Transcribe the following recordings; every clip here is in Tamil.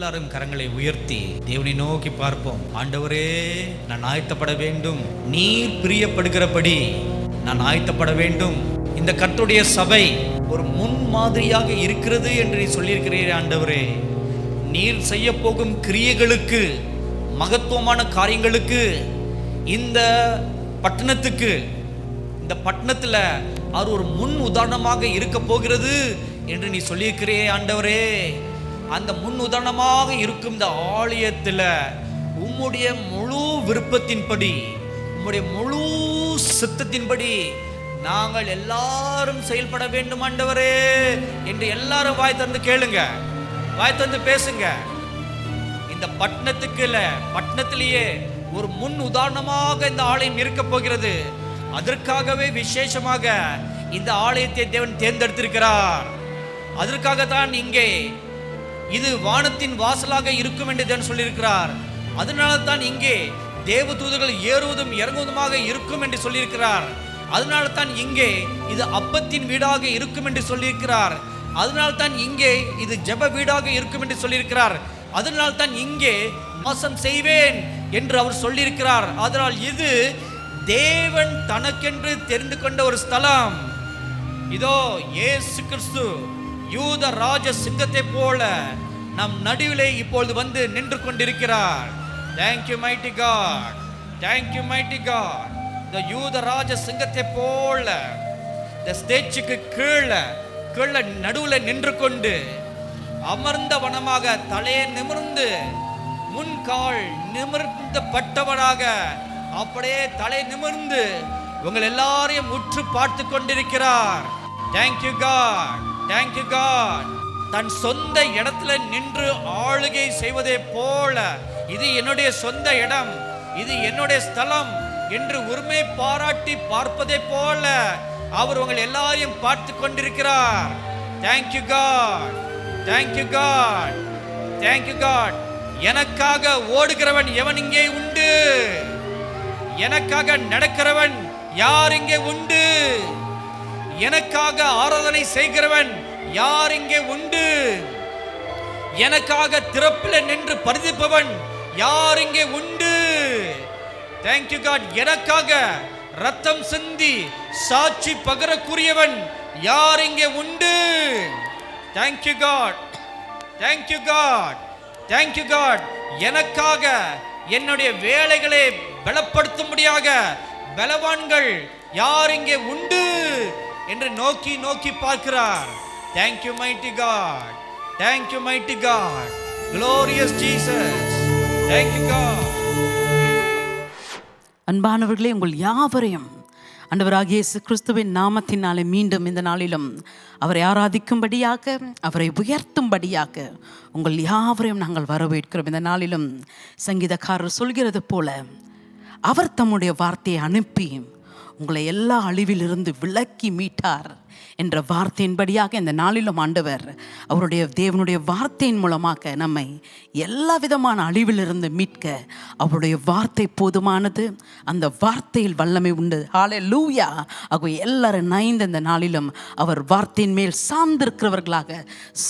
எல்லாரும் கரங்களை உயர்த்தி தேவனை நோக்கி பார்ப்போம். ஆண்டவரே, நான் ஆயத்தப்பட வேண்டும். நீர் பிரியப்படுகிறபடி நான் ஆயத்தப்பட வேண்டும். இந்த கர்த்தருடைய சபை ஒரு முன்மாதிரியாக இருக்கிறது என்று நீ சொல்லியிருக்கிறீர். ஆண்டவரே, நீர் செய்ய போகும் கிரியைகளுக்கு, மகத்துவமான காரியங்களுக்கு, இந்த பட்டணத்துக்கு, இந்த பட்டணத்தில் அவர் ஒரு முன் உதாரணமாக இருக்க போகிறது என்று நீ சொல்லியிருக்கிறே. ஆண்டவரே, அந்த முன் உதாரணமாக இருக்கும் இந்த ஆலயத்தில் உம்முடைய முழு விருப்பத்தின்படி, உம்முடைய முழு சித்தத்தின்படி நாங்கள் எல்லாரும் செயல்பட வேண்டும் ஆண்டவரே என்று எல்லாரும் வாய் தந்து கேளுங்க, வாய் தந்து பேசுங்க. இந்த பட்டணத்துக்கு இல்ல, பட்டணத்திலேயே ஒரு முன் உதாரணமாக இந்த ஆலயம் இருக்க போகிறது. அதற்காகவே விசேஷமாக இந்த ஆலயத்தை தேவன் தேர்ந்தெடுத்திருக்கிறார். அதற்காகத்தான் இங்கே இது வானத்தின் வாசலாக இருக்கும் என்று தேவன் சொல்லியிருக்கிறார். அதனால தான் இங்கே தேவதூதர்கள் ஏறுவதும் இறங்குவதுமாக இருக்கும் என்று சொல்லியிருக்கிறார். அதனால தான் இங்கே இது அப்பத்தின் வீடாக இருக்கும் என்று சொல்லியிருக்கிறார். அதனால தான் இங்கே இது ஜெப வீடாக இருக்கும் என்று சொல்லியிருக்கிறார். அதனால தான் இங்கே வாசம் செய்வேன் என்று அவர் சொல்லியிருக்கிறார். அதனால் இது தேவன் தனக்கென்று தெரிந்து கொண்ட ஒரு ஸ்தலம். இதோ இயேசு கிறிஸ்து யூத ராஜ சிங்கத்தை போல நம் நடுவிலே இப்பொழுது வந்து நின்று கொண்டிருக்கிறார். Thank you mighty God, thank you mighty God. இந்த யூத ராஜ சிங்கத்தை போல இந்த ஸ்டேஜுக்கு கீழே நடுவில் நின்று கொண்டு அமர்ந்த வனமாக தலையை நிமிர்ந்து முன்கால் நிமிர்ந்த பட்டவனாக அப்படியே தலை நிமிர்ந்து உங்கள் எல்லாரையும் உற்று பார்த்து கொண்டிருக்கிறார். Thank you God, thank you God. தன் சொந்த இடத்துல நின்று ஆளுகை செய்வதே போல, இது என்னுடைய சொந்த இடம், இது என்னுடைய ஸ்தலம் என்று உரிமை பாராட்டி பார்ப்பதை போல அவர் உங்கள் எல்லாரையும் பார்த்து கொண்டிருக்கிறார். Thank you God, thank you God, thank you God. எனக்காக ஓடுகிறவன் எவன் இங்கே உண்டு? எனக்காக நடக்கிறவன் யார் இங்கே உண்டு? எனக்காக ஆராதனை செய்கிறவன் யார் இங்கே உண்டு? எனக்காக திறப்பில் நின்று பரிதிப்பவன் யார் இங்கே உண்டு? Thank you God. எனக்காக ரத்தம் சிந்தி சாட்சி பகரக்கூடியவன் யார் இங்கே உண்டு? Thank you God, thank you God, thank you God. எனக்காக என்னுடைய வேலைகளை பலப்படுத்தும்படியாக பலவான்கள் யார் இங்கே உண்டு என்று நோக்கி நோக்கி பார்க்கிறார். Thank you mighty God, thank you mighty God, glorious Jesus, thank you God. அன்பானவர்களே, உங்கள் யாவரையும் ஆண்டவராகிய இயேசு கிறிஸ்துவின் நாமத்தினாலே மீண்டும் இந்த நாளிலும் அவரை ஆராதிக்கும்படியாக, அவரை உயர்த்தும்படியாக உங்கள் யாவரையும் நாங்கள் வரவேற்கிறோம். இந்த நாளிலும் சங்கீதக்காரர் சொல்கிறது போல அவர் தம்முடைய வார்த்தையை அனுப்பி உங்களை எல்லா அழிவிலிருந்து விலக்கி மீட்டார் என்ற வார்த்தையின்படியாக இந்த நாளிலும் ஆண்டவர் அவருடைய தேவனுடைய வார்த்தையின் மூலமாக நம்மை எல்லா விதமான அழிவிலிருந்து மீட்க அவருடைய வார்த்தை போதுமானது. அந்த வார்த்தையில் வல்லமை உண்டு. ஹல்லேலூயா. ஆகவே எல்லாரும் நைந்து இந்த நாளிலும் அவர் வார்த்தையின் மேல் சார்ந்திருக்கிறவர்களாக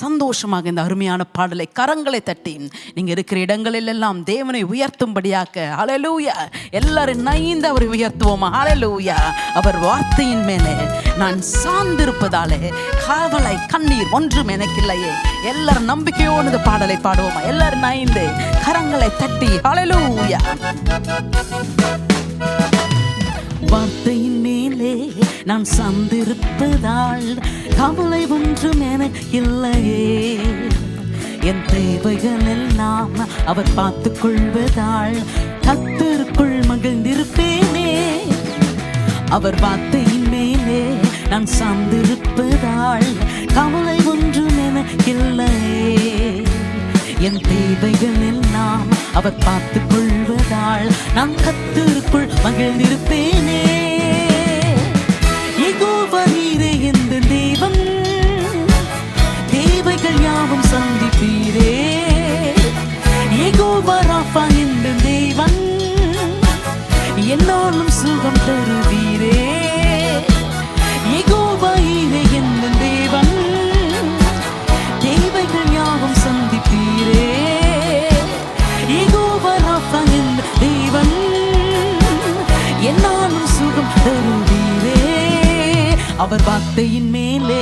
சந்தோஷமாக இந்த அருமையான பாடலை கரங்களை தட்டி நீங்கள் இருக்கிற இடங்களில் எல்லாம் தேவனை உயர்த்தும்படியாக ஹல்லேலூயா எல்லாரும் நைந்து அவரை உயர்த்துவோமா? ஹல்லேலூயா. அவர் வார்த்தையின் மேலே நான் சார்ந்திருப்பதாலே காவலை கண்ணீர் ஒன்றும் எனக்கு இல்லையே. எல்லாரும் நம்பிக்கையோடு இந்த பாடலை பாடுவோமா? எல்லாரும் நைந்து கரங்களை தட்டி ஹல்லேலூயா. வார்த்தையின் மேலே நான் சார்ந்திருப்பதால் கவலை ஒன்றும் எனக்கு இல்லையே. என் தேவைகள் எல்லாம் அவர் பார்த்துக் கொள்வதால் கர்த்தருக்குள் மகிழ்ந்திருப்பேனே. அவர் வார்த்தையின் மேலே நான் சார்ந்திருப்பதால் கவலை ஒன்றும் எனக்கில்லையே. என் தேவைகள் எல்லாம் அவர் பார்த்துக் கொள்வதால் நான் கர்த்தருக்குள் மகிழ்ந்திருப்பேனே. யெகோவா நீரே எந்த தேவன், தேவைகள் யாவும் சந்திப்பீரே. யெகோவா ராஃபா எந்த தேவன், என்னாலும் சுகம் தருவீரே. யெகோவா ஈரே எந்த தேவன், தேவைகள் யாவும் சந்திப்பீரே. அவர் வார்த்தையின் மேலே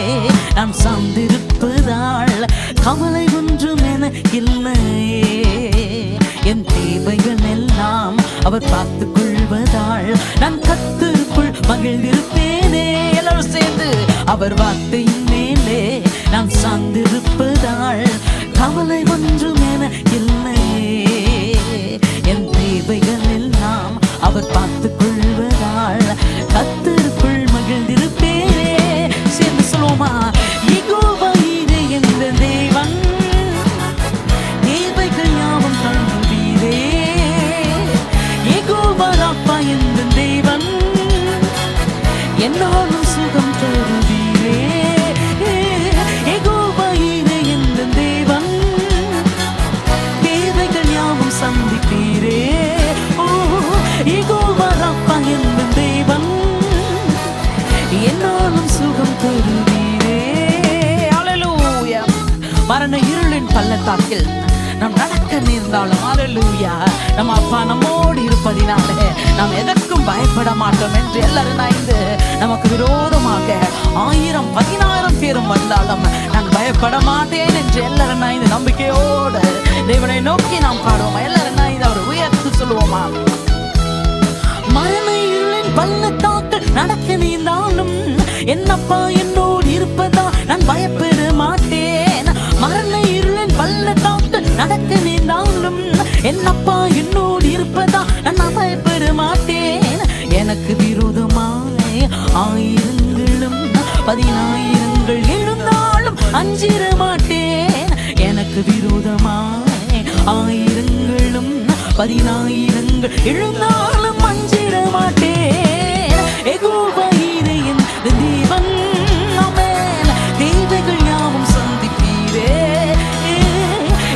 நான் சார்ந்திருப்பதால் கவலை ஒன்றும் எனக்கில்லையே. என் தேவைகள் எல்லாம் அவர் பார்த்துக் கொள்வதால் நான் கர்த்தருக்குள் மகிழ்ந்திருப்பேனே. எல்லாரும் சேர்ந்து அவர் வார்த்தையின் மேலே நான் சார்ந்திருப்பதால் கவலை ஒன்றும் எனக்கில்லையே. என் தேவைகள் எல்லாம் அவர் பார்த்துக் கொள்வதால் கர்த்தருக்குள் மகிழ்ந்திருப்பேனே. சேர்ந்து சொல்லுவோமா? யெகோவா ஈரே என்ற தேவன், தேவைகள் யாவும் தந்தீரே. யெகோவா ராப்பா என்ற தேவன், என்னாலும் சுகம் தருவீரே. யெகோவா ஈரே என்ற தேவன், தேவைகள் யாவும் சந்திப்பீரே. ஓ யெகோவா ராப்பா என்ற தேவன், என்னாலும் சுகம் தருவீரே. ஹல்லேலூயா. மரண இருளின் பள்ளத்தாக்கில் நாம் நடக்க நேர்ந்தாலும் ஹல்லேலூயா, நம்ம அப்பா நம்மோடு இருப்பதினாலே நாம் எதற்கும் பயப்பட மாட்டோம் என்று எல்லாரும் நாய்ந்து நமக்கு விரோதமாக 1000-10,000 பேரும் வந்தாலும் நான் பயப்பட மாட்டேன் என்று எல்லாரும் நாய்ந்து நம்பிக்கையோடு தேவனை நோக்கி நாம் பாடுவோமா? எல்லாரும் நாய்ந்து அவர் உயர்த்து சொல்லுவோமா? மரண இருளின் பள்ளத்தாக்கில் நடக்க நேர்ந்தாலும் என்னப்பா என்னோடு இருப்பதா நான் பயப்பட மாட்டேன். மரண இருளின் பள்ளத்தாக்கில் நடக்க நேர்ந்தாலும் என்னப்பா என்னோடு இருப்பதா நான் பயப்பட மாட்டேன். எனக்கு விரோதமாய் 1000ங்களும் 10,000ங்கள் எழுந்தாலும் அஞ்சிட மாட்டேன். எனக்கு விரோதமாய் 1000ங்களும் 10,000ங்கள் எழுந்தாலும் அஞ்சிட மாட்டேன். யெகோவா ஈரே என்ற தேவன், ஆமென், தேவைகள் யாவும் சந்திப்பீரே.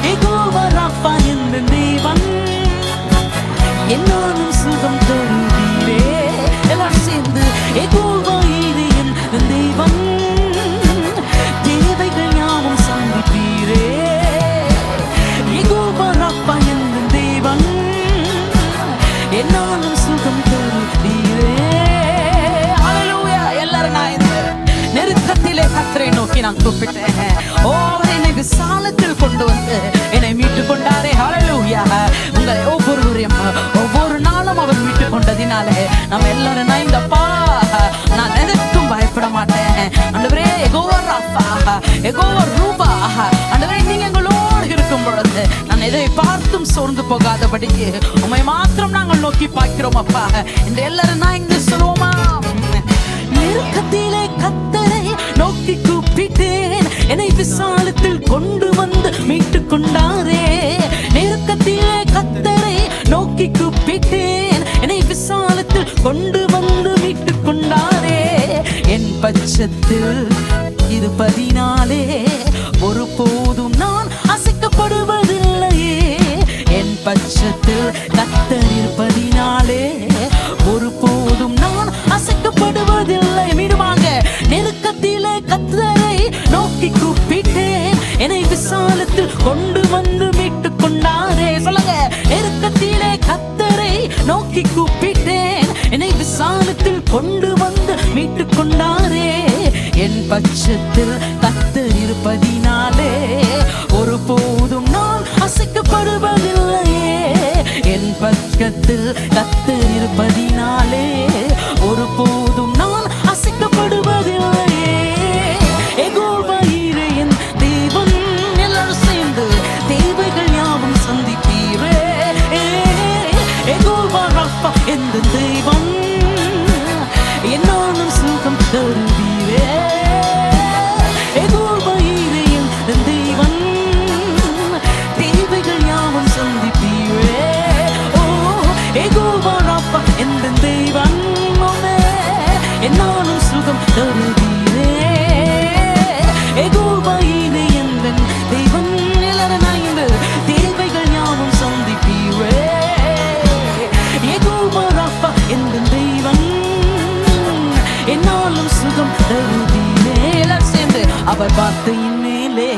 யெகோவா ராப்பா என்ற தேவன், என்னாலும் சுகம் தருவீரே. எல்லாரும் சேர்ந்து யெகோவா ஈரே என்ற தேவன், தேவைகள் யாவும் சந்திப்பீரே. யெகோவா ராப்பா என்ற தேவன், என்னாலும் சுகம் தருவீரே. ஹல்லேலூயா. எல்லாரும் நான் இந்த நெருக்கத்திலே கர்த்தரை நோக்கி நான் கூப்பிட்டேன். ஓ அவர் என்னை விசாலத்தில் கொண்டு வந்து என்னை மீட்டு கொண்டாரே. ஹல்லேலூயா. உங்களை ஒவ்வொரு நாளும் அவர் மீட்டு கொண்டதினாலே நம்ம எல்லாரும் நான் இந்தப்பா நான் எதற்கும் பயப்பட மாட்டேன். ஆண்டவரே யெகோவா ராப்பா, யெகோவா ரூபா, ஆண்டவரே நீங்க எங்களோடு இருக்கும் பொழுது நான் எதை பார்த்தும் சோர்ந்து போகாதபடிக்கு உம்மை மாத்திரம் நாங்கள் நோக்கி பார்க்கிறோம் அப்பா என்று எல்லாரும் நான் இங்கு சொல்லுவோமா? நெருக்கத்திலே கர்த்தரை நோக்கி கூப்பிட்டேன், என்னை விசாலத்தில் கொண்டு வந்து மீட்டு கொண்டாரே. நெருக்கத்திலே கர்த்தரை நோக்கி கூப்பிட்டேன், என்னை விசாலத்தில் கொண்டு வந்து மீட்டு கொண்டாரே. என் பட்சத்தில் இருப்பதினாலே ஒருபோதும் நான் அசைக்கப்படுவதில்லையே. என் பட்சத்தில் கர்த்தர் இருப்பதினாலே ஒருபோதும் நான் அசைக்கப்படுவதில்லை. மீண்டுமாக நெருக்கத்திலே கர்த்தரை நோக்கி கூப்பிட்டேன், என்னை விசாலத்தில் கொண்டு வந்து மீட்டு கொண்டாரே. சொல்லுங்க, நெருக்கத்திலே கர்த்தரை நோக்கி கூப்பிட்டேன், என்னை விசாலத்தில் கொண்டு வந்து மீட்டு கொண்டாரே. என் பட்சத்தில் கர்த்தர் இருப்பதினாலே ஒருபோதும் நான் அசைக்கப்படுவதில்லையே. என் பட்சத்தில் கர்த்தர் இருப்பதினாலே ஒருபோதும் நான் அசைக்கப்படுவதில்லையே. யெகோவா ஈரே என் தேவன், எல்லாரும் சேர்ந்து தேவைகள் யாவும் சந்திப்பீரே. யெகோவா ராப்பா என்ற தேவன், என்னாலும் சுகம் தருவீரே. யெகோவா ஈரே என்ற தேவன், தேவைகள் யாவும் சந்திப்பீரே. ஓ யெகோவா ராப்பா என்ற தேவன், என்னாலும் சுகம் தருவீரே. யெகோவா ஈரே என்ற தேவன், எல்லாரும் நான் இந்த தேவைகள் யாவும் சந்திப்பீரே. யெகோவா ராப்பா என்ற தேவன், என்னாலும் சுகம் தருவீரே. எல்லாரும் சேர்ந்து அவர் வார்த்தையின் மேலே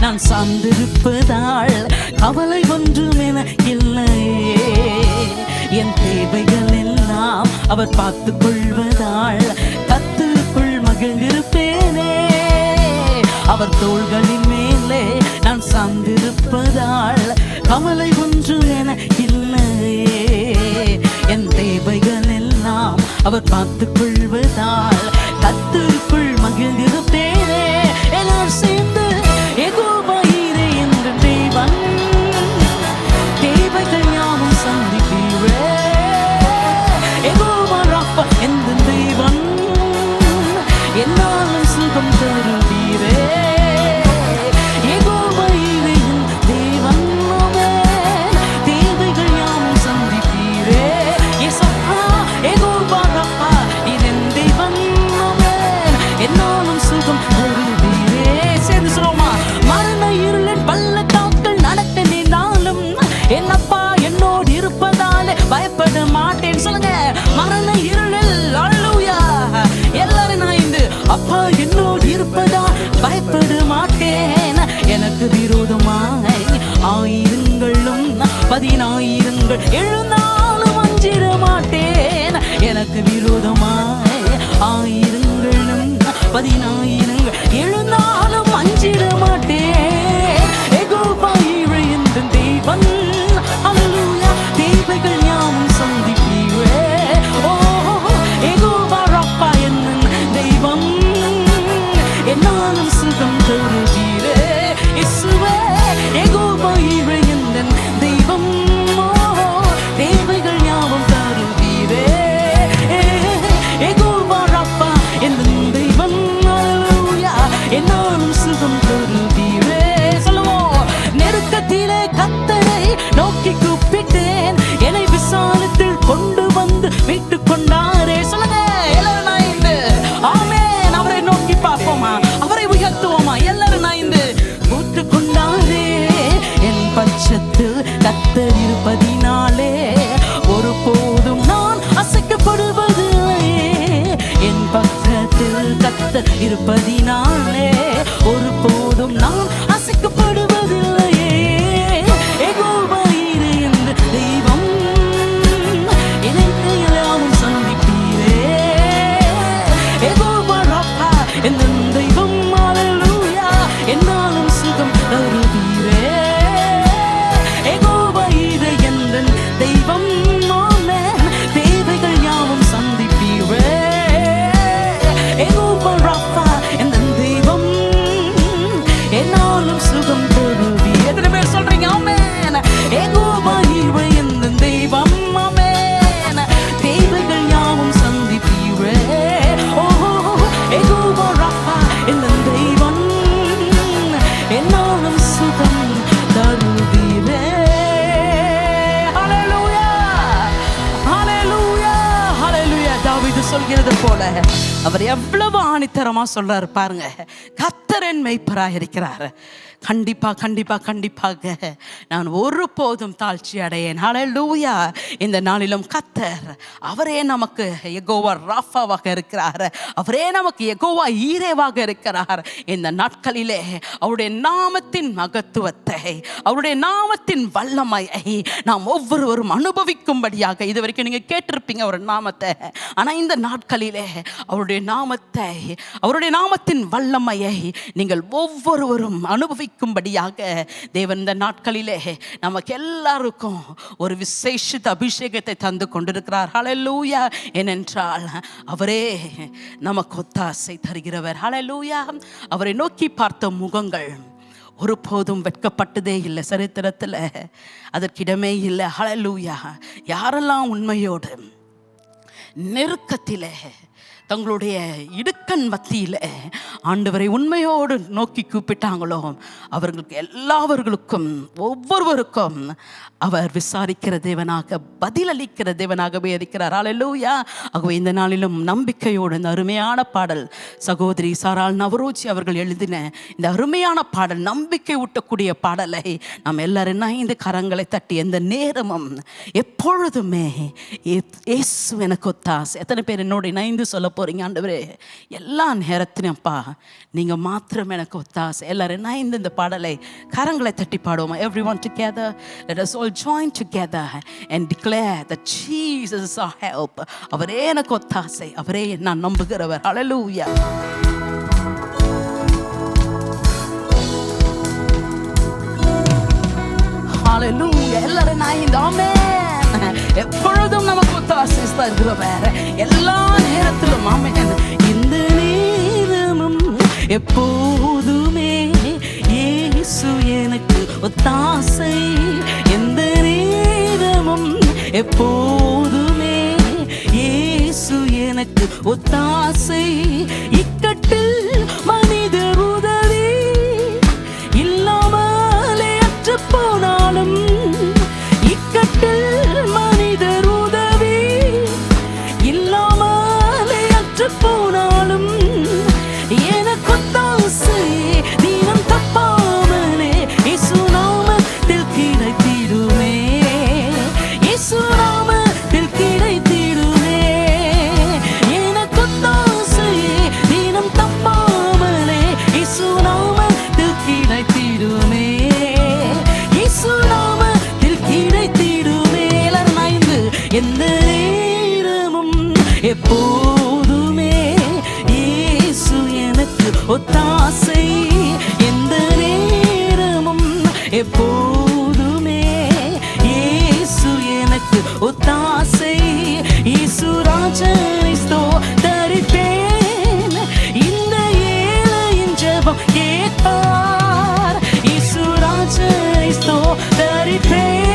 நான் சார்ந்திருப்பதால் கவலை ஒன்றும் எனக்கில்லையே. என் தேவைகள் எல்லாம் அவர் பார்த்துக் கொள்வதால் கர்த்தருக்குள் மகிழ்ந்திருப்பேனே. அவர் தோள்களின் மேலே நான் சார்ந்திருப்பதால் கவலை ஒன்றும் என இல்லையே. என் தேவைகள் எல்லாம் அவர் பார்த்துக் கொள்வதால் கர்த்தருக்குள் மகிழ்ந்திருப்பேனே. எல்லாரும் சேர்ந்து யெகோவா ஈரே என்ற தேவன் தேவைகள் யாவும் சந்திப்பீரே. யெகோவா ராஃபா என்ற தேவன் என்னாலும் சுகம் தருவீரே. யெகோவா ஈரே என்ற தேவன் தேவைகள் யாவும் சந்திப்பீரே. யெகோவா ராஃபா இதன் தேவன் என்னாலும் சுகம் தருவீரே. சேர்ந்து சொல்லுவோமா? மரண இருளின் பள்ளத்தாக்கள் நடக்க நின்றாலும் என் அப்பா என்னோடு இருப்பதாலே பயப்பட மாட்டேன். சொல்லுங்க, மரண இருளில் அல்லேலூயா எல்லாரும் நான் இந்த அப்பா என்னோடு இருப்பதால் பயப்பட மாட்டேன். எனக்கு விரோதமாய் ஆயிரங்களும் 10,000 எழுந்தாலும் அஞ்சிட மாட்டேன். எனக்கு விரோதமாய் ஆயிரங்களும் 10,000 எழுந்தாலும் அஞ்சிட மாட்டேன். யெகோவா ஈரே என்ற தேவன் அல்லேலூயா தேவைகள் யாவும் சந்திப்பீரே. ஓ யெகோவா ராஃபா என்னும் தெய்வம் என்னாலும் சுகம் தருவீரே. இயேசுவே யெகோவா ஈரே என்ற தெய்வம் தேவைகள் யாவும் தருவீரே. யெகோவா ராஃபா என்ற தெய்வம் அல்லேலூயா என்னாலும் சுகம் தருவீரே. சொல்லுவோம், நெருக்கத்திலே கர்த்தரை நோக்கி கூப்பிட்டேன், என்னை விசாலத்தில் கொண்டு வந்து மீட்டுக் கொண்டாரே. சொல்லுங்க எல்லாரும் நாய்ந்து ஆமென். அவரை நோக்கி பார்ப்போமா? அவரை உயர்த்துவோமா? எல்லாரும் நாய்ந்து கூட்டு கொண்டாரே. என் பட்சத்தில் கர்த்தர் இருப்பதினாலே ஒருபோதும் நான் அசைக்கப்படுவதில்லையே. என் பக்கத்தில் கர்த்தர் இருப்பதினாலே ஒருபோதும் நான் அசைக்கப்படுவதில்லையே. யெகோவா ஈரே என்ற தெய்வம் என்னை எல்லாமும் சந்திப்பீரே. யெகோவா ராஃபா என்ற தெய்வம் அல்லேலூயா என்னாலும் சுகம் தருவீரே. யெகோவா ஈரே என்ற தெய்வம் ஆமென் தேவைகள் யாவும் சந்திப்பீரே. யெகோவா ராஃபா என்ற தெய்வம் என்னாலும் சுகம் தருவீரே. எத்தனை பேர் சொல்றீங்க ஆமென்? யெகோவா ஈரே என்ற தெய்வம் ஆமென் தேவைகள் யாவும் சந்திப்பீரே. ஓ யெகோவா ராஃபா என்ற தெய்வம் என்னாலும் சுகம் தருவீரே. ஹல்லேலூயா ஹல்லேலூயா ஹல்லேலூயா. தாவீது சொல்கிறது போல அவர் எவ்வளவு ஆணித்தரமா சொல்றாரு பாருங்க. கர்த்தர் என் மேய்ப்பராய் இருக்கிறார். கண்டிப்பா கண்டிப்பா கண்டிப்பாக நான் ஒருபோதும் தாழ்ச்சி அடையேன். ஹல்லேலூயா. இந்த நாளிலும் கர்த்தர் அவரே நமக்கு யெகோவா ராஃபாவாக இருக்கிறார். அவரே நமக்கு யெகோவா ஈரேவாக இருக்கிறார். இந்த நாட்களிலே அவருடைய நாமத்தின் மகத்துவத்தை, அவருடைய நாமத்தின் வல்லமையை நாம் ஒவ்வொருவரும் அனுபவிக்கும்படியாக இதுவரைக்கும் நீங்க கேட்டிருப்பீங்க ஒரு நாமத்தை. ஆனா இந்த நாட்களிலே அவருடைய நாமத்தை, அவருடைய நாமத்தின் வல்லமையை நீங்கள் ஒவ்வொருவரும் அனுபவிக்கும்படியாக தேவன் இந்த நாட்களிலே நமக்கு எல்லாருக்கும் ஒரு விசேஷித்த அபிஷேகத்தை தந்து கொண்டிருக்கிறார். ஹல்லேலூயா. ஏனென்றால் அவரே நமக்கு ஒத்தாசை தருகிறவர். ஹல்லேலூயா. அவரை நோக்கி பார்த்த முகங்கள் ஒருபோதும் வெட்கப்பட்டதே இல்லை. சரித்திரத்தில் அதற்கிடமே இல்லை. ஹல்லேலூயா. யாரெல்லாம் உண்மையோடு நெருக்கத்திலே தங்களுடைய இடுக்கண் மத்தியில் ஆண்டவரை உண்மையோடு நோக்கி கூப்பிட்டாங்களோ அவர்களுக்கு எல்லாவர்களுக்கும் ஒவ்வொருவருக்கும் அவர் விசாரிக்கிற தேவனாக, பதிலளிக்கிற தேவனாகவே இருக்கிறார். ஹல்லேலூயா. ஆகவே இந்த நாளிலும் நம்பிக்கையோடு இந்த அருமையான பாடல் சகோதரி சாராள் நவரோஜி அவர்கள் எழுதின இந்த அருமையான பாடல், நம்பிக்கை ஊட்டக்கூடிய பாடலை நாம் எல்லாரும் இந்த கரங்களை தட்டி எந்த நேரமும் எப்பொழுதுமே இயேசு எனக்கு ஒத்தாசை. எத்தனை பேர் என்னோட இணைந்து சொல்ல போறீங்க. ஆண்டவரே, எல்லா நேரத்திலும்ப்பா நீங்க மாத்திரம் எனக்கு ஒத்தாசை. எல்லாரும் நான் இந்த பாடலை கரங்களை தட்டி பாடுவோமா? Everyone together, let us all join together and declare that Jesus is our help. அவரே எனக்கு ஒத்தாசை, அவரே நான் நம்புகிறவர். Hallelujah. Hallelujah. எல்லாரும் நான் இந்த ஆமென். எப்பொழுதும் நமக்கு ஒத்தாசை தருகிறவர், எல்லா நேரத்திலும் ஆமென். இந்த நேரமும் எப்போதுமே இயேசு எனக்கு ஒத்தாசை. எந்த நேரமும் எப்போதுமே இயேசு எனக்கு ஒத்தாசை. இக்கட்டில் மனிதர் உதவி இல்லாமலே அற்று போனாலும், இக்கட்டில் மனிதர் உதவி இல்லாமலே அற்று போனாலும், எனக்கு ஒத்தாசை தினம் தப்பாமலே இயேசு நாமத்தில் கிடைத்திடுமே. இயேசு நாமத்தில் கிடைத்திடுமே. எனக்கு ஒத்தாசை தினம் தப்பாமலே இயேசு நாமத்தில் கிடைத்திடுமே. இயேசு நாமத்தில் கிடைத்திடுமே. எல்லாரும் நாய்ந்து எந்த நேரமும் எப்போதுமே இயேசு எனக்கு ஒத்தாசை. எந்த நேரமும் எப்போதுமே இயேசு எனக்கு ஒத்தாசை. இயேசு ராஜனை ஸ்தோத்தரிப்பேன், இந்த ஏழையின் ஜெபம் கேட்பார். இயேசு ராஜனை ஸ்தோத்தரிப்பேன்,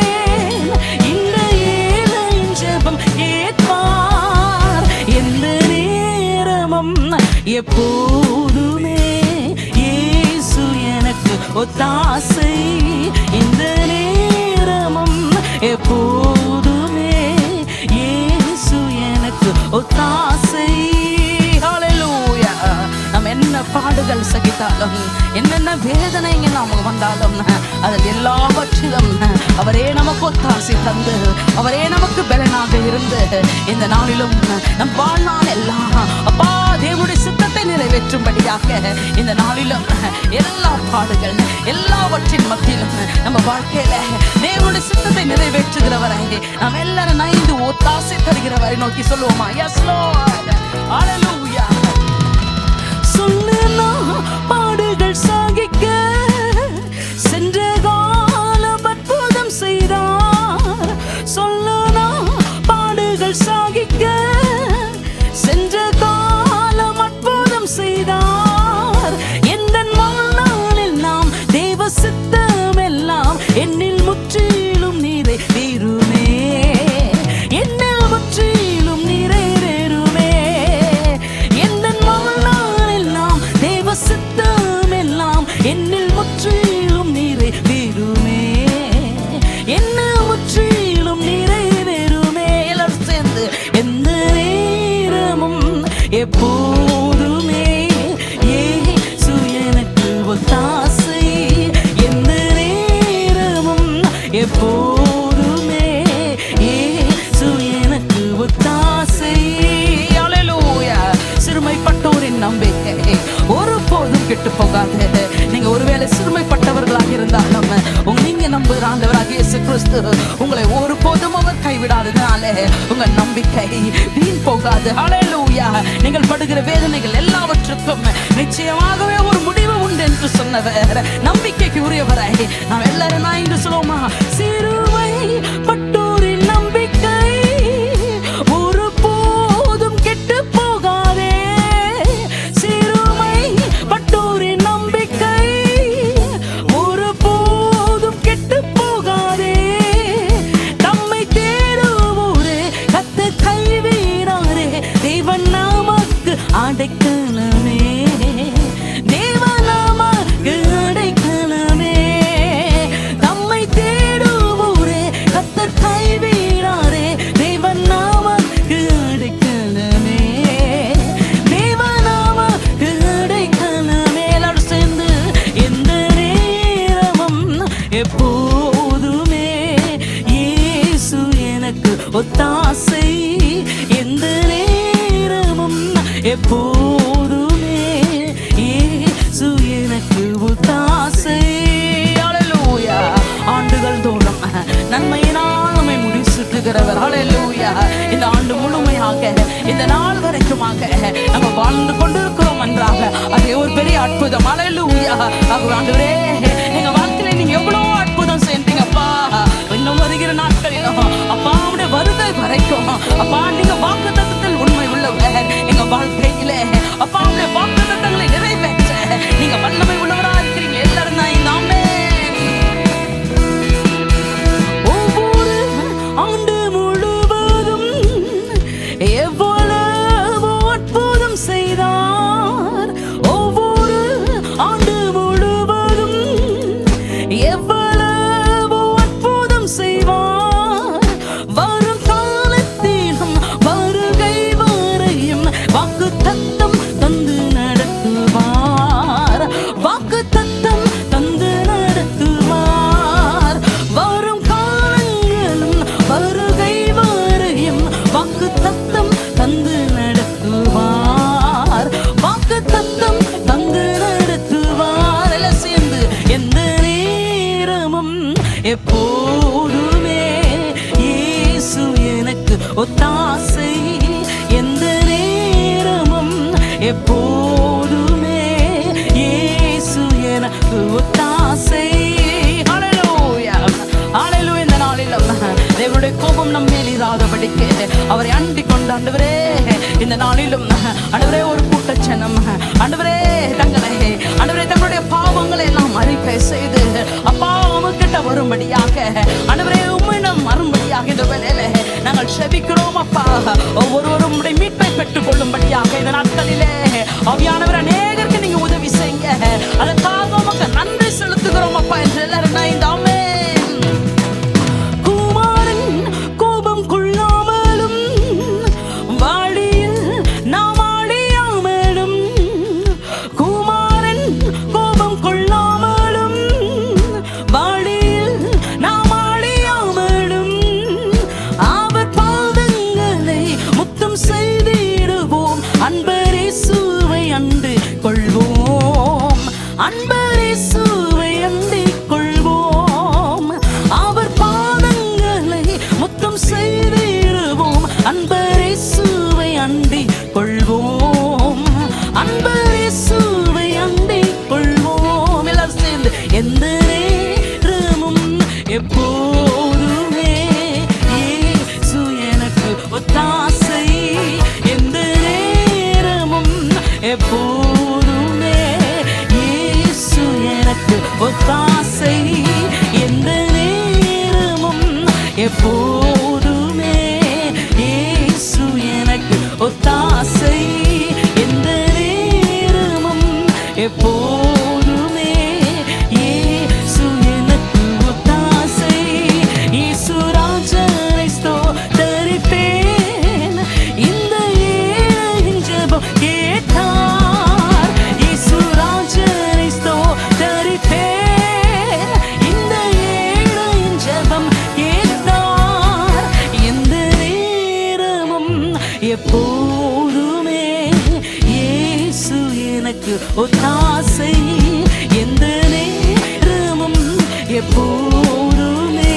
இந்த ஏழையின் ஜெபம் கேட்பார். எந்த நேரமும் எப்போதுமே இயேசு எனக்கு ஒத்தாசை. இந்த நேரமும் எப்போதுமே இயேசு எனக்கு ஒத்தாசை. ஹல்லேலூயா. நம்ம என்ன பாடுகள் சகித்தாலும், என்னென்ன வேதனைகள் நாம வந்தாலும், அதில் எல்லாவற்றிலும் அவரே நமக்கு ஒத்தாசை தந்து, அவரே நமக்கு பலனாக இருந்து, இந்த நாளிலும் நம் வாழ்நாள் எல்லாம் அப்பா தேவனுடைய சித்தத்தை நிறைவேற்றும்படியாக இந்த நாளிலும் எல்லா பாடுகள் எல்லாவற்றின் மத்தியிலும் நம்ம வாழ்க்கையில தேவனுடைய சித்தத்தை நிறைவேற்றுகிறவரை நாம் எல்லாரும் நைந்து ஒத்தாசை தருகிறவரை நோக்கி சொல்லுவோமா? Yes Lord. Hallelujah. சொல்லுனா பாடுகள் சாகிக்க சென்ற காலம் அற்புதம் செய்தார். சொல்லுனா பாடுகள் சாகிக்க சென்ற காலம் அற்புதம் செய்தார். எந்த வாழ்நாளில் நாம் தேவ சித்தம் எல்லாம் என்னில் முற்றிலும் நிறைவேறுமே. என்னில் முற்றிலும் நிறைவேறுமே. எந்த வாழ்நாளில் நாம் தேவ சித்தம் எல்லாம் என்னில் முற்றிலும் நிறைவேறுமே. என்ன முற்றிலும் நிறைவேறுமே. எல்லாரும் சேர்ந்து எந்த நேரமும் எப்போதுமே இயேசு எனக்கு ஒத்தாசை. எந்த நேரமும் எப்போதுமே இயேசு எனக்கு ஒத்தாசை. ஹல்லேலூயா. சிறுமைப்பட்டோரின் நம்பிக்கை ஒருபோதும் கெட்டு போகாது. நீங்க ஒருவேளை சிறுமைப்பட்டவர்களாக இருந்தாலும் நீங்க நம்புகிற ஆண்டவராக இயேசு கிறிஸ்து உங்களை ஒருபோதும் அவர் கைவிடாதனால உங்க நம்பிக்கை வீண் போகாது. ஹல்லேலூயா. நீங்கள் படுகிற வேதனைகள் எல்லாவற்றுக்கும் நிச்சயமாகவே ஒரு முடிவு உண்டு என்று சொன்னவர், நம்பிக்கைக்கு உரியவரை நாம் எல்லாரும் நான் இன்று சொல்லுவோமா? சிறுமைப்பட்டோரின் நம்பிக்கை ஒருபோதும் கெட்டு போகாதே. சிறுமைப்பட்டோரின் நம்பிக்கை ஒருபோதும் கெட்டு போகாதே. தம்மை தேடுவோரே கர்த்தர் கைவிடாரே. தேவன் நமக்கு அடைக்கலமே. தேவன் நமக்கு அடைக்கலமே. தம்மை தேடுவோரே கர்த்தர் கைவிடாரே. தேவன் நமக்கு அடைக்கலமே. தேவன் நமக்கு அடைக்கலமே. எல்லாரும் சேர்ந்து எந்த நேரமும் எப்போதுமே இயேசு எனக்கு ஒத்தாசை. எந்த நேரமும் எப்போதுமே இயேசு எனக்கு ஒத்தாசை. ஹல்லேலூயா. ஆண்டுகள் தோறும் நன்மையினால் நம்மை முடிசூட்டுகிறவர். ஹல்லேலூயா. இந்த ஆண்டு முழுமையாக இந்த நாள் வரைக்குமாக நம்ம வாழ்ந்து கொண்டிருக்கிறோம் என்றாக அதே ஒரு பெரிய அற்புதம். ஹல்லேலூயா. ஆண்டவரே, எங்க வாழ்க்கையில நீங்க எவ்வளவு அற்புதம் செய்றீங்கப்பா. இன்னும் வருகிற நாட்களிலும் அப்பா உடைய வருகை வரைக்கும் அப்பா நீங்க வாக்குத்தத்தத்தில் உண்மை உள்ளவர். எங்க வாழ்க்கையில அப்பா உடைய வாக்குத்தத்தங்களை நிறைவேற்ற நீங்க வல்லமை உள்ளவரா இருக்கிறீங்க. எல்லாரும் தான் இந்த ஆமென். ஒவ்வொரு ஆண்டு முழுவதும் எவ்வளவு அற்புதம் செய்தார். ஒவ்வொரு ஆண்டு முழுவதும் எவ்வளவு அற்புதம் செய்வார். வரும் காலத்திலும் வருகை வரையும் வாக்குத்தத்தம் தந்து நடத்துவார். வாக்குத்தத்தம் தந்து நடத்துவார். வரும் காலங்களும் வருகை வரையும் வாக்குத்தத்தம் தந்து நடத்துவார். வாக்குத்தத்தம் தந்து நடத்துவார். எல்லாம் சேர்ந்து எந்த நேரமும் எப்போதுமே இயேசு எனக்கு ஒத்தாசை. எந்த நேரமும் எப்போதுமே இயேசு எனக்கு ஒத்தாசை. ஹல்லேலூயா. ஹல்லேலூயா. இந்த நாளிலும் தேவனுடைய கோபம் நம்ம மேல் இராதபடிக்கு அவரை அண்டிக் கொண்டு ஆண்டவரே இந்த நாளிலும் ஆண்டவரே ஒரு கூட்டச்சனம் ஆண்டவரே தங்களுடைய பாவங்களை எல்லாம் அறிக்கை செய்து அப்பா உமக்கிட்ட வரும்படியாக ஆண்டவரே உம்மிடம் வரும்படியாக இந்த வேளையில நாங்கள் செபிக்கிறோம் அப்பா. ஒவ்வொருவரும் உடைய மீட்பை பெற்றுக் கொள்ளும்படியாக இந்த நாட்களிலே ஆவியானவர் அநேகருக்கு நீங்க உதவி செய்யுங்க. அதற்காக உமக்கு நன்றி செலுத்துகிறோம் அப்பா என்று எல்லாரும் நான் இந்த ஆமென். குமாரன் கோபம் கொள்ளாமலும் வாடியில் நாம் ஆடியாமலும். குமாரன் கோபம் கொள்ளாமலும் வாடியில் நாம் ஆடியாமலும். அவர் பாதங்களை முத்தம் செய்திடுவோம். அன்பரேசுவை அண்டு கொள்வோம். அன்பரேசுவை அண்டிக் கொள்வோம். அவர் பாதங்களை முத்தம் செய்திடுவோம். அன்பரேசுவை அண்டிக் கொள்வோம். அன்பரேசுவை அண்டிக் கொள்வோம். எல்லாரும் சேர்ந்து எந்த நேரமும் எப்போதுமே இயேசு எனக்கு ஒத்தாசை. எந்த நேரமும் எப்போதுமே இயேசு எனக்கு ஒத்தாசை. எந்த நேரமும் எப்போதுமே இயேசு எனக்கு ஒத்தாசை. எந்த நேரமும் எப்போதுமே இயேசு எனக்கு ஒத்தாசை. இயேசு ராஜனை ஸ்தோத்தரிப்பேன். இந்த ஏழையின் ஜெபம் கேட்டார். இயேசு ராஜனை ஸ்தோத்தரிப்பேன். இந்த ஏழையின் ஜெபம் கேட்டார். எந்த நேரமும் எப்போதுமே இயேசு எனக்கு ஒத்தாசை. எந்த நேரமும் எப்போதுமே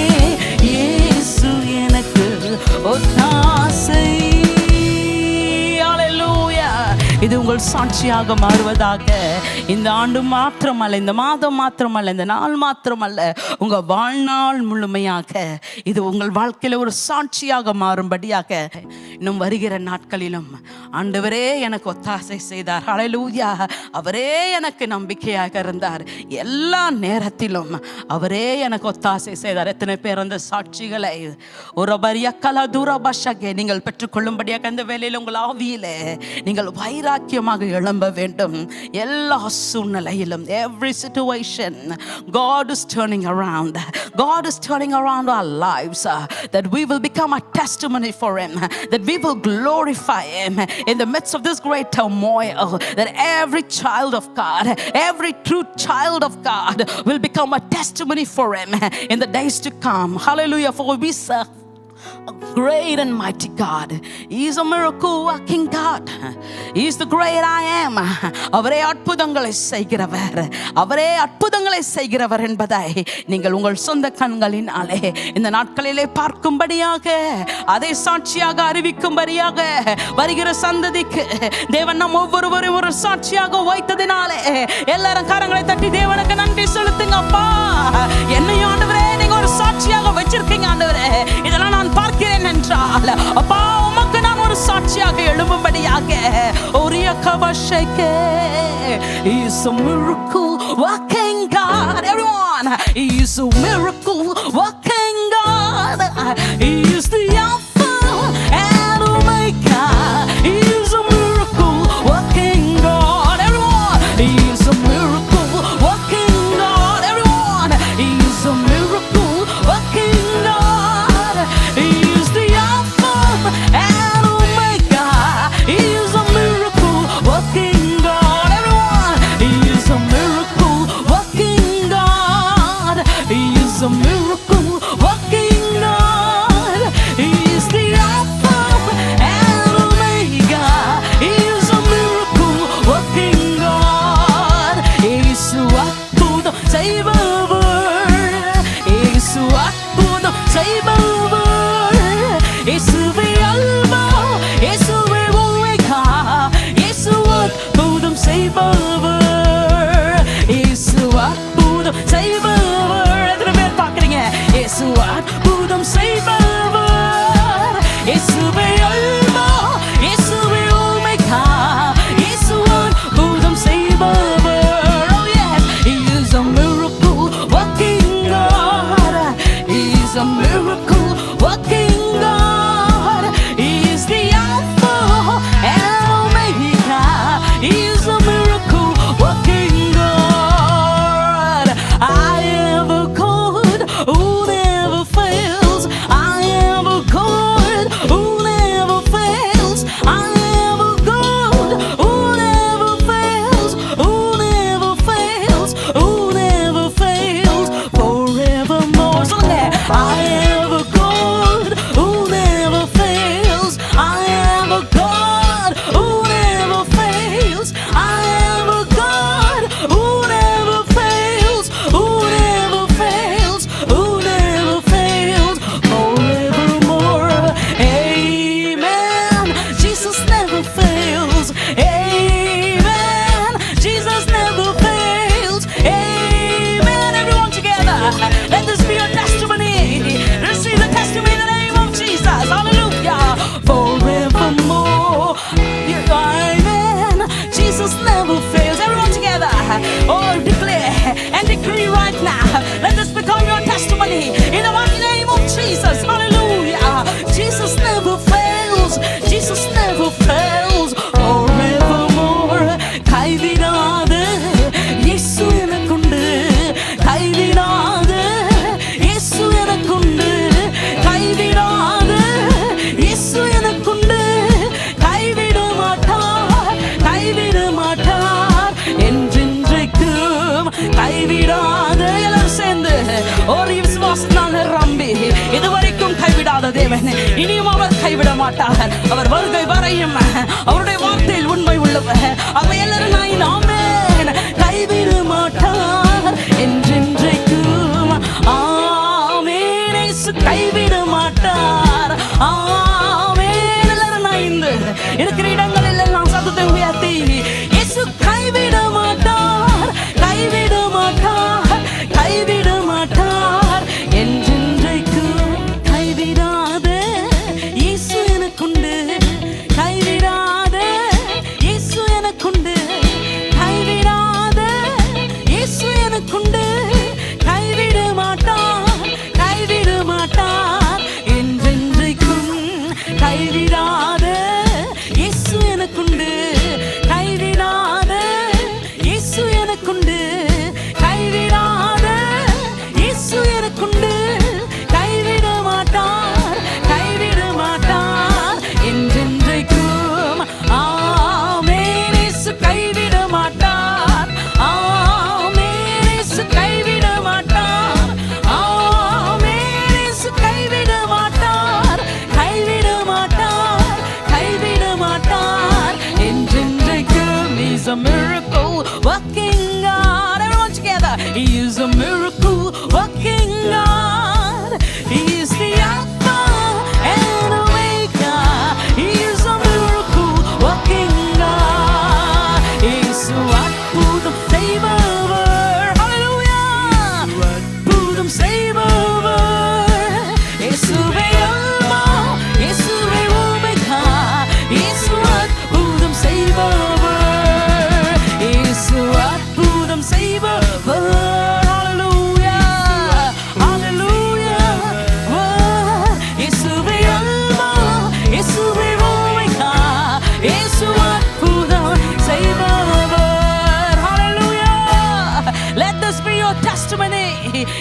இயேசு எனக்கு ஒத்தாசை. ஹல்லேலூயா. இது உங்கள் சாட்சியாக மாறுவதாக. இந்த ஆண்டு மாத்திரமல்ல, இந்த மாதம் மாத்திரமல்ல, இந்த நாள் மாத்திரமல்ல, உங்க வாழ்நாள் முழுமையாக இது உங்கள் வாழ்க்கையில ஒரு சாட்சியாக மாறும்படியாக இன்னும் வருகிற நாட்களிலும் ஆண்டவரே எனக்கு ஒத்தாசை செய்தார். ஹல்லேலூயா. அவரே எனக்கு நம்பிக்கையாக இருந்தார். எல்லா நேரத்திலும் அவரே எனக்கு ஒத்தாசை செய்தார். எத்தனை பேர் அந்த சாட்சிகளை ஒரு பரிய கலா தூர பாஷாக்கே நீங்கள் பெற்றுக்கொள்ளும்படியாக அந்த வேலையில் உங்கள் ஆவியிலே நீங்கள் வைராக்கியமாக எழும்ப வேண்டும். எல்லா சூழ்நிலையிலும் every situation God is turning around. God is turning around our lives that we will become a testimony for him, that we will glorify him in the midst of this great turmoil, that every child of God, every true child of God will become a testimony for him in the days to come. Hallelujah. For we serve great and mighty God. He is a miracle working God. He is the great I am. அவரே அற்புதங்களை செய்கிறவர், அவரே அற்புதங்களை செய்கிறவர் என்பதை நீங்கள் உங்கள் சொந்த கண்களினாலே இந்த நாட்களிலே பார்க்கும்படியாக, அதை சாட்சியாக அறிவிக்கும்படியாக வருகிற சந்ததிக்கு தேவன் நம் ஒவ்வொருவரும் ஒரு சாட்சியாக வைத்ததினாலே எல்லாரும் கரங்களை தட்டி தேவனுக்கு நன்றி செலுத்துங்க. அப்பா, என்னையும் ஆண்டவரே நீங்க ஒரு சாட்சியாக வச்சிருக்கீங்க ஆண்டவரே. இதெல்லாம் நான் பார்க்கிறேன் என்றால் அப்பா, உமக்கு நான் ஒரு சாட்சியாக எழும்பும்படியாக ஒரிய கபஷைக்கே. He is a miracle working God. Everyone, He is a miracle working God. He is the Alpha and Omega. He is a miracle working God. Everyone, He is a miracle working God. Everyone, He is a miracle working God. He is the Alpha and Omega. He is a miracle working God. Everyone, He is a miracle working God. He is a miracle working God. He is the Alpha and Omega. He is a miracle working God. இயேசு அற்புதம் செய்பவர், இயேசு அற்புதம் செய்பவர், இயேசுவே அல்வா, இயேசுவே ஒமேகா, இயேசு அற்புதம் செய்பவர், இயேசு அற்புதம் செய்பவர். எத்தனை பேர் பார்க்கிறீங்க? இயேசு அற்புதம் செய்பவர், இயேசுவே அல்வா, இயேசுவே ஒமேகா, இயேசு அற்புதம் செய்பவர். Oh yes, He is a miracle working God. He is a miracle working God. He is the Alpha and Omega. He is a miracle working God. I am a God who never fails. I am a God who never fails. I am a God who never fails, who never fails, who never fails forevermore. I am a God who never fails. I am a God who never fails. I am a God who never fails, who never fails, who never fails forevermore. Amen. Jesus never fails. Amen. Jesus never fails. Amen. Everyone together, let this be your testimony. Receive the testimony in the name of Jesus. Hallelujah. Forevermore. Amen. Jesus never fails. Everyone together. Oh, declare and decree right now. Let this become your testimony in the mighty name of Jesus. Hallelujah. Jesus never fails. Jesus never fails. Forevermore. கைவிடாத இயேசு எனக்குண்டு, கைவிடாத இயேசு எனக்குண்டு, கைவிடாத இயேசு எனக்குண்டு, கைவிட மாட்டார், கைவிட மாட்டார், என்றென்றைக்கும் கைவிடாத. எல்லாரும் சேர்ந்து ஒரு விசுவாசனால ரம்பி இதுவரைக்கும் கைவிடாத தேவன் இனியும் அவர் கைவிட மாட்டார். அவர் வருகை வரையும் அவருடைய வார்த்தையில் உண்மை உள்ளவர். அவை எல்லாரும் ஆமென். கைவிட மாட்டார் என்றென்றைக்கும். ஆமென். இயேசு கைவிட மாட்டார். ஆமென். எல்லாரும் இருக்கிற இடங்களில் எல்லாம் சத்தத்தை உயர்த்தி இயேசு கைவிட மாட்டார், கைவிட மாட்டார், கைவிட மாட்டார் என்றென்றைக்கும். கைவிடாத இயேசு எனக்குண்டு, கைவிடாத இயேசு எனக்குண்டு, கைவிடாத இயேசு எனக்குண்டு, கைவிட மாட்டார், கைவிட மாட்டார் என்றென்றைக்கும். கைவிடாத இயேசு a miracle working God. Everyone together. He is a miracle working God. He is the Alpha and Omega. He is a miracle working God. He is what put them save over. Hallelujah. Put them save over. Yeshuva Alma, Yeshuva Omega. He's what put them save over. He's what put them save over. Hallelujah, hallelujah. What? Yeshuva Alma, Yeshuva Omega. He's what put them save over. Hallelujah. Let this be your testimony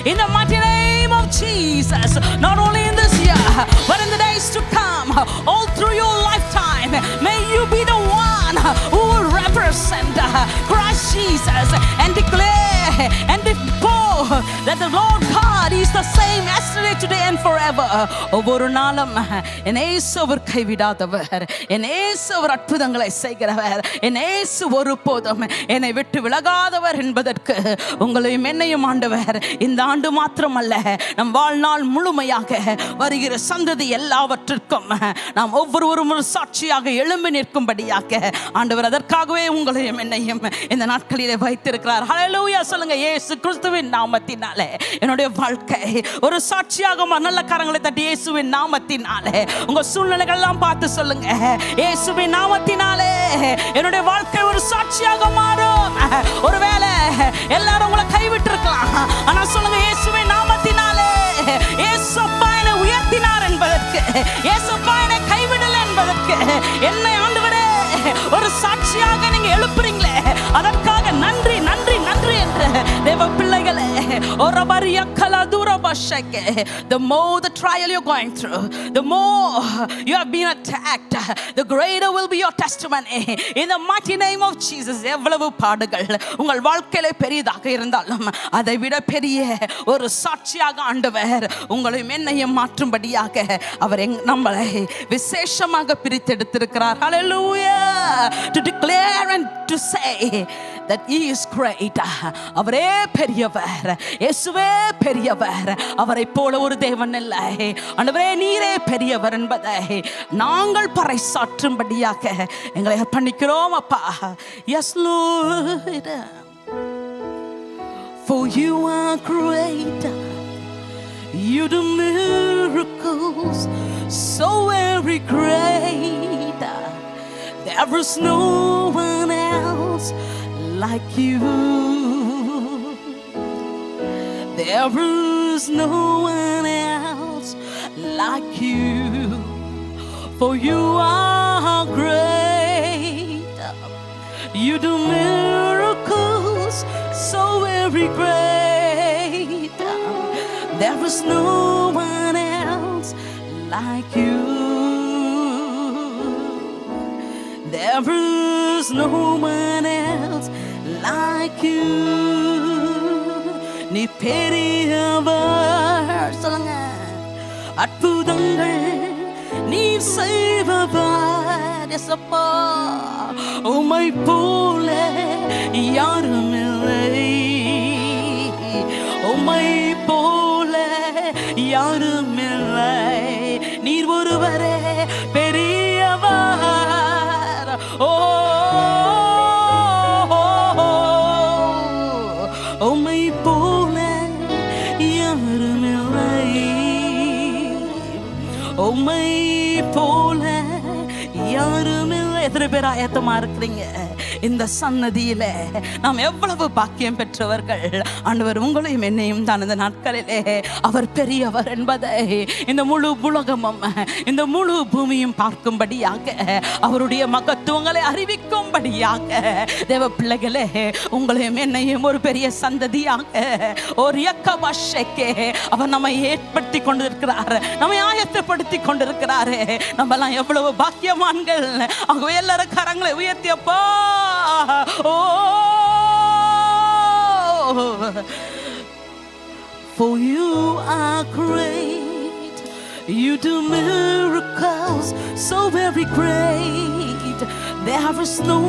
in the mighty name of Jesus. Not only in this year, but in the days to come, all through your lifetime, may you be the one who will represent Christ Jesus and declare and declare that the Lord God is the same yesterday, today and forever. ஒவ்வொரு நாளும் என் இயேசு அவர் கைவிடாதவர், என் இயேசு அவர் அற்புதங்களை செய்கிறவர், என் இயேசு ஒருபோதும் என்னை விட்டு விலகாதவர் என்பதற்கு உங்களையும் என்னையும் ஆண்டவர் இந்த ஆண்டு மாத்திரமல்ல, நம் வாழ்நாள் முழுமையாக வருகிற சந்ததி எல்லாவற்றிற்கும் நாம் ஒவ்வொருவரும் ஒரு சாட்சியாக எழும்பி நிற்கும்படியாக ஆண்டவர் அதற்காகவே உங்களையும் என்னையும் இந்த நாட்களிலே வைத்திருக்கிறார். ஹல்லேலூயா சொல்லுங்க. இயேசு கிறிஸ்துவின் நாமத்தினாலே என்னுடைய வாழ்க்கை ஒரு சாட்சியாக நல்ல கரங்களை தட்டி இயேசுவின் நாமத்தினாலே உங்க சூழ்நிலைகள் எல்லாம் பார்த்து சொல்லுங்க. இயேசுவின் நாமத்தினாலே என்னுடைய வாழ்க்கை ஒரு சாட்சியாக மாறும். ஒருவேளை எல்லாரும் உங்களை கைவிட்டு இருக்கலாம், ஆனா சொல்லுங்க இயேசுவின் நாமத்தினாலே இயேசுப்பா என்னை உயர்த்தினார் என்பதற்கு, இயேசுப்பா என்னை கைவிடல என்பதற்கு, என்னை ஆண்டவரே ஒரு சாட்சியாக நீங்க எழுப்புறீங்களே அதற்காக நன்றி நன்றி நன்றி என்று தேவ பிள்ளைகளே. The more the trial you're going through, the more you have been attacked, the greater will be your testimony in the mighty name of Jesus. எவ்வளவு பாடுகள் உங்கள் வாழ்க்கையிலே பெரியதாக இருந்தாலும் அதை விட பெரிய ஒரு சாட்சியாக ஆண்டவர் உங்களையும் என்னையும் மாற்றும்படியாக அவர் நம்மளை விசேஷமாக பிரித்தெடுத்திருக்கிறார். Hallelujah. To declare and to say that he is great. அவரே பெரியவர், இயேசுவே பெரியவர், அவரை போல ஒரு தேவன் இல்லை. ஆண்டவரே நீரே பெரியவர் என்பதை நாங்கள் பறைசாற்றும்படியாக எங்களை அர்ப்பணிக்கிறோம் அப்பா. Yes Lord, for you are great, you do miracles so very great. There is no one else like you. There is no one else like you. For you are great, you do miracles so very great. There is no one else like you. There is no one else like you. நீ பெரியவர் சொல்லுங்க. அற்புதங்கள் நீ செய்பவர் எசப்பா. உம்மை போல யாரும் இல்லை, உம்மை போல யாரும் இல்லை. நீர் ஒருவரே பெரியவர். உம்மை போல யாரும் இல்லை, உம்மை போல யாரும் இல்லை. எத்தனை பேர் ஆயத்தமா இருக்கிறீங்க? இந்த சன்னதியில நாம் எவ்வளவு பாக்கியம் பெற்றவர்கள். ஆண்டவர் உங்களையும் என்னையும் தான் இந்த நாட்களிலே அவர் பெரியவர் என்பதை இந்த முழு உலகமும் இந்த முழு பூமியும் பார்க்கும்படியாக அவருடைய மகத்துவங்களை அறிவிக்கும்படியாக தேவ பிள்ளைகளே உங்களையும் என்னையும் ஒரு பெரிய சந்ததியாக ஒரு இயக்கவாஷைக்கே அவர் நம்மை ஏற்படுத்தி கொண்டிருக்கிறார், நம்மை ஆயத்தப்படுத்தி கொண்டிருக்கிறார். நம்மெல்லாம் எவ்வளவு பாக்கியவான்கள். ஆகவே எல்லாரும் கரங்களை உயர்த்தியப்பா. For you are great, you do miracles so very great. There is no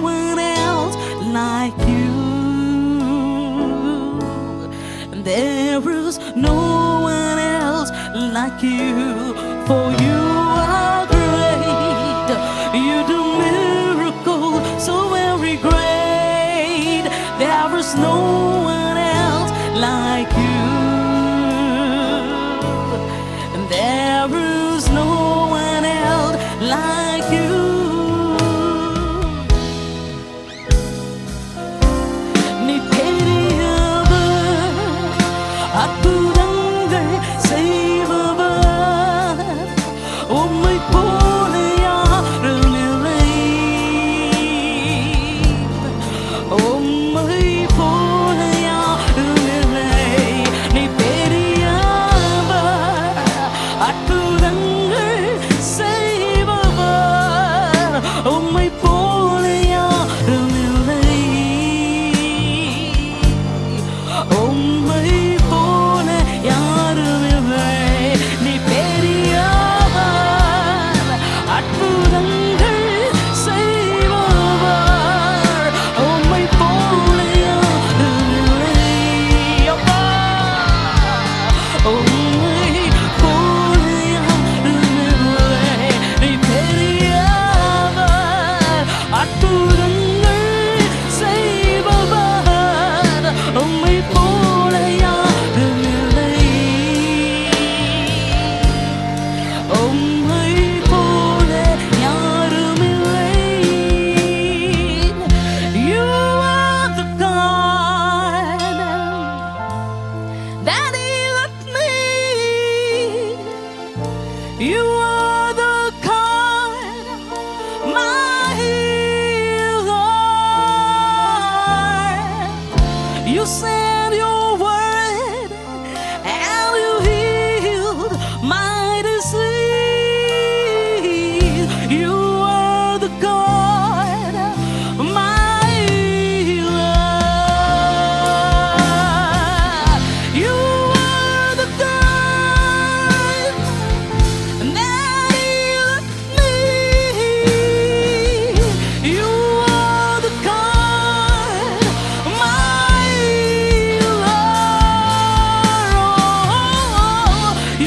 one else like you. There is no one else like you, for you are great. You do miracles so very great. There is no one else like you. There is no one else like you. நீ பெரியவர், அற்புதங்கள் செய்பவர், உம்மை போல யாரும் இல்லை. உம்மை போல யாரும் இல்லை. நீ பெரியவர், அற்புதங்கள் செய்பவர், உம்மை போல யாரும் இல்லை. உம்மை போல யாரும் இல்லை. நீ பெரியவர், அற்புதங்கள் செய்பவர், உம்மை போல யாரும் இல்லை. அப்பா, உம்மை போல யாரும் இல்லை. நீ பெரியவர், அற்புதங்கள் செய்பவர், உம்மை போல யாரும் இல்லை. உம்மை போல யாரும் இல்லை. You are the God that healed me. You are the God, my healer. You said your word and you healed my disease. You are the God, my healer. You are the God that healed me. You are the God, my healer.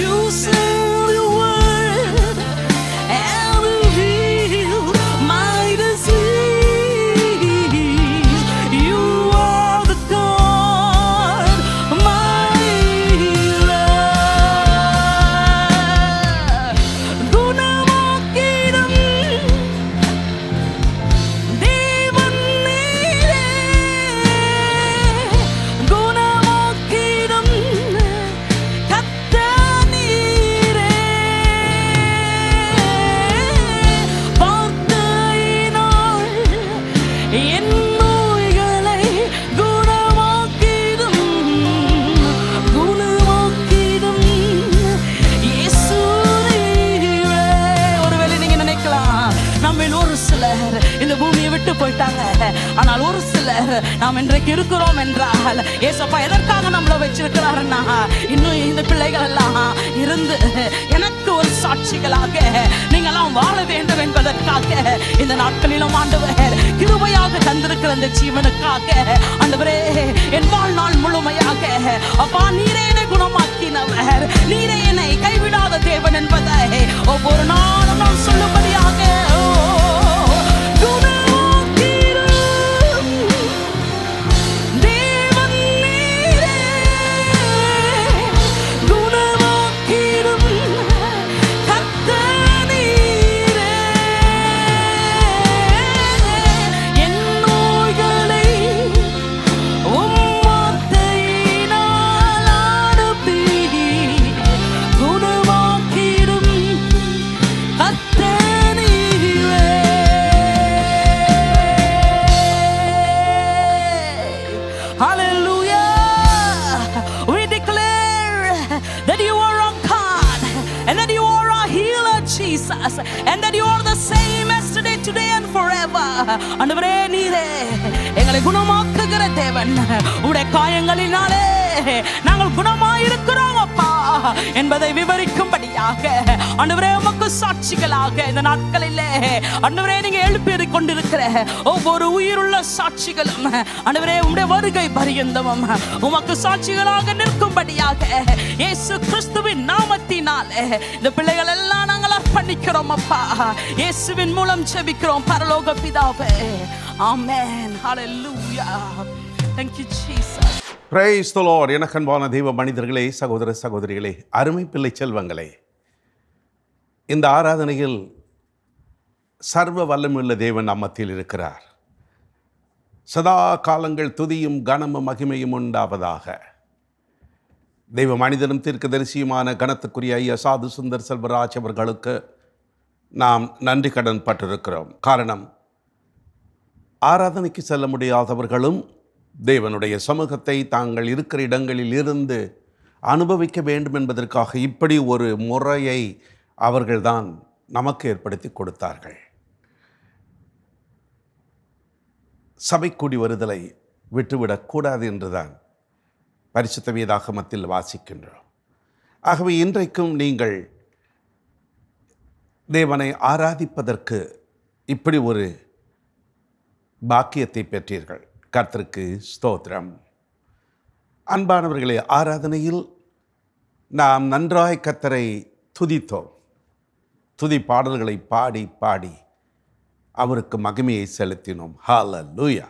You said your word and you healed my disease. You are the God, my healer. குணமாக்கிடும் தேவன் நீரே. குணமாக்கிடும் கர்த்தர் நீரே. வார்த்தையினால் என் நோய்களை குணமாக்கிடும். குணமாக்கிடும் இயேசு நீரே. ஒருவேளை நீங்க நினைக்கலாம், நம்மில் ஒரு சிலர் இந்த பூமியை விட்டு போயிட்டாங்க, ஆனால் ஒரு சிலர் நாம் இன்றைக்கு இருக்கிறோம் என்றால் ஏசப்பா எதற்காக நம்மள வச்சிருக்கிறாருன்னா, இன்னும் இந்த பிள்ளைகள் எல்லாம் இருந்து எனக்கு ஒரு சாட்சிகளாக நீங்களாம் வாழ வேண்டும் என்பதற்காக இந்த நாட்களிலும் ஆண்டவர் கிருபையாக தந்திருக்கிற இந்த ஜீவனுக்காக ஆண்டவரே என் வாழ்நாள் முழுமையாக அப்பா நீரே என்னை குணமாக்கினவர், நீரே என்னை கைவிடாத தேவன் என்பதை ஒவ்வொரு நாளும் நான் சொல்லும்படியாக குணமாக்கிடும் தேவன் நீரே. குணமாக்கிடும் கர்த்தர் நீரே. என் நோய்களை உம் வார்த்தையினால் அனுப்பி குணமாக்கிடும் கர்த்தர் நீரே. Hallelujah. We declare that you are our God and that you are our healer, Jesus, and that you are the same yesterday, today and forever. ஆண்டவரே நீரே எங்களை குணமாக்குகிற தேவன். உடைய காயங்களினாலே நாங்கள் குணமாயிருக்கிறோம் அப்பா என்பதை விவரிக்கும்படியாக ஆண்டவரே உமக்கு சாட்சிகளாக இந்த நாட்களிலே ஆண்டவரே நீங்க எழுப்பி கொண்டிருக்கிற ஒவ்வொரு உயிருள்ள சாட்சிகளும் ஆண்டவரே உம்முடைய வருகை பரியந்தமும் உமக்கு சாட்சிகளாக நிற்கும்படியாக இயேசு கிறிஸ்துவின் நாமத்தினாலே இந்த பிள்ளைகள் எல்லாம் நாங்கள் அர்ப்பணிக்கிறோம் அப்பா. இயேசுவின் மூலம் ஜெபிக்கிறோம் பரலோக பிதாவே. ஆமென். ஹalleluya. Thank you Jesus. Praise the Lord. எனக்கன்பான தெய்வ மனிதர்களே, சகோதர சகோதரிகளே, அருமை பிள்ளை செல்வங்களே, இந்த ஆராதனையில் சர்வ வல்லமையுள்ள தேவன் நம்மத்தில் இருக்கிறார். சதா காலங்கள் துதியும் கனமும் மகிமையும் உண்டாவதாக. தெய்வ மனிதனும் தீர்க்கதரிசியுமான கனத்துக்குரிய ஐயா சாது சுந்தர் செல்வராஜ் அவர்களுக்கு நாம் நன்றி கடன் பட்டிருக்கிறோம். காரணம், ஆராதனைக்கு செல்ல முடியாதவர்களும் தேவனுடைய சமூகத்தை தாங்கள் இருக்கிற இடங்களில் இருந்து அனுபவிக்க வேண்டும் என்பதற்காக இப்படி ஒரு முறையை அவர்கள்தான் நமக்கு ஏற்படுத்தி கொடுத்தார்கள். சபை கூடி வருதலை விட்டுவிடக்கூடாது என்றுதான் பரிசுத்த வேதாகமத்தில் வாசிக்கின்றோம். ஆகவே இன்றைக்கும் நீங்கள் தேவனை ஆராதிப்பதற்கு இப்படி ஒரு பாக்கியத்தை பெற்றீர்கள். கர்த்தருக்கு ஸ்தோத்திரம். அன்பானவர்களே, ஆராதனையில் நாம் நன்றாய் கர்த்தரை துதித்தோம். துதி பாடல்களை பாடி பாடி அவருக்கு மகிமையை செலுத்தினோம். ஹல்லேலூயா.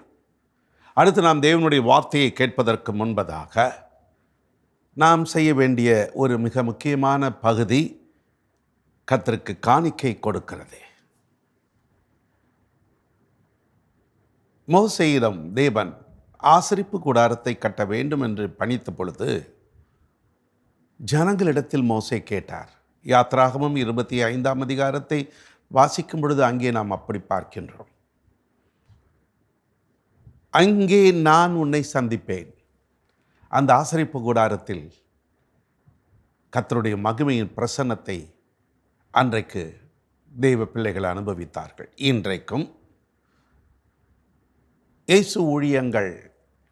அடுத்து நாம் தேவனுடைய வார்த்தையை கேட்பதற்கு முன்பதாக நாம் செய்ய வேண்டிய ஒரு மிக முக்கியமான பகுதி கர்த்தருக்கு காணிக்கை கொடுக்கிறது. மோசேயிடம் தேவன் ஆசரிப்பு கூடாரத்தை கட்ட வேண்டும் என்று பணித்த பொழுது ஜனங்களிடத்தில் மோசே கேட்டார். யாத்ராகமம் 25ஆம் அதிகாரத்தை வாசிக்கும் பொழுது அங்கே நாம் அப்படி பார்க்கின்றோம். அங்கே நான் உன்னை சந்திப்பேன். அந்த ஆசரிப்பு கூடாரத்தில் கர்த்தருடைய மகிமையின் பிரசன்னத்தை அன்றைக்கு தெய்வ பிள்ளைகள் அனுபவித்தார்கள். இன்றைக்கும் இயேசு ஊழியங்கள்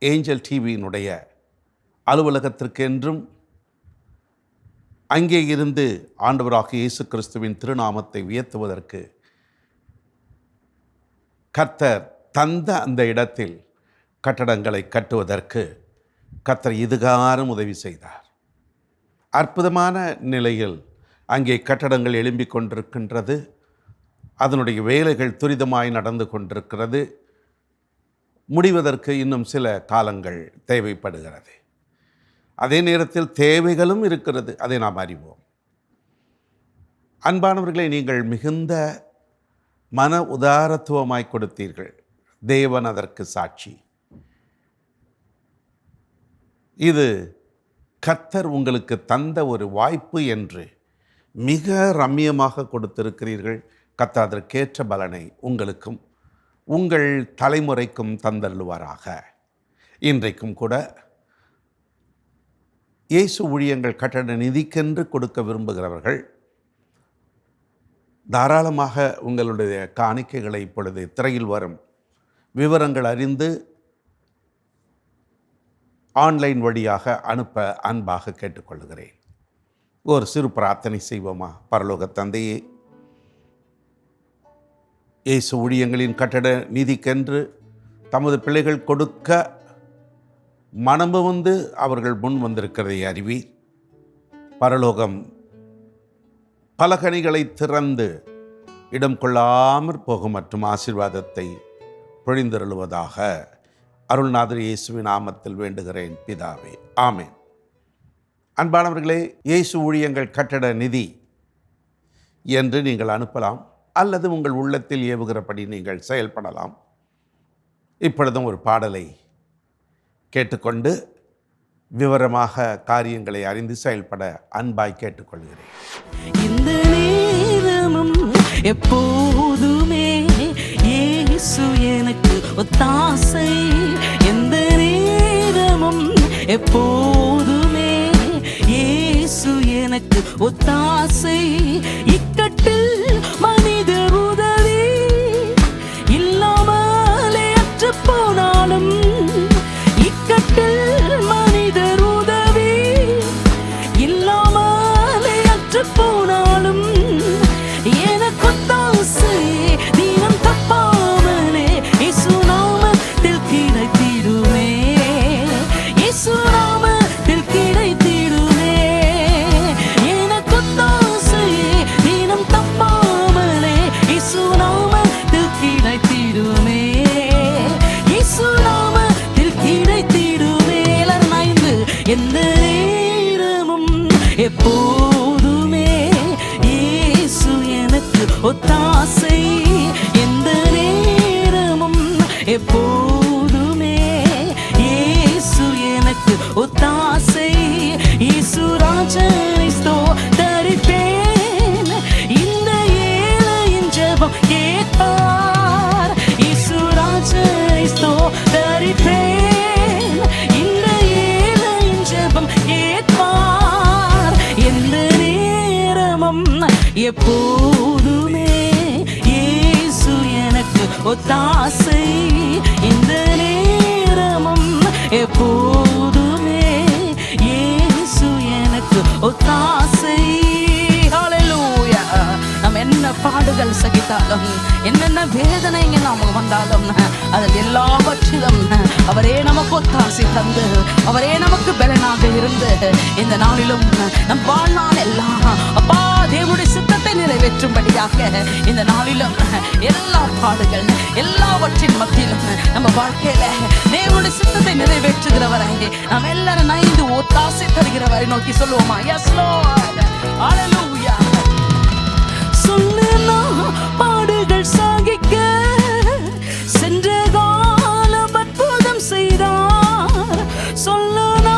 ஏஞ்சல் டிவியினுடைய அலுவலகத்திற்கென்றும் அங்கே இருந்து ஆண்டவராக இயேசு கிறிஸ்துவின் திருநாமத்தை உயர்த்துவதற்கு கர்த்தர் தந்த அந்த இடத்தில் கட்டடங்களை கட்டுவதற்கு கர்த்தர் இதுகாரும் உதவி செய்தார். அற்புதமான நிலையில் அங்கே கட்டடங்கள் எழும்பிக் கொண்டிருக்கின்றது. அதனுடைய வேலைகள் துரிதமாய் நடந்து கொண்டிருக்கிறது. முடிவதற்கு இன்னும் சில காலங்கள் தேவைப்படுகிறது. அதே நேரத்தில் தேவைகளும் இருக்கிறது. அதை நாம் அறிவோம். அன்பானவர்களை, நீங்கள் மிகுந்த மன உதாரத்துவமாய் கொடுத்தீர்கள். தேவன் அதற்கு சாட்சி. இது கர்த்தர் உங்களுக்கு தந்த ஒரு வாய்ப்பு என்று மிக ரம்மியமாக கொடுத்திருக்கிறீர்கள். கர்த்தர் அதற்கேற்ற பலனை உங்களுக்கும் உங்கள் தலைமுறைக்கும் தந்தருளுவாராக. இன்றைக்கும் கூட இயேசு ஊழியங்கள் கட்டட நிதிக்கென்று கொடுக்க விரும்புகிறவர்கள் தாராளமாக உங்களுடைய காணிக்கைகளை இப்பொழுது திரையில் வரும் விவரங்கள் அறிந்து ஆன்லைன் வழியாக அனுப்ப அன்பாக கேட்டுக்கொள்கிறேன். ஒரு சிறு பிரார்த்தனை செய்வோமா? பரலோக தந்தையே, இயேசு ஊழியங்களின் கட்டட நிதிக்கென்று தமது பிள்ளைகள் கொடுக்க மனமு வந்து அவர்கள் முன் வந்திருக்கிறதை அறிவீர். பரலோகம் பல கனிகளை திறந்து இடம் கொள்ளாமற் போகும் மற்றும் ஆசீர்வாதத்தை பொழிந்தருளுவதாக அருள்நாதர் இயேசுவின் நாமத்தில் வேண்டுகிறேன் பிதாவே, ஆமென். அன்பானவர்களே, இயேசு ஊழியங்கள் கட்டட நிதி என்று நீங்கள் அனுப்பலாம், அல்லது உங்கள் உள்ளத்தில் ஏவுகிறபடி நீங்கள் செயல்படலாம். இப்பொழுதும் ஒரு பாடலை கேட்டுக்கொண்டு விவரமாக காரியங்களை அறிந்து செயல்பட அன்பாய் கேட்டுக்கொள்கிறேன். இந்த நேரமும் எப்போதுமே இயேசு எனக்கு ஒத்தாசை. எந்த நேரமும் எப்போதுமே இயேசு எனக்கு ஒத்தாசை. இக்கட்டில் மனித உதவி இல்லாமலே அற்று போனாலும், இக்கட்டில் மனிதர் உதவி கிடைத்திடுமே, இயேசு நாமத்தில் கிடைத்திடுமே. எல்லாரும் நாய்ந்து எந்த நேரமும் எப்போதுமே இயேசு எனக்கு ஒத்தாசை, எந்த நேரமும் எப்போதுமே இயேசு எனக்கு ஒத்தாசை. இயேசு ராஜனை ஸ்தோத்தரிப்பேன், இந்த ஏழையின் ஜெபம் கேட்பார். இயேசு ராஜனை ஸ்தோத்தரிப்பேன், இந்த ஏழையின் ஜெபம் கேட்பார். எந்த நேரமும் எப்போதுமே இயேசு எனக்கு ஒத்தாசை, இந்த நேரமும் எப்போதுமே இயேசு எனக்கு ஒத்தாசை. ஹல்லேலூயா. நம்ம என்ன பாடுகள் சகித்தாலும், என்னென்ன வேதனைகள் நாம வந்தாலும், அதில் எல்லாவற்றிலும் அவரே நமக்கு ஒத்தாசை தந்து, அவரே நமக்கு பலனாக இருந்து, இந்த நாளிலும் நம் வாழ்நாள் எல்லாம் அப்பா தேவனுடைய சித்தத்தை நிறைவேற்றும்படியாக இந்த நாளிலும் எல்லா பாடுகள் எல்லாவற்றின் மத்தியிலும் நம்ம வாழ்க்கையில தேவனுடைய சித்தத்தை நிறைவேற்றுகிறவரை நாம் எல்லாரும் நைந்து ஒத்தாசை தருகிறவரை நோக்கி சொல்லுவோமா? S Lord. ஹல்லேலூயா. சொல்லுனா பாடுகள் சாகிக்க சென்ற காலம் அற்புதம் செய்தார். சொல்லுனா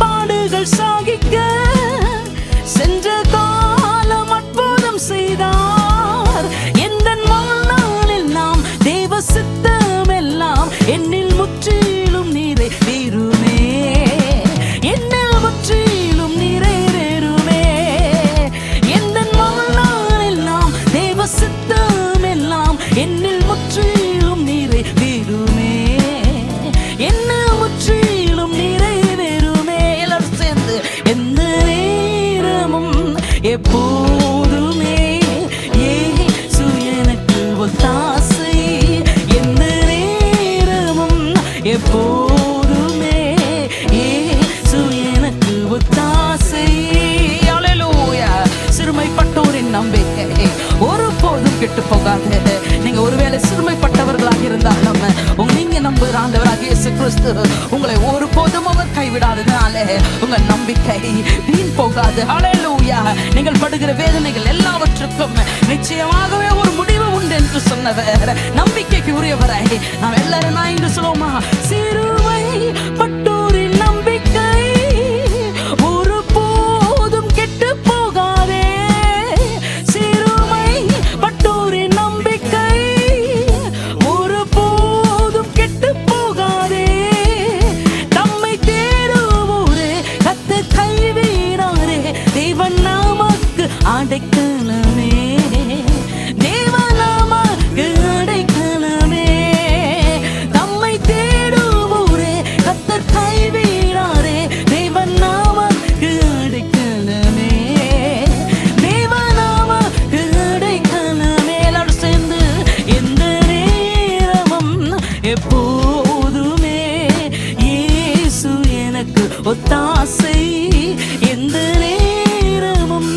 பாடுகள் சாகிக்க சென்ற காலம் அற்புதம் செய்தார். எந்த வாழ்நாளில் நாம் தேவ சித்தம் எல்லாம் என்னில் முற்றிலும் நிறைவேறுமே, என்னில் முற்றிலும் நிறைவேறுமே. எந்த வாழ்நாளில் நாம் தேவ சித்தம் எல்லாம் என்னில் முற்றிலும் நிறைவேறுமே, என்னில் முற்றிலும் நிறைவேறுமே. எல்லாரும் சேர்ந்து எந்த நேரமும் எப்போதுமே இயேசு எனக்கு ஒத்தாசை, எந்த நேரமும் எப்போதுமே இயேசு எனக்கு ஒத்தாசை. ஹல்லேலூயா. சிறுமைப்பட்டோரின் நம்பிக்கை ஒருபோதும் கெட்டு போகாது. நீங்க ஒருவேளை சிறுமைப்பட்டவர்களாக இருந்தாலும் நீங்க நம்புகிற ஆண்டவராக இயேசு கிறிஸ்து உங்களை ஒருபோதும் அவர் கைவிடாதனால உங்க நம்பிக்கை வீண் போகாது. ஹல்லேலூயா. நீங்கள் படுகிற வேதனைகள் எல்லாவற்றுக்கும் நிச்சயமாகவே ஒரு முடிவு உண்டு என்று சொன்னவர், நம்பிக்கைக்கு உரியவரை நாம் எல்லாரும் நான் இன்று சொல்லுவோமா? சிறுமை பட்டோரின் நம்பிக்கை ஒருபோதும் கெட்டு போகாதே, சிறுமை பட்டோரின் நம்பிக்கை ஒருபோதும் கெட்டு போகாதே. தம்மை தேடுவோரே கர்த்தர் கைவிடாரே, தேவன் நமக்கு அடைக்கலமே, தேவன் நமக்கு அடைக்கலமே. தம்மை தேடுவோரே கர்த்தர் கைவிடாரே, தேவன் நமக்கு அடைக்கலமே, தேவன் நமக்கு அடைக்கலமே. எல்லாரும் சேர்ந்து எந்த நேரமும் எப்போதுமே இயேசு எனக்கு ஒத்தாசை, எந்த நேரமும்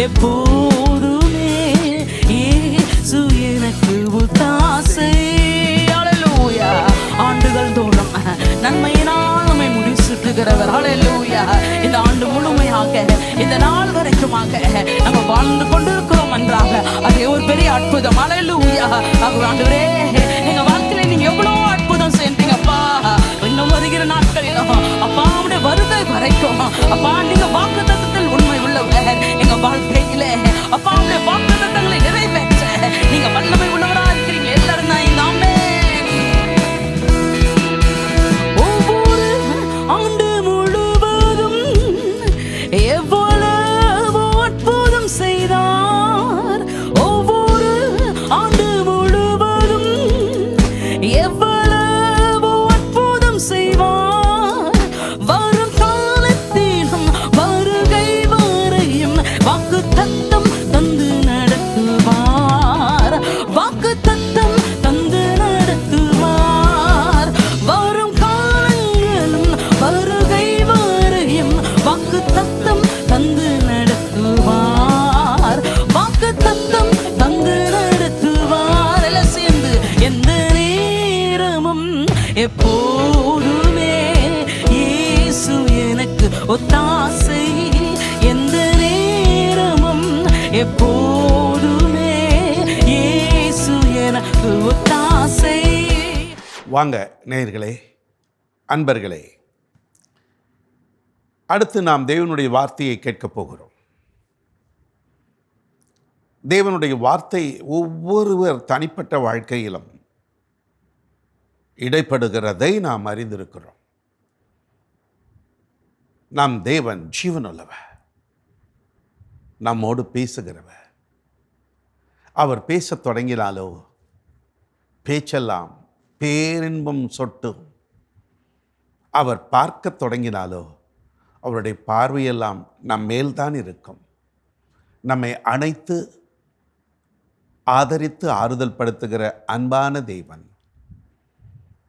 எப்போதுமே இயேசு எனக்கு ஒத்தாசை. ஹல்லேலூயா. ஆண்டுகள் தோறும் நன்மையினால் நம்மை முடிசூட்டுகிறவர். ஹல்லேலூயா. இந்த ஆண்டு முழுமையாக இந்த நாள் வரைக்குமாக நம்ம வாழ்ந்து கொண்டிருக்கிறோம் என்றாக அதே ஒரு பெரிய அற்புதம். ஹல்லேலூயா. ஆண்டவரே, எங்க வாழ்க்கையில நீங்க எவ்வளவு அற்புதம் செஞ்சீங்கப்பா. இன்னும் வருகிற நாட்களிலும் அப்பா உடைய வருகை வரைக்கும் அப்பா நீங்க வாக்குத்தத்தத்தில் உண்மை உள்ளவர். எங்க வாழ்க்கையில அப்பா உடைய வாக்குத்தத்தங்களை நிறைவேற்ற நீங்க வல்லமை உள்ளவரா இருக்கிறீங்க. எல்லாரும் நான் இந்த ஆமென். ஒவ்வொரு ஆண்டு முழுவதும் எவ்வளவு அற்புதம் செய்தார். ஒவ்வொரு ஆண்டு முழுவதும் எவ்வளவு அற்புதம் செய்வார். வரும் காலத்திலும் வருகை வரையும் வாக்குத்தத்தம் தந்து நடத்துவார். வாக்கு எப்போதுமே இயேசு எனக்கு ஒத்தாசை, எந்த நேரமும் எப்போதுமே இயேசு எனக்கு ஒத்தாசை. வாங்க நேயர்களே, அன்பர்களே, அடுத்து நாம் தேவனுடைய வார்த்தையை கேட்கப் போகிறோம். தேவனுடைய வார்த்தை ஒவ்வொருவர் தனிப்பட்ட வாழ்க்கையிலும் இடைப்படுகிறதை நாம் அறிந்திருக்கிறோம். நம் தேவன் ஜீவனுள்ளவர், நம்மோடு பேசுகிறவர். அவர் பேசத் தொடங்கினாலோ பேச்செல்லாம் பேரின்பம் சொட்டும். அவர் பார்க்கத் தொடங்கினாலோ அவருடைய பார்வையெல்லாம் நம் மேல்தான் இருக்கும். நம்மை அணைத்து ஆதரித்து ஆறுதல் படுத்துகிற அன்பான தேவன்.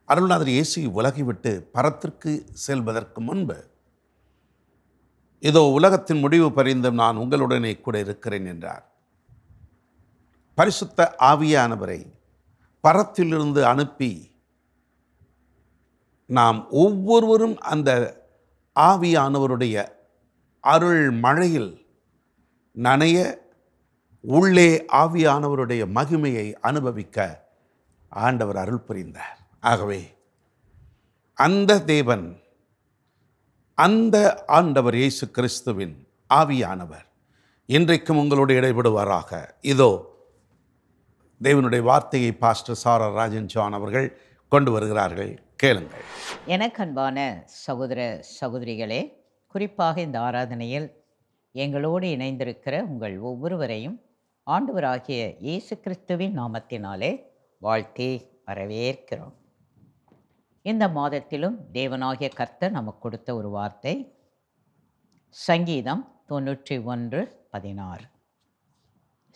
அருள்நாதர் இயேசு உலகை விட்டு பரத்திற்கு செல்வதற்கு முன்பு, இதோ உலகத்தின் முடிவு பரிந்தும் நான் உங்களுடனே கூட இருக்கிறேன் என்றார். பரிசுத்த ஆவியானவரை பரத்திலிருந்து அனுப்பி நாம் ஒவ்வொருவரும் அந்த ஆவியானவருடைய அருள் மழையில் நனைய, உள்ளே ஆவியானவருடைய மகிமையை அனுபவிக்க ஆண்டவர் அருள் புரிந்தார். ஆகவே அந்த தேவன், அந்த ஆண்டவர் இயேசு கிறிஸ்துவின் ஆவியானவர் இன்றைக்கும் உங்களோடு இடைபடுவாராக. இதோ தேவனுடைய வார்த்தையை பாஸ்டர் சாரா ராஜன் ஜான் அவர்கள் கொண்டு வருகிறார்கள். கேளுங்கள். எனக்கு அன்பான சகோதர சகோதரிகளே, குறிப்பாக இந்த ஆராதனையில் எங்களோடு இணைந்திருக்கிற உங்கள் ஒவ்வொருவரையும் ஆண்டவராகிய இயேசு கிறிஸ்துவின் நாமத்தினாலே வாழ்த்தி வரவேற்கிறோம். இந்த மாதத்திலும் தேவனாகிய கர்த்தர் நமக்கு கொடுத்த ஒரு வார்த்தை சங்கீதம் 91:16.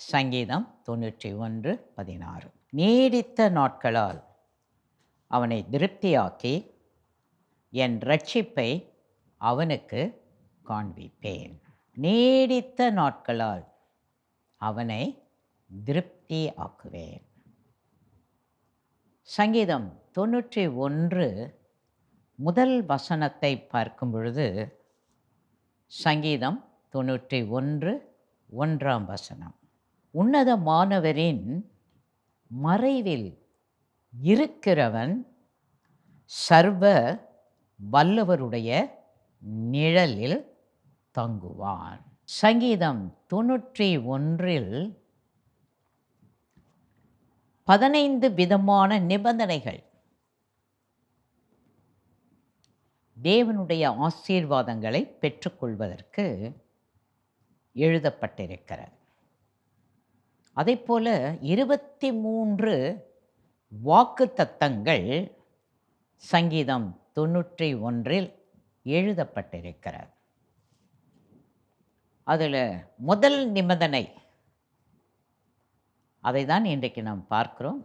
சங்கீதம் 91:16. நீடித்த நாட்களால் அவனை திருப்தியாக்கி என் இரட்சிப்பை அவனுக்கு காண்பிப்பேன். நீடித்த நாட்களால் அவனை திருப்தி ஆக்குவேன். சங்கீதம் 91 முதல் வசனத்தை பார்க்கும் பொழுது, சங்கீதம் 91 1ஆம் வசனம், உன்னதமானவரின் மறைவில் இருக்கிறவன் சர்வ வல்லவருடைய நிழலில் தங்குவான். சங்கீதம் 91 15 விதமான நிபந்தனைகள் தேவனுடைய ஆசீர்வாதங்களை பெற்றுக்கொள்வதற்கு எழுதப்பட்டிருக்கிறது. அதைப்போல 23 வாக்குத்தத்தங்கள் சங்கீதம் 91 எழுதப்பட்டிருக்கிறது. அதில் முதல் நிபந்தனை, அதை தான் இன்றைக்கு நாம் பார்க்கிறோம்.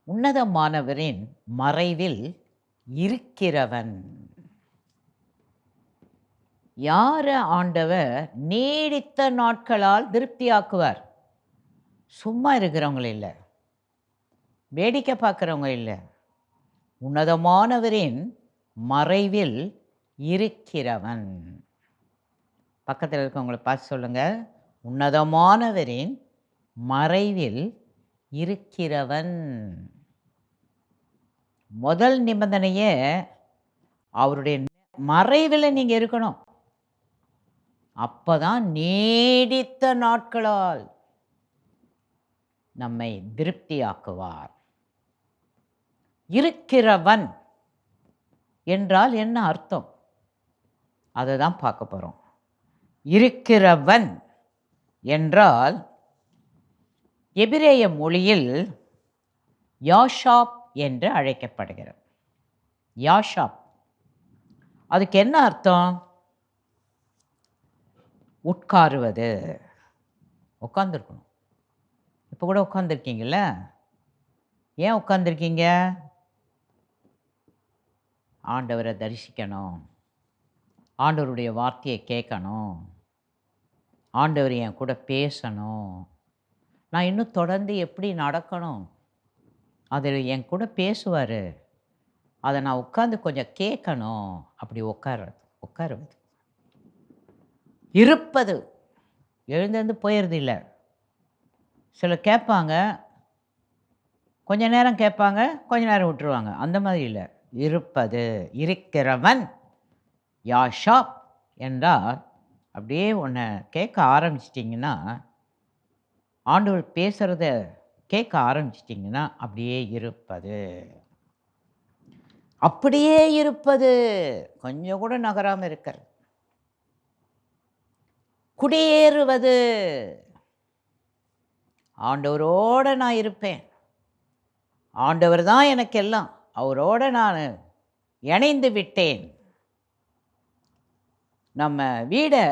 உன்னதமானவரின் மறைவில் இருக்கிறவன். யார ஆண்டவர் நீடித்த நாட்களால் திருப்தியாக்குவார்? சும்மா இருக்கிறவங்க இல்லை, வேடிக்கை பார்க்குறவங்க இல்லை. உன்னதமானவரின் மறைவில் இருக்கிறவன். பக்கத்தில் இருக்கவங்களை பார்த்து சொல்லுங்க, உன்னதமானவரின் மறைவில் இருக்கிறவன். முதல் நிபந்தனையே அவருடைய மறைவில் நீங்கள் இருக்கணும். அப்போதான் நீடித்த நாட்களால் நம்மை திருப்தியாக்குவார். இருக்கிறவன் என்றால் என்ன அர்த்தம்? அதை தான் பார்க்க போகிறோம். இருக்கிறவன் என்றால் எபிரேய மொழியில் யாஷாப் என்று அழைக்கப்படுகிறது. யாஷாப், அதுக்கு என்ன அர்த்தம்? உட்காருவது. உட்காந்துருக்கணும். இப்போ கூட உட்காந்துருக்கீங்கள? ஏன் உட்காந்துருக்கீங்க? ஆண்டவரை தரிசிக்கணும், ஆண்டவருடைய வார்த்தையை கேட்கணும், ஆண்டவர் என் கூட பேசணும், நான் இன்னும் தொடர்ந்து எப்படி நடக்கணும் அதில் என் கூட பேசுவார், அதை நான் உட்காந்து கொஞ்சம் கேட்கணும். அப்படி உட்காருவது இருப்பது. எழுந்திருந்து போயிடுறது இல்லை. சிலர் கேட்பாங்க, கொஞ்ச நேரம் கேட்பாங்க, கொஞ்ச நேரம் விட்டுருவாங்க. அந்த மாதிரி இல்லை. இருப்பது. இருக்கிறவன் யாஷா என்றால் அப்படியே ஒன்றை கேட்க ஆரம்பிச்சிட்டிங்கன்னா, ஆண்டவர் பேசுகிறத கேட்க ஆரம்பிச்சிட்டிங்கன்னா அப்படியே இருப்பது. அப்படியே இருப்பது, கொஞ்சம் கூட நகராமல் இருக்கிறது. குடியேறுவது. ஆண்டவரோடு நான் இருப்பேன், ஆண்டவர் தான் எனக்கு எல்லாம், அவரோடு நான் இணைந்து விட்டேன். நம்ம வீடை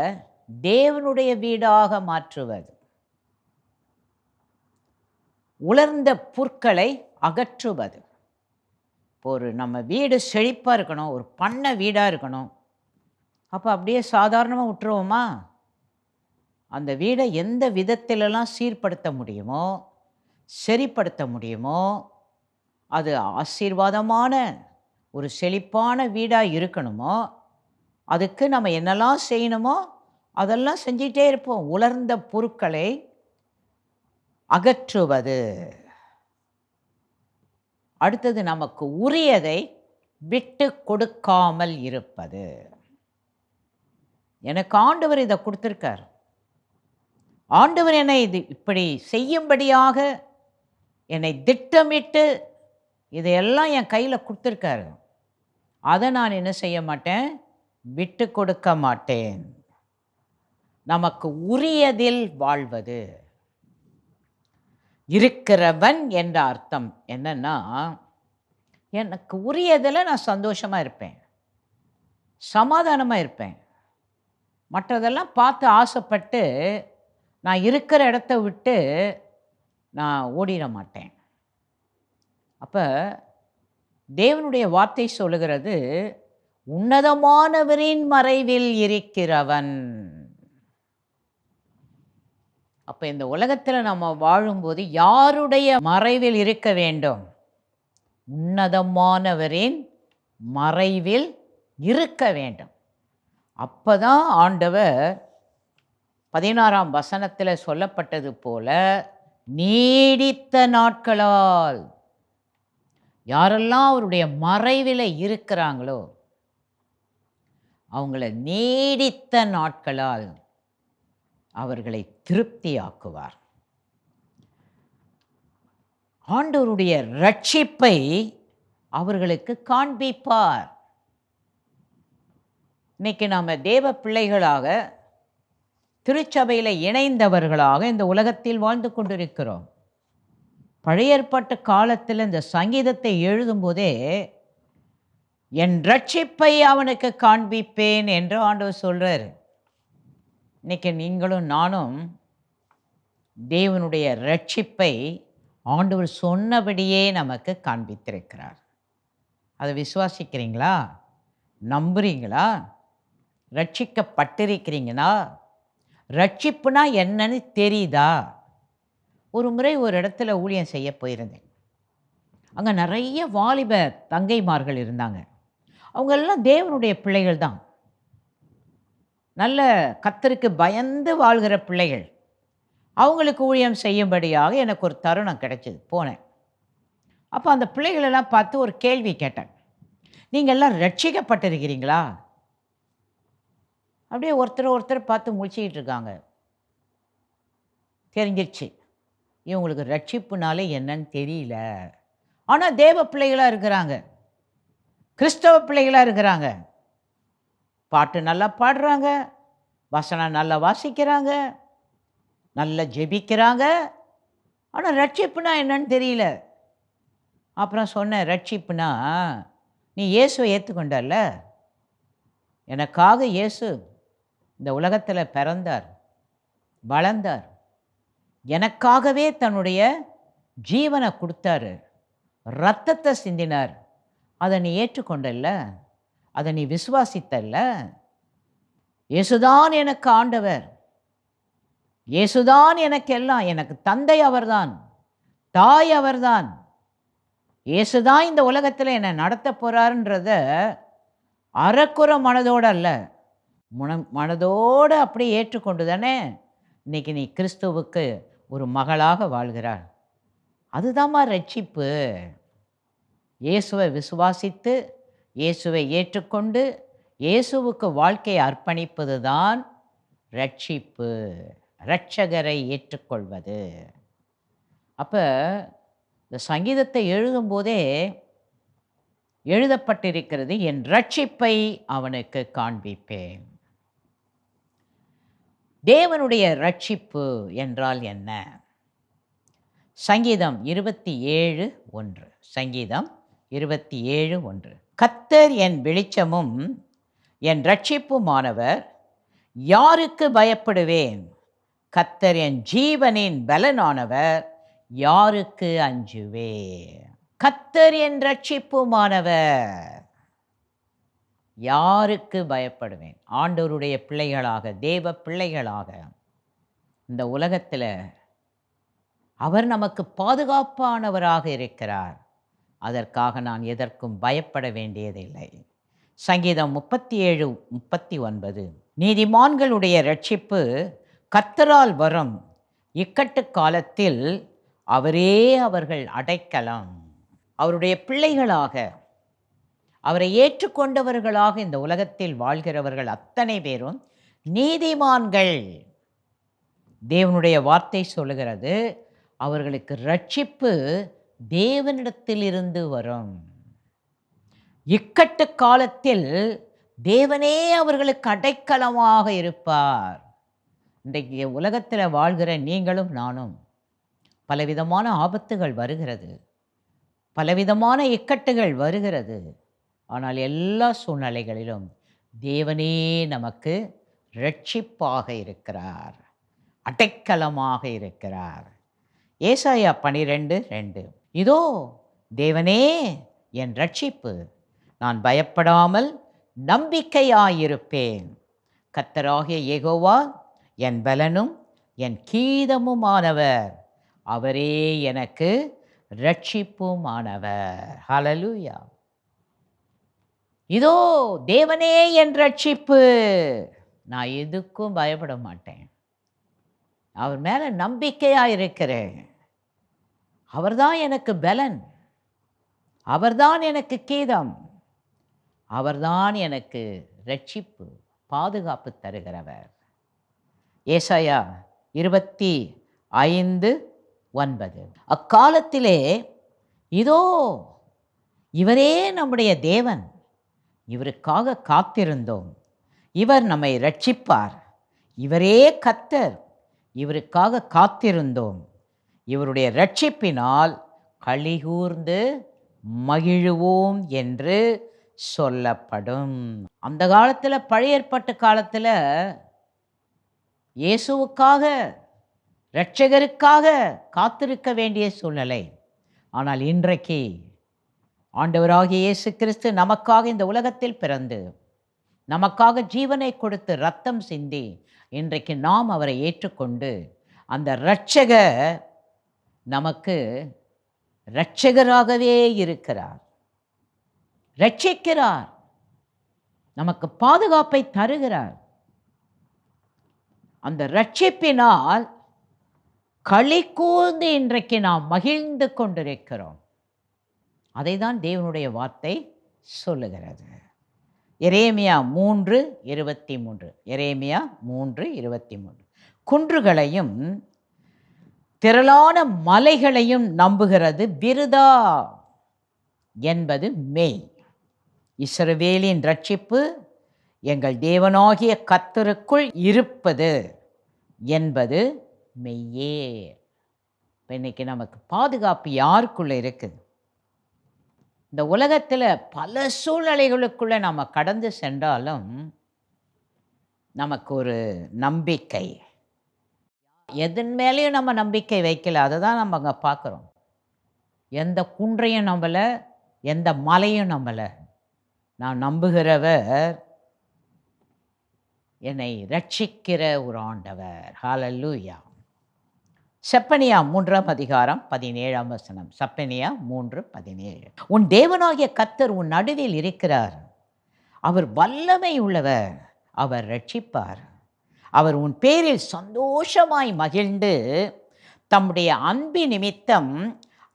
தேவனுடைய வீடாக மாற்றுவது. உலர்ந்த புற்களை அகற்றுவது. ஒரு நம்ம வீடு செழிப்பாக இருக்கணும், ஒரு பண்ணை வீடாக இருக்கணும். அப்போ அப்படியே சாதாரணமாக விட்டுருவோமா? அந்த வீடை எந்த விதத்திலெல்லாம் சீர்படுத்த முடியுமோ, சரிப்படுத்த முடியுமோ, அது ஆசீர்வாதமான ஒரு செழிப்பான வீடாக இருக்கணுமோ, அதுக்கு நம்ம என்னெல்லாம் செய்யணுமோ அதெல்லாம் செஞ்சிட்டே இருப்போம். உலர்ந்த பொருட்களை அகற்றுவது. அடுத்தது, நமக்கு உரியதை விட்டு கொடுக்காமல் இருப்பது. எனக்கு ஆண்டவர் இதை கொடுத்துருக்கார். ஆண்டவர் என்னை இது இப்படி செய்யும்படியாக என்னை திட்டமிட்டு இதையெல்லாம் என் கையில் கொடுத்துருக்காரு. அதை நான் என்ன செய்ய மாட்டேன்? விட்டு கொடுக்க மாட்டேன். நமக்கு உரியதில் வாழ்வது. இருக்கிறவன் என்ற அர்த்தம் என்னன்னா, எனக்கு உரியதில் நான் சந்தோஷமாக இருப்பேன், சமாதானமாக இருப்பேன். மற்றதெல்லாம் பார்த்து ஆசைப்பட்டு நான் இருக்கிற இடத்த விட்டு நான் ஓடிட மாட்டேன். அப்போ தேவனுடைய வார்த்தை சொல்லுகிறது, உன்னதமானவரின் மறைவில் இருக்கிறவன். அப்போ இந்த உலகத்தில் நம்ம வாழும்போது யாருடைய மறைவில் இருக்க வேண்டும்? உன்னதமானவரின் மறைவில் இருக்க வேண்டும். அப்போ தான் ஆண்டவர் 16ஆம் வசனத்தில் சொல்லப்பட்டது போல, நீடித்த நாட்களால் யாரெல்லாம் அவருடைய மறைவில் இருக்கிறாங்களோ அவங்கள நீடித்த நாட்களால் அவர்களை திருப்தியாக்குவார். ஆண்டவருடைய ரட்சிப்பை அவர்களுக்கு காண்பிப்பார். இன்னைக்கு நாம் தேவ பிள்ளைகளாக, திருச்சபையில் இணைந்தவர்களாக இந்த உலகத்தில் வாழ்ந்து கொண்டிருக்கிறோம். பழைய ஏற்பாட்டு காலத்தில் இந்த சங்கீதத்தை எழுதும்போதே, என் ரட்சிப்பை அவனுக்கு காண்பிப்பேன் என்று ஆண்டவர் சொல்கிறார். இன்னைக்கு நீங்களும் நானும் தேவனுடைய ரட்சிப்பை ஆண்டவர் சொன்னபடியே நமக்கு காண்பித்திருக்கிறார். அதை விசுவாசிக்கிறீங்களா? நம்புறீங்களா? ரட்சிக்கப்பட்டிருக்கிறீங்களா? ரட்சிப்புனா என்னன்னு தெரியுதா? ஒரு முறை ஒரு இடத்துல ஊழியம் செய்ய போயிருந்தேன். அங்கே நிறைய வாலிப தங்கைமார்கள் இருந்தாங்க. அவங்கெல்லாம் தேவனுடைய பிள்ளைகள் தான், நல்ல கர்த்தருக்கு பயந்து வாழ்கிற பிள்ளைகள். அவங்களுக்கு ஊழியம் செய்யும்படியாக எனக்கு ஒரு தருணம் கிடைச்சிது. போனேன். அப்போ அந்த பிள்ளைகளெல்லாம் பார்த்து ஒரு கேள்வி கேட்டேன், நீங்கள் எல்லாம் ரட்சிக்கப்பட்டிருக்கிறீங்களா? அப்படியே ஒருத்தர் பார்த்து முடிச்சிக்கிட்டு இருக்காங்க. தெரிஞ்சிருச்சு இவங்களுக்கு ரட்சிப்புனாலே என்னன்னு தெரியல. ஆனால் தேவ பிள்ளைகளாக இருக்கிறாங்க, கிறிஸ்தவ பிள்ளைகளாக இருக்கிறாங்க. பாட்டு நல்லா பாடுறாங்க, வசனம் நல்லா வாசிக்கிறாங்க, நல்லா ஜெபிக்கிறாங்க. ஆனால் ரட்சிப்புனா என்னன்னு தெரியல. அப்புறம் சொன்னேன், ரட்சிப்புனா நீ இயேசுவை ஏற்றுக்கொண்டல்ல, எனக்காக இயேசு இந்த உலகத்தில் பிறந்தார், வளர்ந்தார், எனக்காகவே தன்னுடைய ஜீவனை கொடுத்தாரு, இரத்தத்தை சிந்தினார். அதை நீ ஏற்றுக்கொண்டல்ல, அதை நீ விசுவாசித்தல்ல. இயேசுதான் எனக்கு ஆண்டவர், இயேசுதான் எனக்கு எல்லாம், எனக்கு தந்தை அவர்தான், தாய் அவர்தான், இயேசுதான் இந்த உலகத்தில் என்னை நடத்த போகிறாருன்றத அறக்குற மனதோடு அல்ல, மனதோடு அப்படியே ஏற்றுக்கொண்டு தானே இன்னைக்கு நீ கிறிஸ்துவுக்கு ஒரு மகளாக வாழ்கிறார். அதுதாம்மா ரட்சிப்பு. இயேசுவை விசுவாசித்து இயேசுவை ஏற்றுக்கொண்டு இயேசுவுக்கு வாழ்க்கையை அர்ப்பணிப்பது தான் ரட்சிப்பு, இரட்சகரை ஏற்றுக்கொள்வது. அப்போ இந்த சங்கீதத்தை எழுதும்போதே எழுதப்பட்டிருக்கிறது, என் ரட்சிப்பை அவனுக்கு காண்பிப்பேன். தேவனுடைய ரட்சிப்பு என்றால் என்ன? சங்கீதம் 27:1. சங்கீதம் 27:1. கர்த்தர் என் வெளிச்சமும் என் இரட்சிப்புமானவர், யாருக்கு பயப்படுவேன்? கர்த்தர் என் ஜீவனின் பலனானவர், யாருக்கு அஞ்சுவேன்? கர்த்தர் என் இரட்சிப்புமானவர், யாருக்கு பயப்படுவேன்? ஆண்டவருடைய பிள்ளைகளாக, தேவ பிள்ளைகளாக இந்த உலகத்தில் அவர் நமக்கு பாதுகாப்பானவராக இருக்கிறார். அதற்காக நான் எதற்கும் பயப்பட வேண்டியதில்லை. சங்கீதம் 37:39. நீதிமான்களுடைய இரட்சிப்பு கர்த்தரால் வரும், இக்கட்டு காலத்தில் அவரே அவர்கள் அடைக்கலம். அவருடைய பிள்ளைகளாக, அவரை ஏற்றுக்கொண்டவர்களாக இந்த உலகத்தில் வாழ்கிறவர்கள் அத்தனை பேரும் நீதிமான்கள். தேவனுடைய வார்த்தை சொல்லுகிறது, அவர்களுக்கு இரட்சிப்பு தேவனிடத்திலிருந்து வரும். இக்கட்டு காலத்தில் தேவனே அவர்களுக்கு அடைக்கலமாக இருப்பார். இன்றைக்கு உலகத்தில் வாழ்கிற நீங்களும் நானும் பலவிதமான ஆபத்துகள் வருகிறது, பலவிதமான இக்கட்டுகள் வருகிறது. ஆனால் எல்லா சூழ்நிலைகளிலும் தேவனே நமக்கு இரட்சிப்பாக இருக்கிறார், அடைக்கலமாக இருக்கிறார். ஏசாயா 12:2. இதோ தேவனே என் இரட்சிப்பு, நான் பயப்படாமல் நம்பிக்கையாயிருப்பேன். கர்த்தராகிய யெகோவா என் பலனும் என் கீதமுமானவர், அவரே எனக்கு இரட்சிப்புமானவர். ஹல்லேலூயா. இதோ தேவனே என் இரட்சிப்பு, நான் எதுக்கும் பயப்பட மாட்டேன். அவர் மேலே நம்பிக்கையாக இருக்கிறேன். அவர்தான் எனக்கு பலன், அவர்தான் எனக்கு கீதம், அவர்தான் எனக்கு இரட்சிப்பு, பாதுகாப்பு தருகிறவர். ஏசாயா 25:9. அக்காலத்திலே இதோ இவரே நம்முடைய தேவன், இவருக்காக காத்திருந்தோம், இவர் நம்மை இரட்சிப்பார். இவரே கர்த்தர், இவருக்காக காத்திருந்தோம், இவருடைய இரட்சிப்பினால் களிகூர்ந்து மகிழுவோம் என்று சொல்லப்படும். அந்த காலத்தில், பழைய ஏற்பாட்டு காலத்தில் இயேசுவுக்காக, இரட்சகருக்காக காத்திருக்க வேண்டிய சூழ்நிலை. ஆனால் இன்றைக்கு ஆண்டவராகிய இயேசு கிறிஸ்து நமக்காக இந்த உலகத்தில் பிறந்து நமக்காக ஜீவனை கொடுத்து இரத்தம் சிந்தி இன்றைக்கு நாம் அவரை ஏற்றுக்கொண்டு அந்த இரட்சகர் நமக்கு இரட்சகராகவே இருக்கிறார், இரட்சிக்கிறார், நமக்கு பாதுகாப்பை தருகிறார். அந்த இரட்சிப்பினால் களி கூர்ந்து இன்றைக்கு நாம் மகிழ்ந்து கொண்டிருக்கிறோம். அதை தான் தேவனுடைய வார்த்தை சொல்லுகிறது. எரேமியா 3:23. எரேமியா 3:23. குன்றுகளையும் திரளான மலைகளையும் நம்புகிறது விருதா என்பது மெய். இஸ்ரவேலின் இரட்சிப்பு எங்கள் தேவனாகிய கர்த்தருக்குள் இருப்பது என்பது மெய்யே. இன்னைக்கு நமக்கு பாதுகாப்பு யாருக்குள்ளே இருக்குது? இந்த உலகத்தில் பல சூழ்நிலைகளுக்குள்ளே நம்ம கடந்து சென்றாலும் நமக்கு ஒரு நம்பிக்கை, எதன் மேலேயும் நம்ம நம்பிக்கை வைக்கல. அதை தான் நம்ம அங்கே பார்க்குறோம். எந்த குன்றையும் நம்பலை, எந்த மலையும் நம்பலை. நான் நம்புகிறவர் என்னை ரட்சிக்கிற ஒரு ஆண்டவர். ஹல்லேலூயா. செப்பனியா 3ஆம் அதிகாரம் 17ஆம் வசனம். செப்பனியா 3:17. உன் தேவனாகிய கர்த்தர் உன் நடுவில் இருக்கிறார். அவர் வல்லமை உள்ளவர். அவர் ரட்சிப்பார். அவர் உன் பேரில் சந்தோஷமாய் மகிழ்ந்து தம்முடைய அன்பின் நிமித்தம்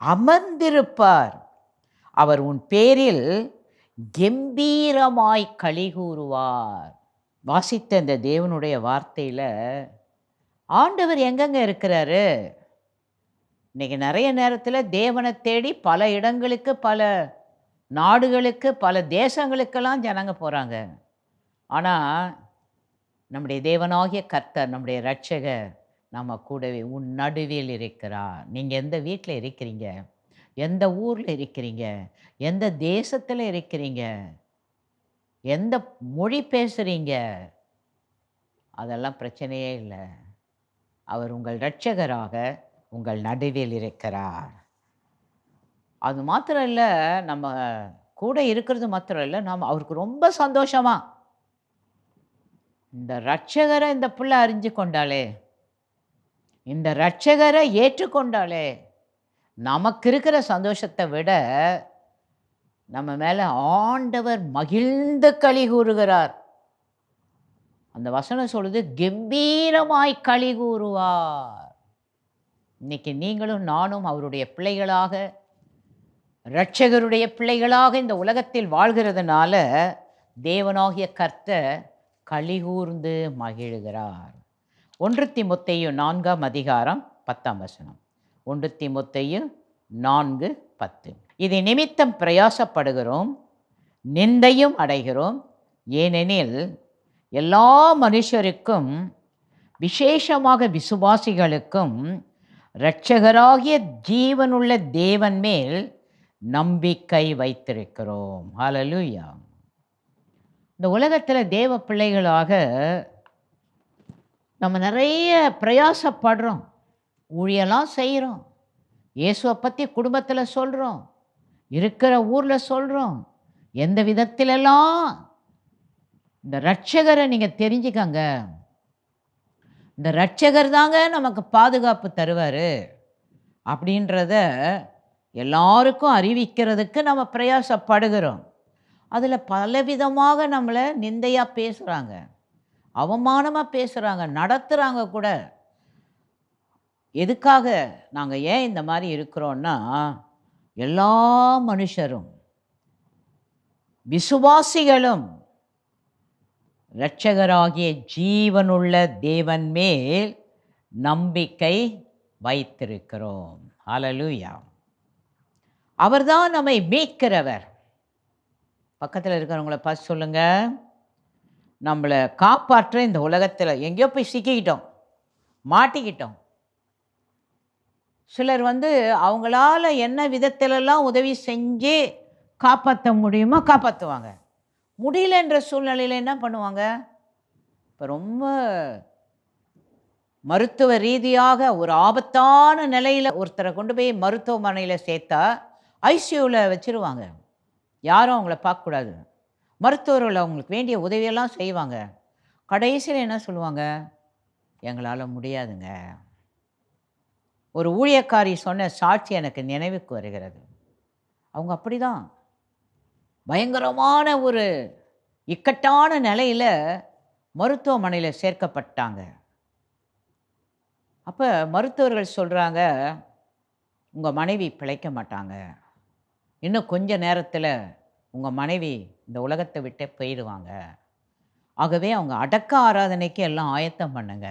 அமர்ந்திருப்பார். அவர் உன் பேரில் கெம்பீரமாய் களிகூறுவார். வாசித்த இந்த தேவனுடைய வார்த்தையில் ஆண்டவர் எங்கெங்க இருக்கிறாரு? இன்னைக்கு நிறைய நேரத்தில் தேவனை தேடி பல இடங்களுக்கு, பல நாடுகளுக்கு, பல தேசங்களுக்கெல்லாம் ஜனங்க போகிறாங்க. ஆனால் நம்முடைய தேவனாகிய கர்த்தர், நம்முடைய இரட்சகர் நம்ம கூடவே உன் நடுவில் இருக்கிறார். நீங்கள் எந்த வீட்டில் இருக்கிறீங்க, எந்த ஊரில் இருக்கிறீங்க, எந்த தேசத்தில் இருக்கிறீங்க, எந்த மொழி பேசுகிறீங்க, அதெல்லாம் பிரச்சனையே இல்லை. அவர் உங்கள் இரட்சகராக உங்கள் நடுவில் இருக்கிறார். அது மாத்திரம் இல்லை, நம்ம கூட இருக்கிறது மாத்திரம் இல்லை, நாம் அவருக்கு ரொம்ப சந்தோஷமா இந்த இரட்சகரை இந்த பிள்ளை அறிஞ்சு கொண்டாலே, இந்த இரட்சகரை ஏற்றுக்கொண்டாலே, நமக்கு இருக்கிற சந்தோஷத்தை விட நம்ம மேலே ஆண்டவர் மகிழ்ந்து களி கூறுகிறார். அந்த வசனம் சொல்லுது, கம்பீரமாய் களி கூறுவார். இன்னைக்கு நீங்களும் நானும் அவருடைய பிள்ளைகளாக, இரட்சகருடைய பிள்ளைகளாக இந்த உலகத்தில் வாழ்கிறதுனால தேவனாகிய கர்த்தர் களிகூர்ந்து மகிழுகிறார். 1 தீமோத்தேயு 4ஆம் அதிகாரம் 10ஆம் வசனம். 1 தீமோத்தேயு 4:10. இது நிமித்தம் பிரயாசப்படுகிறோம், நிந்தையும் அடைகிறோம். ஏனெனில் எல்லா மனுஷருக்கும், விசேஷமாக விசுவாசிகளுக்கும், இரட்சகராகிய ஜீவனுள்ள தேவன் மேல் நம்பிக்கை வைத்திருக்கிறோம். ஹல்லேலூயா. இந்த உலகத்தில் தேவ பிள்ளைகளாக நம்ம நிறைய பிரயாசப்படுறோம், ஊழியெல்லாம் செய்கிறோம், இயேசுவை பற்றி குடும்பத்தில் சொல்கிறோம், இருக்கிற ஊரில் சொல்கிறோம். எந்த விதத்திலெல்லாம் இந்த இரட்சகரை நீங்கள் தெரிஞ்சுக்கங்க. இந்த இரட்சகர் தாங்க நமக்கு பாதுகாப்பு தருவார் அப்படின்றத எல்லாருக்கும் அறிவிக்கிறதுக்கு நம்ம பிரயாசப்படுகிறோம். அதில் பலவிதமாக நம்மளை நிந்தையாக பேசுகிறாங்க, அவமானமாக பேசுகிறாங்க, நடத்துகிறாங்க கூட. எதுக்காக நாங்கள் ஏன் இந்த மாதிரி இருக்கிறோன்னா, எல்லா மனுஷரும், விசுவாசிகளும், இரட்சகராகிய ஜீவனுள்ள தேவன் மேல் நம்பிக்கை வைத்திருக்கிறோம். ஹல்லேலூயா. அவர்தான் நம்மை மீட்கிறவர். பக்கத்தில் இருக்கிறவங்கள பார்த்து சொல்லுங்க, நம்மளை காப்பாற்ற இந்த உலகத்தில் எங்கேயோ போய் சிக்கிக்கிட்டோம், மாட்டிக்கிட்டோம். சிலர் அவங்களால என்ன விதத்திலெல்லாம் உதவி செஞ்சு காப்பாற்ற முடியுமோ காப்பாற்றுவாங்க. முடியலன்ற சூழ்நிலையில் என்ன பண்ணுவாங்க? இப்போ ரொம்ப மருத்துவ ரீதியாக ஒரு ஆபத்தான நிலையில் ஒருத்தரை கொண்டு போய் மருத்துவமனையில் சேர்த்தா ஐசியூவில் வச்சுருவாங்க. யாரும் அவங்கள பார்க்கக்கூடாது. மருத்துவர்கள் அவங்களுக்கு வேண்டிய உதவியெல்லாம் செய்வாங்க. கடைசியில் என்ன சொல்லுவாங்க? எங்களால் முடியாதுங்க. ஒரு ஊழியக்காரி சொன்ன சாட்சி எனக்கு நினைவுக்கு வருகிறது. அவங்க அப்படி தான் பயங்கரமான ஒரு இக்கட்டான நிலையில் மருத்துவமனையில் சேர்க்கப்பட்டாங்க. அப்போ மருத்துவர்கள் சொல்கிறாங்க, உங்கள் மனைவி பிழைக்க மாட்டாங்க, இன்னும் கொஞ்ச நேரத்தில் உங்கள் மனைவி இந்த உலகத்தை விட்டே போயிடுவாங்க. ஆகவே அவங்க அடக்க ஆராதனைக்கு எல்லாம் ஆயத்தம் பண்ணுங்க.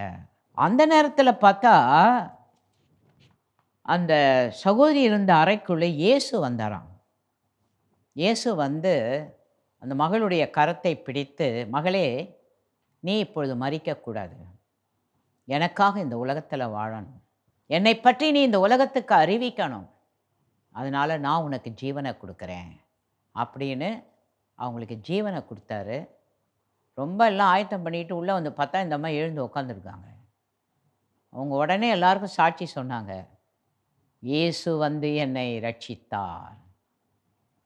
அந்த நேரத்தில் பார்த்தா அந்த சகோதரி இருந்த அறைக்குள்ளே இயேசு வந்தாராம். இயேசு அந்த மகளுடைய கரத்தை பிடித்து, மகளே, நீ இப்பொழுது மரிக்கக்கூடாது, எனக்காக இந்த உலகத்தில் வாழணும், என்னை பற்றி நீ இந்த உலகத்துக்கு அறிவிக்கணும், அதனால் நான் உனக்கு ஜீவனை கொடுக்குறேன் அப்படின்னு அவங்களுக்கு ஜீவனை கொடுத்தாரு. ரொம்ப எல்லாம் ஆயத்தம் பண்ணிட்டு உள்ளே பார்த்தா இந்த அம்மா எழுந்து உட்காந்துருக்காங்க. அவங்க உடனே எல்லாருக்கும் சாட்சி சொன்னாங்க, இயேசு என்னை ரட்சித்தார்,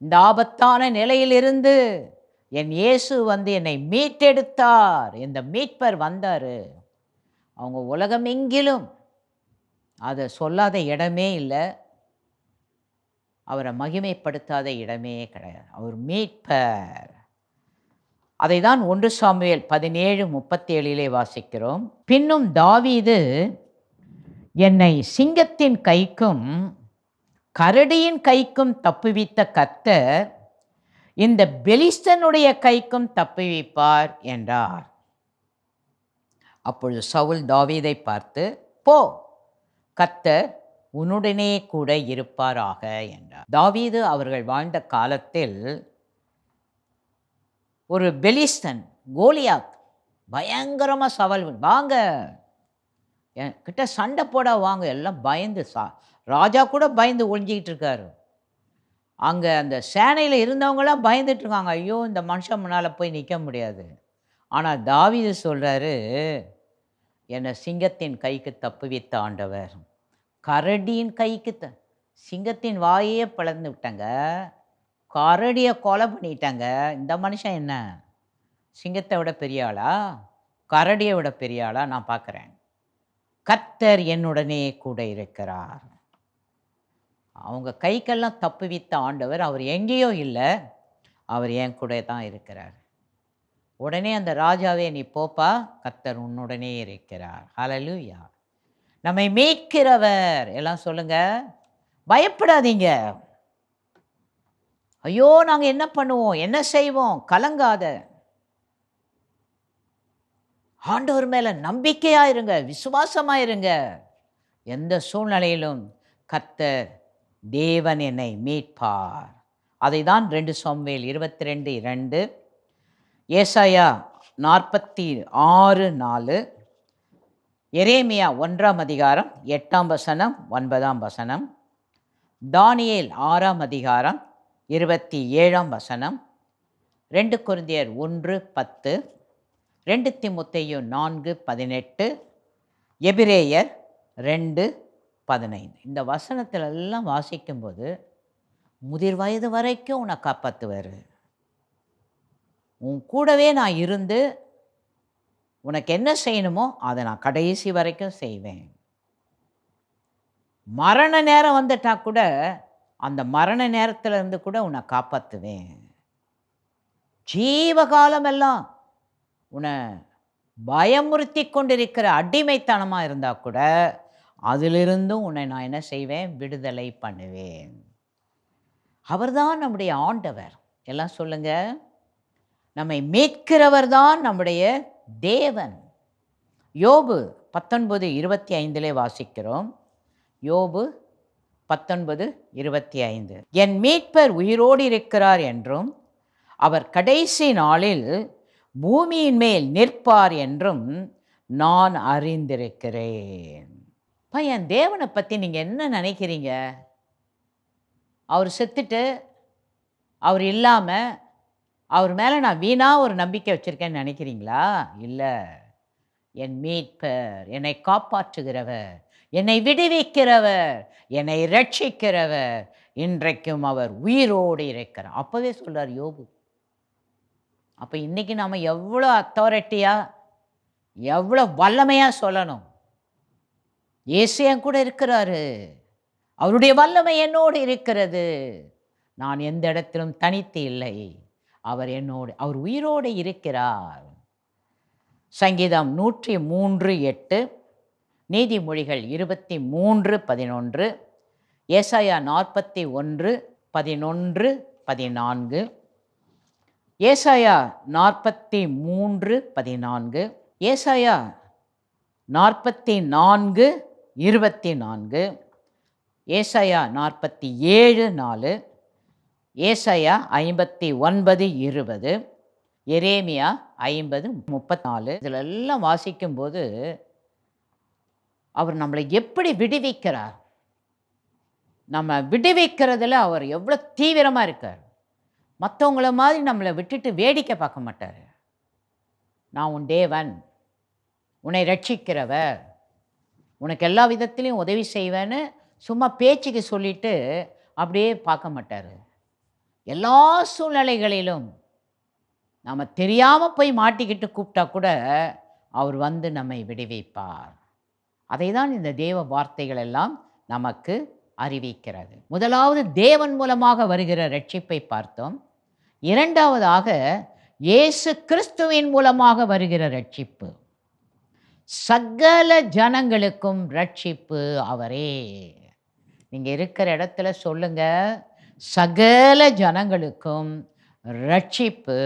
இந்த ஆபத்தான நிலையிலிருந்து என் இயேசு என்னை மீட்டெடுத்தார், இந்த மீட்பர் வந்தார். அவங்க உலகமெங்கிலும் அதை சொல்லாத இடமே இல்லை, அவரை மகிமைப்படுத்தாத இடமே கிடையாது. அவர் மீட்பர். அதை தான் 1 சாமுவேல் 17:37 வாசிக்கிறோம். பின்னும் தாவீது, என்னை சிங்கத்தின் கைக்கும் கரடியின் கைக்கும் தப்புவித்த கர்த்தர் இந்த பெலிஸ்தனுடைய கைக்கும் தப்புவிப்பார் என்றார். அப்பொழுது சவுல் தாவீதை பார்த்து, போ, கர்த்தர் உன்னுடனே கூட இருப்பாராக என்றார். தாவீது அவர்கள் வாழ்ந்த காலத்தில் ஒரு பெலிஸ்தன் கோலியாத் பயங்கரமாக சவால், வாங்க என் கிட்ட சண்டை போட வாங்க, எல்லாம் பயந்து ராஜா கூட பயந்து ஒழிஞ்சிக்கிட்டு இருக்காரு. அங்கே அந்த சேனையில் இருந்தவங்களாம் பயந்துட்டு இருக்காங்க, ஐயோ இந்த மனுஷன் முன்னால் போய் நிற்க முடியாது. ஆனால் தாவீது சொல்கிறாரு, என்னை சிங்கத்தின் கைக்கு தப்புவித்த ஆண்டவர், கரடியின் கைக்கு சிங்கத்தின் வாயே பிளந்து விட்டாங்க, கரடியை கொலை பண்ணிட்டாங்க. இந்த மனுஷன் என்ன சிங்கத்தை விட பெரிய ஆளா, கரடியை விட பெரிய ஆளா? நான் பார்க்குறேன். கர்த்தர் என்னுடனே கூட இருக்கிறார். அவங்க கைக்கெல்லாம் தப்புவித்த ஆண்டவர் அவர் எங்கேயோ இல்லை, அவர் என் கூட தான் இருக்கிறார். உடனே அந்த ராஜாவே, நீ போப்பா, கர்த்தர் உன்னுடனே இருக்கிறார். ஹல்லேலூயா. நம்மை மீட்கிறவர். எல்லாம் சொல்லுங்க, பயப்படாதீங்க. ஐயோ நாங்கள் என்ன பண்ணுவோம், என்ன செய்வோம், கலங்காத. ஆண்டவர் மேலே நம்பிக்கையாக இருங்க, விசுவாசமாக இருங்க. எந்த சூழ்நிலையிலும் கர்த்தர் தேவன் என்னை மீட்பார். அதை தான் 2 சாமுவேல் 22:2, ஏசாயா 46:4, எரேமியா 1 8 9, தானியேல் 6 27, 2 கொரிந்தியர் 1:10, 2 தீமோத்தேயு 4:18, எபிரேயர் 2:15. இந்த வசனத்தில் எல்லாம் வாசிக்கும்போது முதிர் வயது வரைக்கும் உன்னை காப்பாற்றுவார். உன் கூடவே நான் இருந்து உனக்கு என்ன செய்யணுமோ அதை நான் கடைசி வரைக்கும் செய்வேன். மரண நேரம் வந்துட்டா கூட அந்த மரண நேரத்தில் இருந்து கூட உன்னை காப்பாற்றுவேன். ஜீவகாலம் எல்லாம் உன்னை பயமுறுத்தி கொண்டிருக்கிற அடிமைத்தனமாக இருந்தால் கூட அதிலிருந்தும் உன்னை நான் என்ன செய்வேன், விடுதலை பண்ணுவேன். அவர்தான் நம்முடைய ஆண்டவர். எல்லாம் சொல்லுங்க, நம்மை மீட்கிறவர் தான் நம்முடைய தேவன். யோபு 19:25 வாசிக்கிறோம். யோபு 19:25, என் மீட்பர் உயிரோடு இருக்கிறார் என்றும் அவர் கடைசி நாளில் பூமியின் மேல் நிற்பார் என்றும் நான் அறிந்திருக்கிறேன். என் தேவனை பற்றி நீங்கள் என்ன நினைக்கிறீங்க? அவர் செத்துட்டு அவர் இல்லாமல் அவர் மேலே நான் வீணாக ஒரு நம்பிக்கை வச்சுருக்கேன்னு நினைக்கிறீங்களா? இல்லை. என் மீட்பர், என்னை காப்பாற்றுகிறவர், என்னை விடுவிக்கிறவர், என்னை ரட்சிக்கிறவர், இன்றைக்கும் அவர் உயிரோடு இருக்கிறார். அப்போவே சொல்கிறார் யோபு. அப்போ இன்றைக்கி நாம் எவ்வளோ அத்தாரிட்டியாக, எவ்வளோ வல்லமையாக சொல்லணும், இயேசு என் கூட இருக்கிறாரு, அவருடைய வல்லமை என்னோடு இருக்கிறது, நான் எந்த இடத்திலும் தனித்து இல்லை, அவர் என்னோடு, அவர் உயிரோடு இருக்கிறார். சங்கீதம் 103:8, நீதிமொழிகள் 23:11, ஏசாயா 41:11-14, ஏசாயா 43:14, ஏசாயா 44:24, ஏசாயா 47:4, ஏசாயா 59:20, எரேமியா 50:34. இதில் எல்லாம் வாசிக்கும்போது அவர் நம்மளை எப்படி விடுவிக்கிறார், நம்ம விடுவிக்கிறதுல அவர் எவ்வளோ தீவிரமாக இருக்கார். மற்றவங்கள மாதிரி நம்மளை விட்டுட்டு வேடிக்கை பார்க்க மாட்டார். நான் உன் தேவன், உன்னை ரட்சிக்கிறவர், உனக்கு எல்லா விதத்துலேயும் உதவி செய்வேன்னு சும்மா பேச்சுக்கு சொல்லிட்டு அப்படியே பார்க்க மாட்டார். எல்லா சூழ்நிலைகளிலும் நம்ம தெரியாமல் போய் மாட்டிக்கிட்டு கூப்பிட்டா கூட அவர் வந்து நம்மை விடுவிப்பார். அதை தான் இந்த தேவ வார்த்தைகள் எல்லாம் நமக்கு அறிவிக்கிறது. முதலாவது தேவன் மூலமாக வருகிற ரட்சிப்பை பார்த்தோம். இரண்டாவதாக இயேசு கிறிஸ்துவின் மூலமாக வருகிற ரட்சிப்பு. சகல ஜனங்களுக்கும் ரட்சிப்பு அவரே. நீங்க இருக்கிற இடத்துல சொல்லுங்க, சகல ஜனங்களுக்கும் ரட்சிப்பு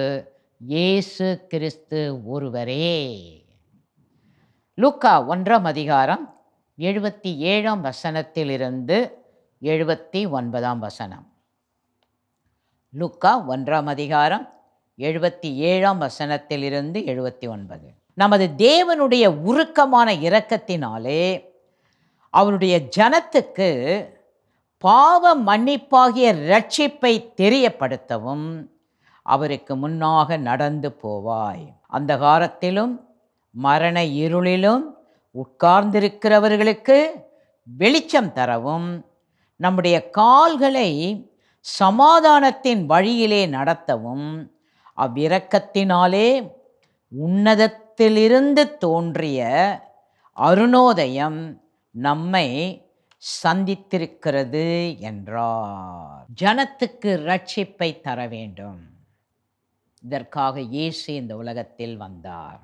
இயேசு கிறிஸ்து ஒருவரே. லூக்கா 1ஆம் அதிகாரம் 77ஆம் வசனத்திலிருந்து 79ஆம் வசனம். லூக்கா 1ஆம் அதிகாரம் 77ஆம் வசனத்திலிருந்து 79. நமது தேவனுடைய உருக்கமான இரக்கத்தினாலே அவருடைய ஜனத்துக்கு பாவ மன்னிப்பாகிய ரட்சிப்பை தெரியப்படுத்தவும் அவருக்கு முன்னாக நடந்து போவாய். அந்த காலத்திலும் மரண இருளிலும் உட்கார்ந்திருக்கிறவர்களுக்கு வெளிச்சம் தரவும் நம்முடைய கால்களை சமாதானத்தின் வழியிலே நடத்தவும் அவ்விரக்கத்தினாலே உன்னதத்திலிருந்து தோன்றிய அருணோதயம் நம்மை சந்தித்திருக்கிறது என்றார். ஜனத்துக்கு ரட்சிப்பை தர வேண்டும். இதற்காக இயேசு இந்த உலகத்தில் வந்தார்.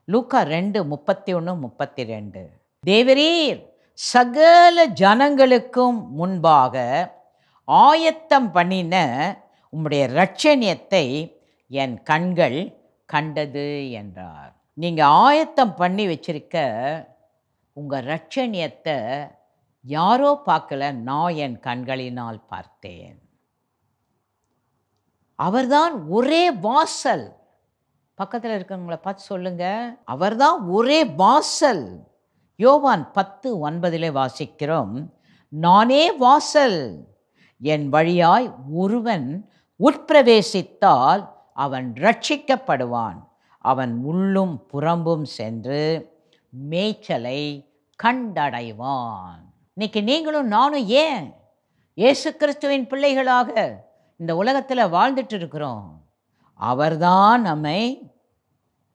லூக்கா 2:31-32. தேவரீர் சகல ஜனங்களுக்கும் முன்பாக ஆயத்தம் பண்ணின உம்முடைய இரட்சணியத்தை என் கண்கள் கண்டது என்றார். நீங்கள் ஆயத்தம் பண்ணி வச்சிருக்க உங்கள் இரட்சணியத்தை யாரோ பார்க்கல, நான் என் கண்களினால் பார்த்தேன். அவர்தான் ஒரே வாசல். பக்கத்தில் இருக்கிறவங்களை பார்த்து சொல்லுங்க, அவர்தான் ஒரே வாசல். யோவான் 10:9 வாசிக்கிறோம், நானே வாசல், என் வழியாய் ஒருவன் உட்பிரவேசித்தால் அவன் ரட்சிக்கப்படுவான், அவன் உள்ளும் புறம்பும் சென்று மேய்ச்சலை கண்டடைவான். இன்னைக்கு நீங்களும் நானும் ஏன் இயேசு கிறிஸ்துவின் பிள்ளைகளாக இந்த உலகத்தில் வாழ்ந்துட்டு இருக்கிறோம்? அவர்தான் நம்மை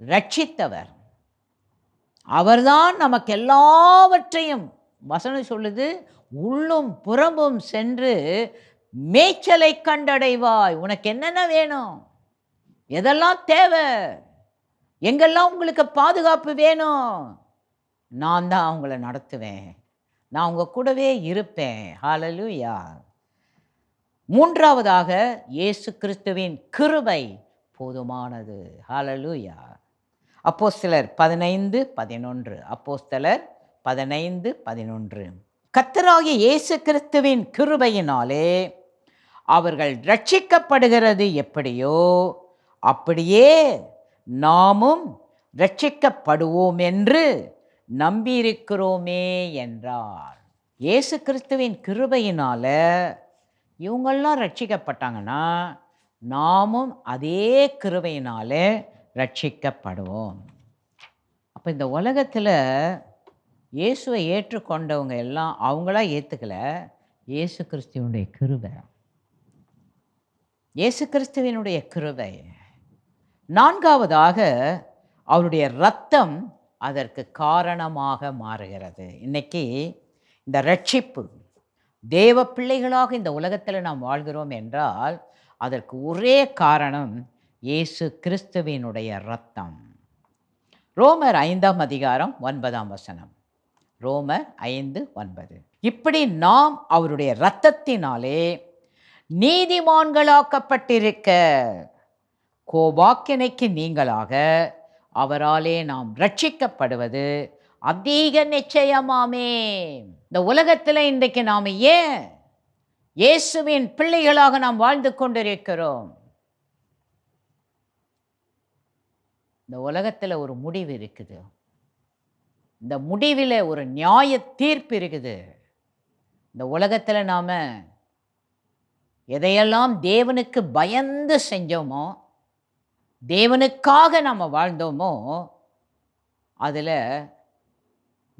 ரட்சித்தவர். அவர்தான் நமக்கு எல்லாவற்றையும், வசனம் சொல்லுது, உள்ளும் புறம்பும் சென்று மேய்ச்சலை கண்டடைவாய். உனக்கு என்னென்ன வேணும், எதெல்லாம் தேவை, எங்கெல்லாம் உங்களுக்கு பாதுகாப்பு வேணும், நான் தான் அவங்கள நடத்துவேன், நான் உங்க கூடவே இருப்பேன். ஹல்லேலூயா. மூன்றாவதாக இயேசு கிறிஸ்துவின் கிருபை போதுமானது. ஹல்லேலூயா. அப்போஸ்தலர் 15:11. அப்போஸ்தலர் 15:11. கர்த்தராகிய இயேசு கிறிஸ்துவின் கிருபையினாலே அவர்கள் ரட்சிக்கப்படுகிறது எப்படியோ அப்படியே நாமும் ரட்சிக்கப்படுவோம் என்று நம்பியிருக்கிறோமே என்றார். இயேசு கிறிஸ்துவின் கிருபையினால இவங்கெல்லாம் ரட்சிக்கப்பட்டாங்கன்னா நாமும் அதே கிருபையினாலே ரட்சிக்கப்படுவோம். அப்போ இந்த உலகத்தில் இயேசுவை ஏற்றுக்கொண்டவங்க எல்லாம் அவங்களா ஏற்றுக்கல, இயேசு கிறிஸ்துவனுடைய கிருபை, இயேசு கிறிஸ்துவினுடைய கிருபை. நான்காவதாக அவருடைய இரத்தம் அதற்கு காரணமாக மாறுகிறது. இன்னைக்கு இந்த ரட்சிப்பு, தேவ பிள்ளைகளாக இந்த உலகத்தில் நாம் வாழ்கிறோம் என்றால் அதற்கு ஒரே காரணம் இயேசு கிறிஸ்துவினுடைய இரத்தம். ரோமர் 5ஆம் அதிகாரம் 9ஆம் வசனம். ரோமர் 5:9. இப்படி நாம் அவருடைய இரத்தத்தினாலே நீதிமான்களாக்கப்பட்டிருக்க கோபாக்கினைக்கு நீங்களாக அவராலே நாம் ரட்சிக்கப்படுவது அதிக நிச்சயமாமே. இந்த உலகத்தில் இன்றைக்கு நாம் ஏன் இயேசுவின் பிள்ளைகளாக நாம் வாழ்ந்து கொண்டிருக்கிறோம்? இந்த உலகத்தில் ஒரு முடிவு இருக்குது, இந்த முடிவில் ஒரு நியாய தீர்ப்பு இருக்குது. இந்த உலகத்தில் நாம் எதையெல்லாம் தேவனுக்கு பயந்து செஞ்சோமோ, தேவனுக்காக நாம் வாழ்ந்தோமோ, அதில்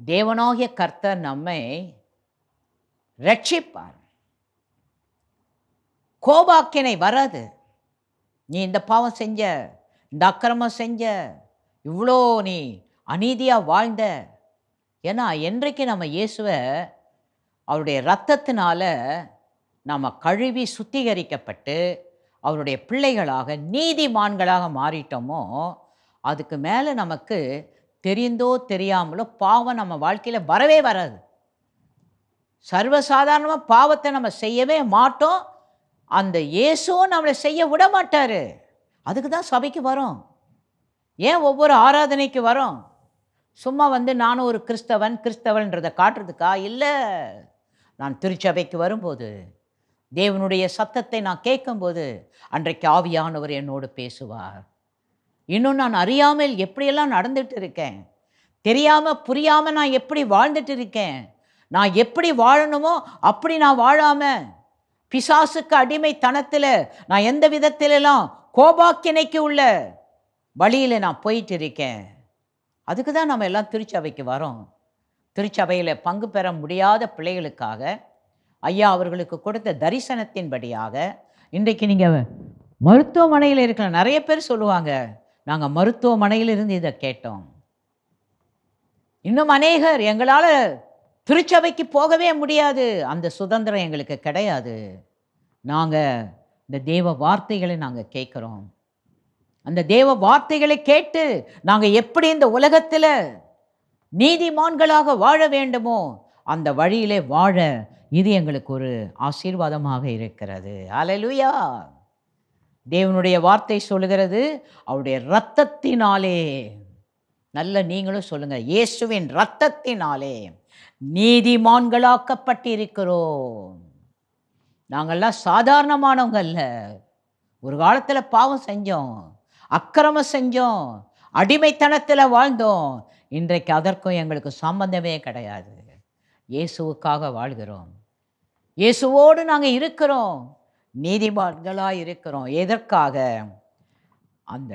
தேவனாகிய கர்த்தர் நம்மை ரட்சிப்பார். கோபாக்கினை வராது. நீ இந்த பாவம் செஞ்ச, இந்த அக்கிரமம் செஞ்ச, இவ்வளோ நீ அநீதியாக வாழ்ந்த, ஏன்னா என்றைக்கு நம்ம இயேசுவை அவருடைய இரத்தத்தினால நம்ம கழுவி சுத்திகரிக்கப்பட்டு அவருடைய பிள்ளைகளாக நீதிமான்களாக மாறிட்டோமோ, அதுக்கு மேலே நமக்கு தெரிந்தோ தெரியாமலோ பாவம் நம்ம வாழ்க்கையில் வரவே வராது. சர்வசாதாரணமாக பாவத்தை நம்ம செய்யவே மாட்டோம். அந்த இயேசுவும் நம்மளை செய்ய விட மாட்டார். அதுக்கு தான் சபைக்கு வரோம். ஏன் ஒவ்வொரு ஆராதனைக்கு வரோம்? சும்மா வந்து நானும் ஒரு கிறிஸ்தவன்றதை காட்டுறதுக்கா? இல்லை. நான் திருச்சபைக்கு வரும்போது தேவனுடைய சத்தத்தை நான் கேட்கும்போது அன்றைக்கு ஆவியானவர் என்னோடு பேசுவார். இன்னும் நான் அறியாமல் எப்படியெல்லாம் நடந்துட்டு இருக்கேன், தெரியாமல் புரியாமல் நான் எப்படி வாழ்ந்துட்டு இருக்கேன், நான் எப்படி வாழணுமோ அப்படி நான் வாழாமல் பிசாசுக்கு அடிமைத்தனத்தில் நான் எந்த விதத்திலெல்லாம் கோபாக்கினைக்கு உள்ள வழியில் நான் போயிட்டு இருக்கேன். அதுக்கு தான் நம்ம எல்லாம் திருச்சபைக்கு வரோம். திருச்சபையில் பங்கு பெற முடியாத பிள்ளைகளுக்காக ஐயா அவர்களுக்கு கொடுத்த தரிசனத்தின்படியாக இன்றைக்கு நீங்கள் மருத்துவமனையில் இருக்கிற நிறைய பேர் சொல்லுவாங்க, நாங்கள் மருத்துவமனையில் இருந்து இதை கேட்டோம். இன்னும் அநேகர் எங்களால் திருச்சபைக்கு போகவே முடியாது, அந்த சுதந்திரம் எங்களுக்கு கிடையாது. நாங்கள் இந்த தேவ வார்த்தைகளை நாங்கள் கேட்குறோம். அந்த தேவ வார்த்தைகளை கேட்டு நாங்கள் எப்படி இந்த உலகத்தில் நீதிமான்களாக வாழ வேண்டுமோ அந்த வழியிலே வாழ இது எங்களுக்கு ஒரு ஆசீர்வாதமாக இருக்கிறது. அல்லேலூயா. தேவனுடைய வார்த்தை சொல்லுகிறது, அவருடைய இரத்தத்தினாலே, நல்ல நீங்களும் சொல்லுங்க, இயேசுவின் இரத்தத்தினாலே நீதிமான்களாக்கப்பட்டிருக்கிறோம். நாங்கள்லாம் சாதாரணமானவங்க அல்ல. ஒரு காலத்தில் பாவம் செஞ்சோம், அக்கிரமம் செஞ்சோம், அடிமைத்தனத்தில் வாழ்ந்தோம். இன்றைக்கு அதற்கும் எங்களுக்கு சம்பந்தமே கிடையாது. இயேசுவுக்காக வாழ்கிறோம், இயேசுவோடு நாங்கள் இருக்கிறோம், நீதிமான்களாக இருக்கிறோம். எதற்காக? அந்த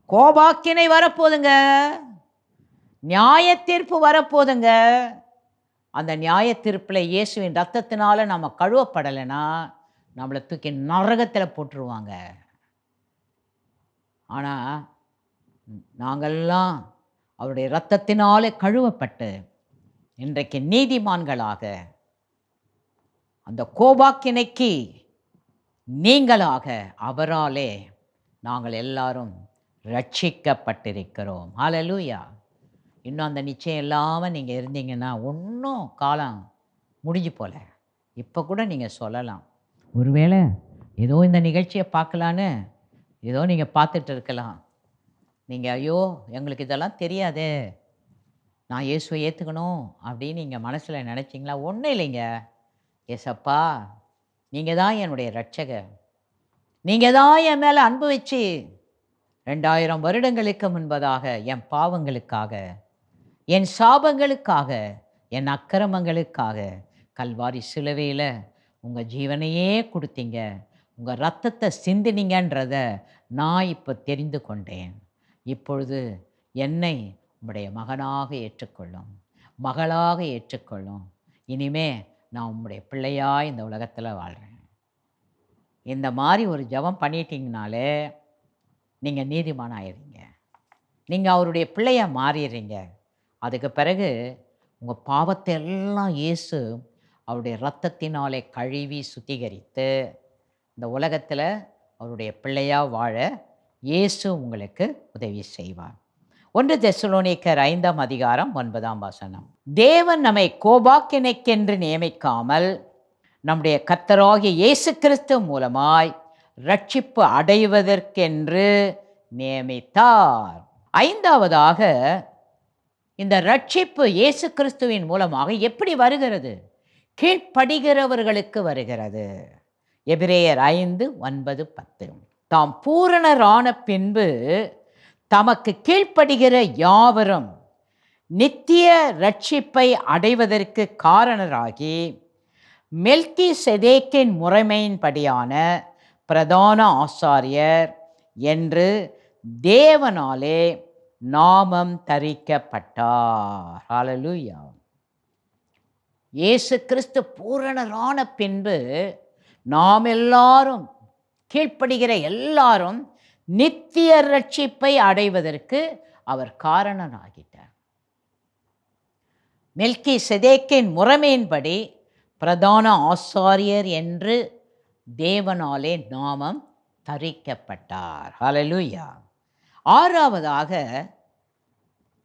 கோபாக்கினை வரப்போதுங்க, நியாய தீர்ப்பு வரப்போதுங்க. அந்த நியாய தீர்ப்பில் இயேசுவின் ரத்தத்தினால நம்ம கழுவப்படலைன்னா நம்மளை தூக்கி நரகத்தில் போட்டுருவாங்க. ஆனால் நாங்கள்லாம் அவருடைய இரத்தத்தினாலே கழுவப்பட்டு இன்றைக்கு நீதிமான்களாக அந்த கோபாக்கினைக்கு நீங்களாக அவராலே நாங்கள் எல்லாரும் ரட்சிக்கப்பட்டிருக்கிறோம். ஹல்லேலூயா. இன்னும் அந்த நிச்சயம் இல்லாமல் நீங்கள் இருந்தீங்கன்னா ஒன்றும் காலம் முடிஞ்சு போல. இப்போ கூட நீங்கள் சொல்லலாம், ஒருவேளை ஏதோ இந்த நிகழ்ச்சியை பார்க்கலான்னு ஏதோ நீங்கள் பார்த்துட்டு இருக்கலாம். நீங்கள் ஐயோ எங்களுக்கு இதெல்லாம் தெரியாதே, நான் இயேசுவை ஏற்றுக்கணும் அப்படின்னு நீங்கள் மனசில் நினச்சிங்களா? ஒன்றும் இல்லைங்க. ஏசப்பா, நீங்கள் தான் என்னுடைய இரட்சகர், நீங்கள் தான் என் மேலே அன்பு வச்சு 2000 வருடங்களுக்கு முன்பதாக என் பாவங்களுக்காக, என் சாபங்களுக்காக, என் அக்கிரமங்களுக்காக கல்வாரி சிலுவையில் உங்கள் ஜீவனையே கொடுத்தீங்க, உங்கள் ரத்தத்தை சிந்தினீங்கன்றத நான் இப்போ தெரிந்து கொண்டேன். இப்பொழுது என்னை உம்முடைய மகனாக ஏற்றுக்கொள்ளும், மகளாக ஏற்றுக்கொள்ளும். இனிமே நான் உம்முடைய பிள்ளையாக இந்த உலகத்தில் வாழ்கிறேன். இந்த மாதிரி ஒரு ஜெபம் பண்ணிட்டீங்கனாலே நீங்கள் நீதிமான் ஆயிடுறீங்க, நீங்கள் அவருடைய பிள்ளையாக மாறிடுறீங்க. அதுக்கு பிறகு உங்கள் பாவத்தை எல்லாம் இயேசு அவருடைய இரத்தத்தினாலே கழுவி சுத்திகரித்து இந்த உலகத்தில் அவருடைய பிள்ளையாக வாழ இயேசு உங்களுக்கு உதவி செய்வார். 1 தெசலோனிக்கர் 5ஆம் அதிகாரம் 9ஆம் வசனம். தேவன் நம்மை கோபாக்கினைக்கென்று நியமிக்காமல் நம்முடைய கர்த்தராகிய இயேசு கிறிஸ்து மூலமாய் ரட்சிப்பு அடைவதற்கென்று நியமித்தார். 5ஆவதாக இந்த ரட்சிப்பு இயேசு கிறிஸ்துவின் மூலமாக எப்படி வருகிறது? கீழ்ப்படுகிறவர்களுக்கு வருகிறது. எபிரேயர் 5:9-10. தாம் பூரணரான பின்பு தமக்கு கீழ்ப்படுகிற யாவரும் நித்திய ரட்சிப்பை அடைவதற்கு காரணராகி மெல்கிசேதேக்கின் முறைமையின்படியான பிரதான ஆசாரியர் என்று தேவனாலே நாமம் தரிக்கப்பட்டார். ஹல்லேலூயா. இயேசு கிறிஸ்து பூரணரான பின்பு நாம் எல்லாரும், கீழ்ப்படுகிற எல்லாரும் நித்திய ரட்சிப்பை அடைவதற்கு அவர் காரணனாகிட்டார். மெல்கி செதேக்கின் முறைமையின்படி பிரதான ஆசாரியர் என்று தேவனாலே நாமம் தரிக்கப்பட்டார். ஹல்லேலூயா. ஆறாவதாக,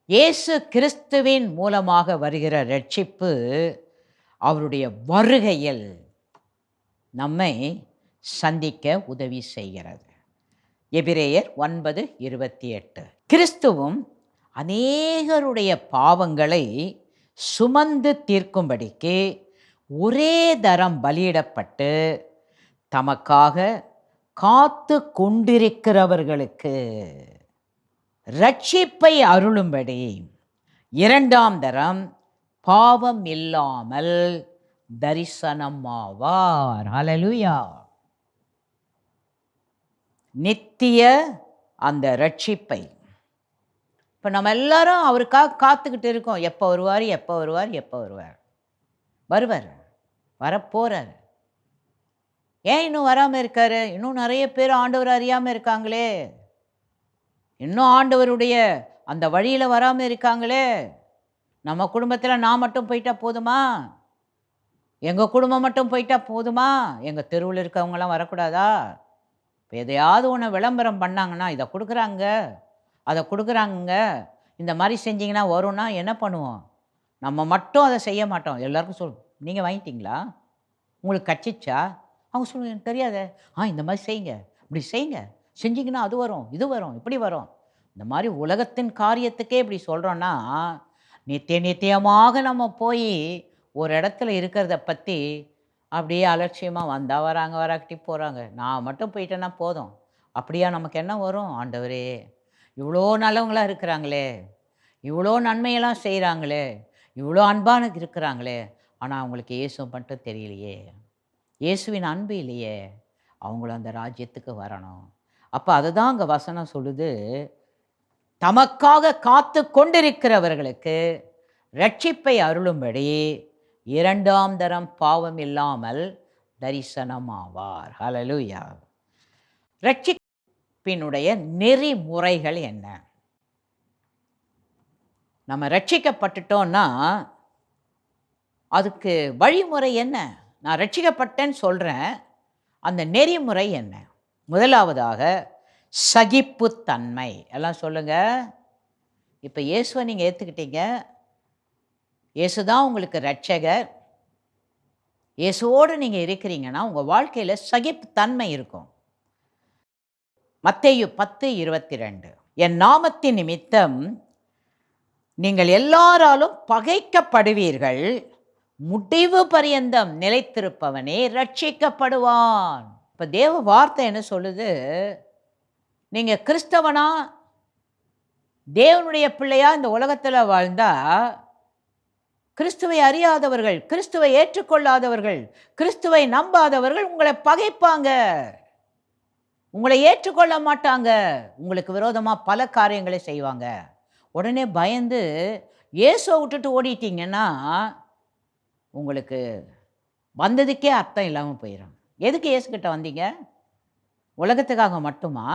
இயேசு கிறிஸ்துவின் மூலமாக வருகிற ரட்சிப்பு அவருடைய வருகையில் நம்மை சந்திக்க உதவி செய்கிறது. எபிரேயர் 9:28. கிறிஸ்துவும் அநேகருடைய பாவங்களை சுமந்து தீர்க்கும்படிக்கு ஒரே தரம் பலியிடப்பட்டு தமக்காக காத்து கொண்டிருக்கிறவர்களுக்கு ரட்சிப்பை அருளும்படி இரண்டாம் தரம் பாவம் இல்லாமல் தரிசனமாவார். ஹல்லேலூயா. நித்திய அந்த ரட்சிப்பை இப்போ நம்ம எல்லாரும் அவருக்காக காத்துக்கிட்டு இருக்கோம். எப்போ வருவார், எப்போ வருவார், எப்போ வருவார். வருவார், வரப்போறார். ஏன் இன்னும் வராமல் இருக்காரு? இன்னும் நிறைய பேர் ஆண்டவர் அறியாமல் இருக்காங்களே, இன்னும் ஆண்டவருடைய அந்த வழியில் வராமல் இருக்காங்களே. நம்ம குடும்பத்தில் நான் மட்டும் போயிட்டா போதுமா? எங்கள் குடும்பம் மட்டும் போயிட்டா போதுமா? எங்கள் தெருவில் இருக்கவங்களாம் வரக்கூடாதா? இப்போ எதையாவது ஒன்று விளம்பரம் பண்ணாங்கன்னா, இதை கொடுக்குறாங்க, அதை கொடுக்குறாங்க, இந்த மாதிரி செஞ்சிங்கன்னா வரும்னா என்ன பண்ணுவோம்? நம்ம மட்டும் அதை செய்ய மாட்டோம். எல்லாருக்கும் நீங்கள் வாங்கிட்டீங்களா? உங்களுக்கு கட்சிச்சா? அவங்க சொல்லுங்க, எனக்கு தெரியாத. இந்த மாதிரி செய்யுங்க, இப்படி செய்யுங்க, செஞ்சிங்கன்னா அது வரும், இது வரும், இப்படி வரும். இந்த மாதிரி உலகத்தின் காரியத்துக்கே இப்படி சொல்கிறோன்னா, நித்தியமாக நம்ம போய் ஒரு இடத்துல இருக்கிறத பற்றி அப்படியே அலட்சியமாக வந்தால் வராங்க, வராக்கிட்டி போகிறாங்க, நான் மட்டும் போயிட்டேன்னா போதும். அப்படியா நமக்கு என்ன வரும்? ஆண்டவரே, இவ்வளோ நல்லவங்களாக இருக்கிறாங்களே, இவ்வளோ நன்மையெல்லாம் செய்கிறாங்களே, இவ்வளோ அன்பான இருக்கிறாங்களே, ஆனால் அவங்களுக்கு இயேசு மட்டும் தெரியலையே, இயேசுவின் அன்பு இல்லையே, அவங்களும் அந்த ராஜ்யத்துக்கு வரணும். அப்போ அதுதான் அங்கே வசனம் சொல்லுது, தமக்காக காத்து கொண்டிருக்கிறவர்களுக்கு ரட்சிப்பை அருளும்படி இரண்டாம் தரம் பாவம் இல்லாமல் தரிசனமாவார். ஹல்லேலூயா. ரட்சிப்பினுடைய நெறிமுறைகள் என்ன? நம்ம ரட்சிக்கப்பட்டுட்டோம்னா அதுக்கு வழிமுறை என்ன? நான் ரட்சிக்கப்பட்டேன்னு சொல்கிறேன், அந்த நெறிமுறை என்ன? முதலாவதாக சகிப்புத்தன்மை. எல்லாம் சொல்லுங்கள். இப்போ இயேசுவை நீங்கள் ஏற்றுக்கிட்டீங்க, இயேசு தான் உங்களுக்கு ரட்சகர், இயேசுவோடு நீங்கள் இருக்கிறீங்கன்னா உங்கள் வாழ்க்கையில் சகிப்புத்தன்மை இருக்கும். மத்தேயு 10:22, என் நாமத்தின் நிமித்தம் நீங்கள் எல்லாராலும் பகைக்கப்படுவீர்கள், முடிவு பரியந்தம் நிலைத்திருப்பவனே ரட்சிக்கப்படுவான். இப்போ தேவ வார்த்தை என்ன சொல்லுது? நீங்கள் கிறிஸ்தவனா, தேவனுடைய பிள்ளையா இந்த உலகத்தில் வாழ்ந்தா, கிறிஸ்துவை அறியாதவர்கள், கிறிஸ்துவை ஏற்றுக்கொள்ளாதவர்கள், கிறிஸ்துவை நம்பாதவர்கள் உங்களை பகைப்பாங்க, உங்களை ஏற்றுக்கொள்ள மாட்டாங்க, உங்களுக்கு விரோதமாக பல காரியங்களை செய்வாங்க. உடனே பயந்து இயேசுவை விட்டுட்டு ஓடிட்டீங்கன்னா உங்களுக்கு வந்ததுக்கே அர்த்தம் இல்லாமல் போயிடும். எதுக்கு இயேசுக்கிட்ட வந்தீங்க? உலகத்துக்காக மட்டுமா?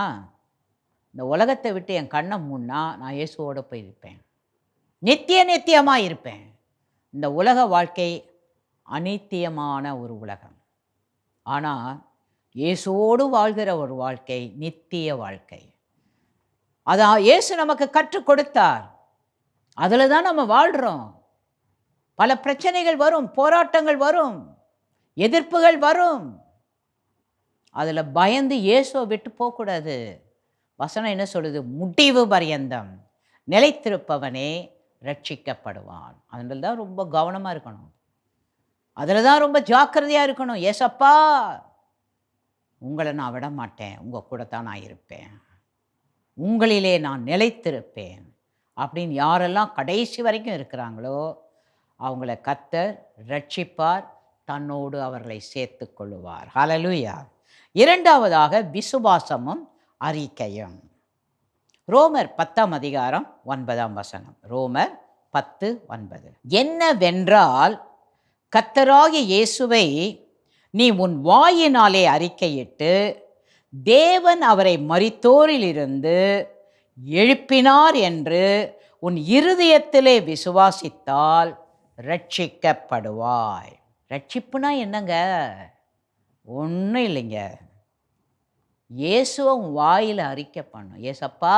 இந்த உலகத்தை விட்டு என் கண்ணை மூடினா நான் இயேசுவோடு போயிருப்பேன், நித்தியமாக இருப்பேன். இந்த உலக வாழ்க்கை அநித்தியமான ஒரு உலகம். ஆனால் இயேசுவோடு வாழ்கிற ஒரு வாழ்க்கை நித்திய வாழ்க்கை. அதான் இயேசு நமக்கு கற்றுக் கொடுத்தார், அதில் தான் நம்ம வாழ்கிறோம். பல பிரச்சனைகள் வரும், போராட்டங்கள் வரும், எதிர்ப்புகள் வரும். அதில் பயந்து இயேசுவை விட்டு போகக்கூடாது. வசனம் என்ன சொல்லுது? முடிவு பரியந்தம் நிலைத்திருப்பவனே ரட்சிக்கப்படுவான். அதில் தான் ரொம்ப கவனமாக இருக்கணும், அதில் தான் ரொம்ப ஜாக்கிரதையாக இருக்கணும். ஏசப்பா, உங்களை நான் விட மாட்டேன், உங்கள் கூட தான் நான் இருப்பேன், உங்களிலே நான் நிலைத்திருப்பேன் அப்படின்னு யாரெல்லாம் கடைசி வரைக்கும் இருக்கிறாங்களோ அவங்கள கர்த்தர் ரட்சிப்பார், தன்னோடு அவர்களை சேர்த்து கொள்ளுவார். ஹல்லேலூயா. இரண்டாவதாக விசுவாசமும் அறிக்கையும். ரோமர் 10:9. ரோமர் 10:9. என்னவென்றால், கர்த்தராகிய இயேசுவை நீ உன் வாயினாலே அறிக்கையிட்டு தேவன் அவரை மரித்தோரிலிருந்து எழுப்பினார் என்று உன் இருதயத்திலே விசுவாசித்தால் ரட்சிக்கப்படுவாய். ரட்சிப்புனா என்னங்க? ஒன்றும் இல்லைங்க. இயேசுவை உன் வாயில் அறிக்கை பண்ணும். ஏசப்பா,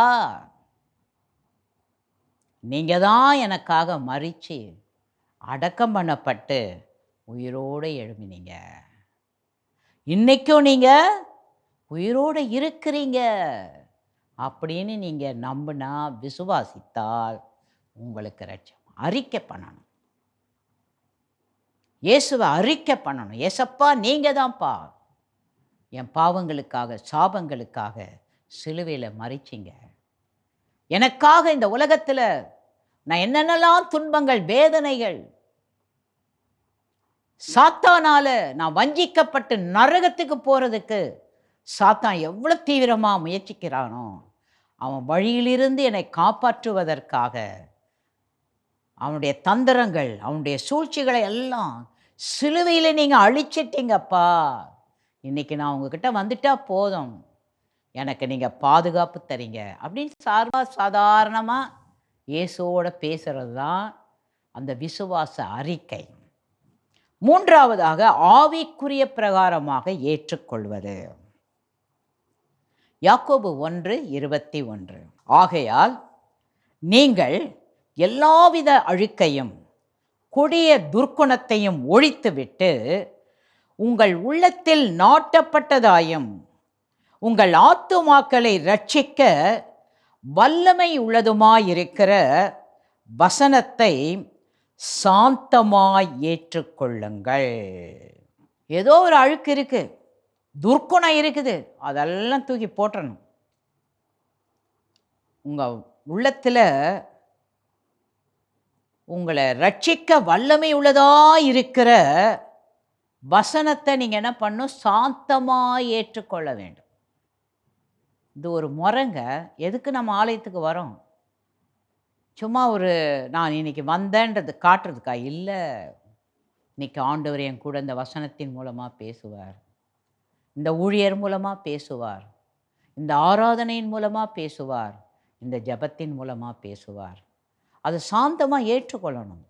நீங்கள் தான் எனக்காக மரித்து அடக்கம் பண்ணப்பட்டு உயிரோடு எழும்பினீங்க. இன்றைக்கும் நீங்கள் உயிரோடு இருக்கிறீங்க அப்படின்னு நீங்கள் நம்பினா, விசுவாசித்தால் உங்களுக்கு ரட்சிப்பு. அறிக்கை பண்ணணும். இயேசுவை அறிக்கை பண்ணணும். ஏசப்பா, நீங்கள் தான்ப்பா என் பாவங்களுக்காக, சாபங்களுக்காக சிலுவையில் மரிச்சிங்க. எனக்காக இந்த உலகத்தில் நான் என்னென்னலாம் துன்பங்கள், வேதனைகள், சாத்தானால நான் வஞ்சிக்கப்பட்டு நரகத்துக்கு போகிறதுக்கு சாத்தான் எவ்வளோ தீவிரமாக முயற்சிக்கிறானோ, அவன் வழியிலிருந்து என்னை காப்பாற்றுவதற்காக அவனுடைய தந்திரங்கள், அவனுடைய சூழ்ச்சிகளை எல்லாம் சிலுவையில் நீங்கள் அழிச்சிட்டீங்கப்பா. இன்றைக்கி நான் உங்ககிட்ட வந்துட்டா போதும், எனக்கு நீங்கள் பாதுகாப்பு தரீங்க அப்படின்னு சாதாரணமாக இயேசுவோட பேசுகிறது தான் அந்த விசுவாச அறிக்கை. மூன்றாவதாக, ஆவிக்குரிய பிரகாரமாக ஏற்றுக்கொள்வது. யாக்கோபு 1:21. ஆகையால் நீங்கள் எல்லாவித அழுக்கையும் கொடிய துர்க்குணத்தையும் ஒழித்துவிட்டு உங்கள் உள்ளத்தில் நாட்டப்பட்டதாயும் உங்கள் ஆத்துமாக்களை இரட்சிக்க வல்லமை உள்ளதுமாயிருக்கிற வசனத்தை சாந்தமாய் ஏற்றுக்கொள்ளுங்கள். ஏதோ ஒரு அழுக்கு இருக்குது, துர்க்குணம் இருக்குது, அதெல்லாம் தூக்கி போட்டுறணும். உங்கள் உள்ளத்தில் உங்களை ரட்சிக்க வல்லமை உள்ளதாக இருக்கிற வசனத்தை நீங்கள் என்ன பண்ணணும்? சாந்தமாக ஏற்றுக்கொள்ள வேண்டும். இது ஒரு முறைங்க. எதுக்கு நம்ம ஆலயத்துக்கு வரோம்? சும்மா நான் இன்னைக்கு வந்தேன்றது காட்டுறதுக்கா? இல்லை. இன்னைக்கு ஆண்டவர் என் கூட இந்த வசனத்தின் மூலமாக பேசுவார், இந்த ஊழியர் மூலமாக பேசுவார், இந்த ஆராதனையின் மூலமாக பேசுவார், இந்த ஜெபத்தின் மூலமாக பேசுவார். அதை சாந்தமாக ஏற்றுக்கொள்ளணும்.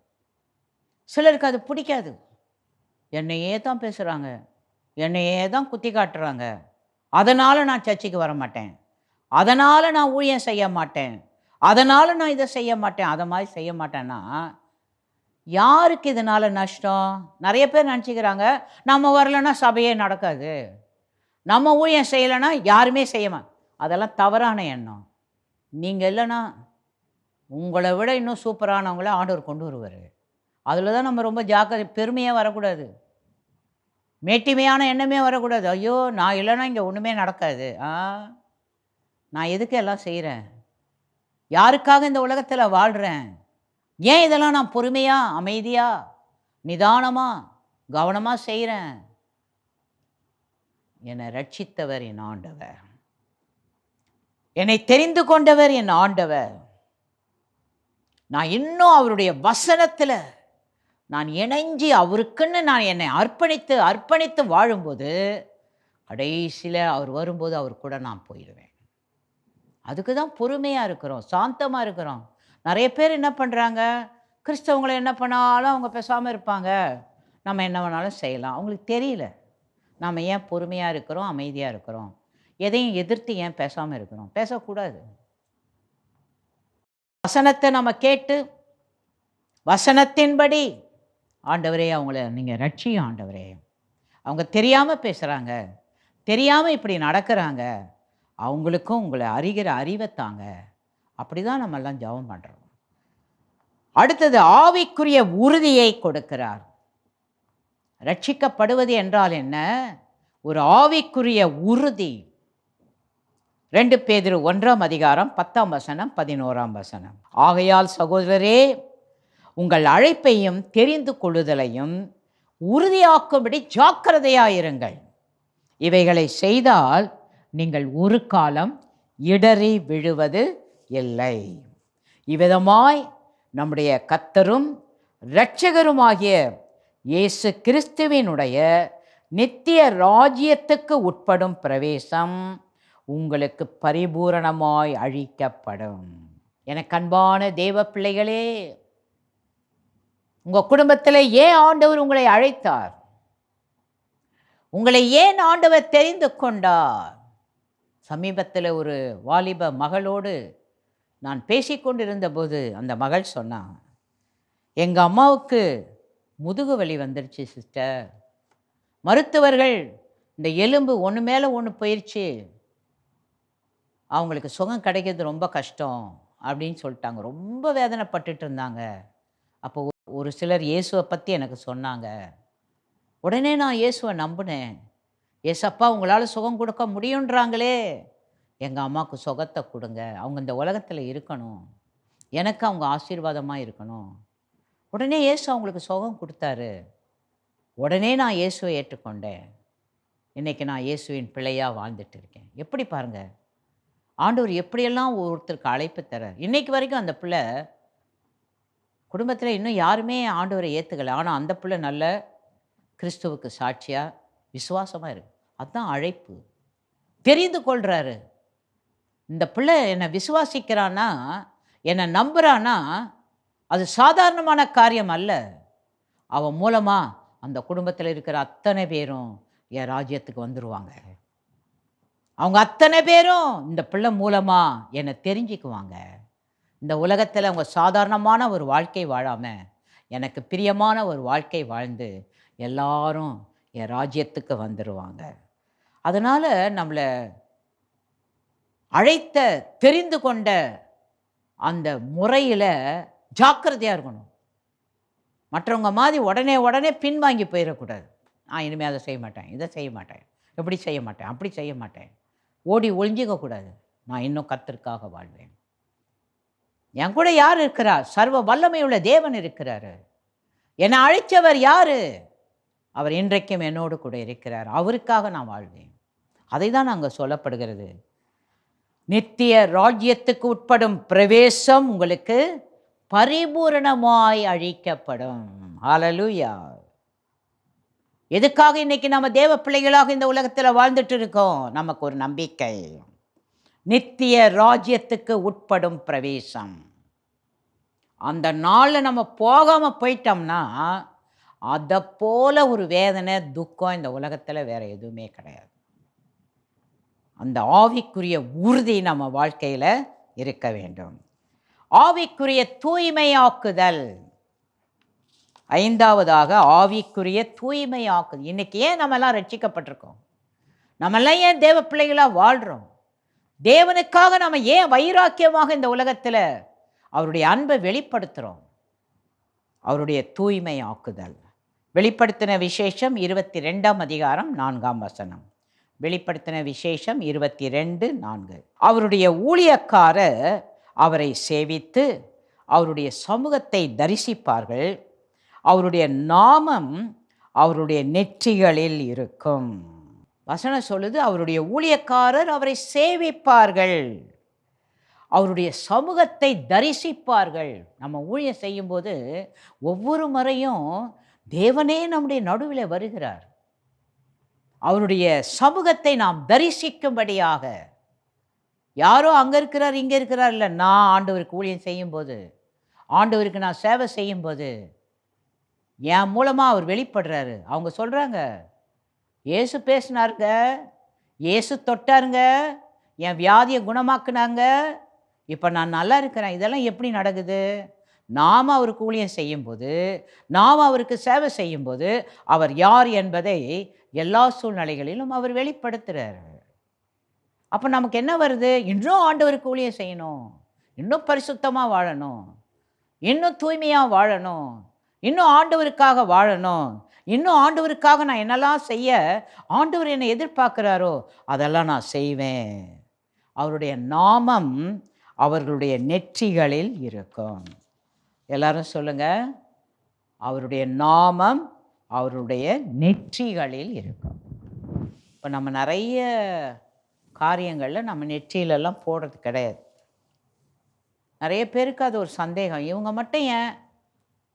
சிலருக்கு அது பிடிக்காது. என்னையே தான் பேசுகிறாங்க, என்னையே தான் குத்தி காட்டுறாங்க, அதனால் நான் சர்ச்சுக்கு வர மாட்டேன், அதனால் நான் ஊழியம் செய்ய மாட்டேன், அதனால் நான் இதை செய்ய மாட்டேன், அதை மாதிரி செய்ய மாட்டேன்னா யாருக்கு இதனால் நஷ்டம்? நிறைய பேர் நினச்சிக்கிறாங்க, நம்ம வரலைன்னா சபையே நடக்காது, நம்ம ஊழியம் செய்யலைன்னா யாருமே செய்யமா. அதெல்லாம் தவறான எண்ணம். நீங்கள் இல்லைன்னா உங்களை விட இன்னும் சூப்பரானவங்கள ஆண்டவர் கொண்டு வருவார். அதில் தான் நம்ம ரொம்ப ஜாக்கிரதை. பெருமையாக வரக்கூடாது, மேட்டிமையான எண்ணமே வரக்கூடாது. ஐயோ, நான் இல்லைன்னா இங்கே ஒன்றுமே நடக்காது. நான் எதுக்கு எல்லாம் செய்கிறேன்? யாருக்காக இந்த உலகத்தில் வாழ்கிறேன்? ஏன் இதெல்லாம் நான் பொறுமையாக, அமைதியாக, நிதானமாக, கவனமாக செய்கிறேன்? என்னை ரட்சித்தவர் என் ஆண்டவர், என்னை தெரிந்து கொண்டவர் என் ஆண்டவர். நான் இன்னும் அவருடைய வசனத்தில் நான் இணைஞ்சி அவருக்குன்னு நான் என்னை அர்ப்பணித்து வாழும்போது கடைசியில் அவர் வரும்போது அவர் கூட நான் போயிடுவேன். அதுக்கு தான் பொறுமையாக இருக்கிறோம், சாந்தமாக இருக்கிறோம். நிறைய பேர் என்ன பண்ணுறாங்க? கிறிஸ்தவங்களை என்ன பண்ணாலும் அவங்க பேசாமல் இருப்பாங்க, நம்ம என்ன வேணாலும் செய்யலாம். அவங்களுக்கு தெரியல நாம் ஏன் பொறுமையாக இருக்கிறோம், அமைதியாக இருக்கிறோம், எதையும் எதிர்த்து ஏன் பேசாமல் இருக்கிறோம். பேசக்கூடாது. வசனத்தை நம்ம கேட்டு வசனத்தின்படி, ஆண்டவரே அவங்கள நீங்கள் ரட்சியும் ஆண்டவரே, அவங்க தெரியாமல் பேசுகிறாங்க, தெரியாமல் இப்படி நடக்கிறாங்க, அவங்களுக்கும் உங்களை அறிகிற அறிவை தாங்க. அப்படி தான் நம்மெல்லாம் ஜெபம் பண்ணுறோம். அடுத்தது, ஆவிக்குரிய உறுதியை கொடுக்கிறார். ரட்சிக்கப்படுவது என்றால் என்ன? ஒரு ஆவிக்குரிய உறுதி. 2 பேதுரு 1:10, 11. ஆகையால் சகோதரரே, உங்கள் அழைப்பையும் தெரிந்து கொள்ளுதலையும் உறுதியாக்கும்படி ஜாக்கிரதையாயிருங்கள். இவைகளை செய்தால் நீங்கள் ஒரு காலம் இடறி விழுவது இல்லை. இவ்விதமாய் நம்முடைய கர்த்தரும் இரட்சகருமாகிய இயேசு கிறிஸ்துவினுடைய நித்திய ராஜ்யத்துக்கு உட்படும் பிரவேசம் உங்களுக்கு பரிபூரணமாய் அழிக்கப்படும். எனக்கு அன்பான தேவ பிள்ளைகளே, உங்கள் குடும்பத்தில் ஏன் ஆண்டவர் உங்களை அழைத்தார்? உங்களை ஏன் ஆண்டவர் தெரிந்து கொண்டார்? சமீபத்தில் ஒரு வாலிப மகளோடு நான் பேசிக்கொண்டிருந்த போது அந்த மகள் சொன்னான், எங்கள் அம்மாவுக்கு முதுகு வலி வந்துடுச்சு சிஸ்டர், மருத்துவர்கள் இந்த எலும்பு ஒன்று மேலே ஒன்று போயிடுச்சு, அவங்களுக்கு சுகம் கிடைக்கிறது ரொம்ப கஷ்டம் அப்படின்னு சொல்லிட்டாங்க. ரொம்ப வேதனைப்பட்டுட்டு இருந்தாங்க. அப்போ ஒரு சிலர் இயேசுவை பற்றி எனக்கு சொன்னாங்க. உடனே நான் இயேசுவை நம்பினேன். ஏசப்பா உங்களால் சுகம் கொடுக்க முடியுன்றாங்களே, எங்கள் அம்மாவுக்கு சுகத்தை கொடுங்க, அவங்க இந்த உலகத்தில் இருக்கணும், எனக்கு அவங்க ஆசீர்வாதமாக இருக்கணும். உடனே இயேசு அவங்களுக்கு சுகம் கொடுத்தாரு. உடனே நான் இயேசுவை ஏற்றுக்கொண்டேன். இன்றைக்கி நான் இயேசுவின் பிள்ளையாக வாழ்ந்துட்டு இருக்கேன். எப்படி பாருங்கள், ஆண்டவர் எப்படியெல்லாம் ஒருத்தருக்கு அழைப்பு தரார். இன்றைக்கு வரைக்கும் அந்த பிள்ளை குடும்பத்தில் இன்னும் யாருமே ஆண்டவரை ஏற்றுக்கலை. ஆனால் அந்த பிள்ளை நல்ல கிறிஸ்துவுக்கு சாட்சியாக விசுவாசமாக இருக்கு. அதுதான் அழைப்பு. தெரிந்து கொள்கிறாரு, இந்த பிள்ளை என்னை விசுவாசிக்கிறான்னா, என்னை நம்புகிறான்னா, அது சாதாரணமான காரியம் அல்ல. அவன் மூலமாக அந்த குடும்பத்தில் இருக்கிற அத்தனை பேரும் என் ராஜ்யத்துக்கு வந்துடுவாங்க. அவங்க அத்தனை பேரும் இந்த பிள்ளை மூலமாக என்னை தெரிஞ்சுக்குவாங்க. இந்த உலகத்தில் அவங்க சாதாரணமான ஒரு வாழ்க்கை வாழாமல் எனக்கு பிரியமான ஒரு வாழ்க்கை வாழ்ந்து எல்லாரும் என் ராஜ்யத்துக்கு வந்துடுவாங்க. அதனால் நம்மளை அழைத்த தெரிந்து கொண்ட அந்த முறையில் ஜாக்கிரதையாக இருக்கணும். மற்றவங்க மாதிரி உடனே பின்வாங்கி போயிடக்கூடாது. நான் இனிமேல் அதை செய்ய மாட்டேன், இதை செய்ய மாட்டேன், இப்படி செய்ய மாட்டேன், அப்படி செய்ய மாட்டேன், ஓடி ஒழிஞ்சிக்கக்கூடாது. நான் இன்னும் கர்த்தருக்காக வாழ்வேன். என் கூட யார் இருக்கிறார்? சர்வ வல்லமையுள்ள தேவன் இருக்கிறாரு. என்னை அழைச்சவர் யார்? அவர் இன்றைக்கும் என்னோடு கூட இருக்கிறார். அவருக்காக நான் வாழ்வேன். அதை தான் அங்கே சொல்லப்படுகிறது. நித்திய ராஜ்யத்துக்கு உட்படும் பிரவேசம் உங்களுக்கு பரிபூரணமாய் அழிக்கப்படும். ஹல்லேலூயா. எதுக்காக இன்னைக்கு நம்ம தேவ பிள்ளைகளாக இந்த உலகத்தில் வாழ்ந்துட்டு இருக்கோம்? நமக்கு ஒரு நம்பிக்கை, நித்திய ராஜ்யத்துக்கு உட்படும் பிரவேசம். அந்த நாளில் நம்ம போகாமல் போயிட்டோம்னா அதை போல ஒரு வேதனை துக்கம் இந்த உலகத்தில் வேற எதுவுமே கிடையாது. அந்த ஆவிக்குரிய உறுதி நம்ம வாழ்க்கையில் இருக்க வேண்டும். ஆவிக்குரிய தூய்மையாக்குதல். ஐந்தாவதாக ஆவிக்குரிய தூய்மையாக்குதல். இன்னைக்கு ஏன் நம்மெல்லாம் ரட்சிக்கப்பட்டிருக்கோம்? நம்மெல்லாம் ஏன் தேவ பிள்ளைகளாக வாழ்கிறோம்? தேவனுக்காக நம்ம ஏன் வைராக்கியமாக இந்த உலகத்தில் அவருடைய அன்பை வெளிப்படுத்துகிறோம்? அவருடைய தூய்மை ஆக்குதல். வெளிப்படுத்தின விசேஷம் 22ஆம் அதிகாரம் 4ஆம் வசனம். வெளிப்படுத்தின விசேஷம் 22:4. அவருடைய ஊழியக்காரர் அவரை சேவித்து அவருடைய சமூகத்தை தரிசிப்பார்கள். அவருடைய நாமம் அவருடைய நெற்றிகளில் இருக்கும். வசனம் சொல்லுது, அவருடைய ஊழியக்காரர் அவரை சேவிப்பார்கள், அவருடைய சமூகத்தை தரிசிப்பார்கள். நம்ம ஊழியம் செய்யும்போது ஒவ்வொரு முறையும் தேவனே நம்முடைய நடுவில் வருகிறார். அவருடைய சமூகத்தை நாம் தரிசிக்கும்படியாக. யாரோ அங்கே இருக்கிறார் இங்கே இருக்கிறார் இல்லை, நான் ஆண்டவருக்கு ஊழியம் செய்யும்போது, ஆண்டவருக்கு நான் சேவை செய்யும்போது என் மூலமாக அவர் வெளிப்படுறாரு. அவங்க சொல்கிறாங்க, இயேசு பேசினாருங்க, இயேசு தொட்டாருங்க, என் வியாதியை குணமாக்குனாங்க, இப்போ நான் நல்லா இருக்கிறேன். இதெல்லாம் எப்படி நடக்குது? நாம் அவருக்கு ஊழியம் செய்யும்போது, நாம் அவருக்கு சேவை செய்யும்போது அவர் யார் என்பதை எல்லா சூழ்நிலைகளிலும் அவர் வெளிப்படுத்துகிறார். அப்போ நமக்கு என்ன வருது? இன்னும் ஆண்டவருக்கு ஊழியம் செய்யணும், இன்னும் பரிசுத்தமாக வாழணும், இன்னும் தூய்மையாக வாழணும், இன்னும் ஆண்டவருக்காக வாழணும், இன்னும் ஆண்டவருக்காக நான் என்னெல்லாம் செய்ய ஆண்டவர் என்னை எதிர்பார்க்குறாரோ அதெல்லாம் நான் செய்வேன். அவருடைய நாமம் அவர்களுடைய நெற்றிகளில் இருக்கும். எல்லாரும் சொல்லுங்க, அவருடைய நாமம் அவருடைய நெற்றிகளில் இருக்கும். இப்போ நம்ம நிறைய காரியங்களில் நம்ம நெற்றியிலெல்லாம் போடுறது கிடையாது. நிறைய பேருக்கு அது ஒரு சந்தேகம், இவங்க மட்டும் ஏன்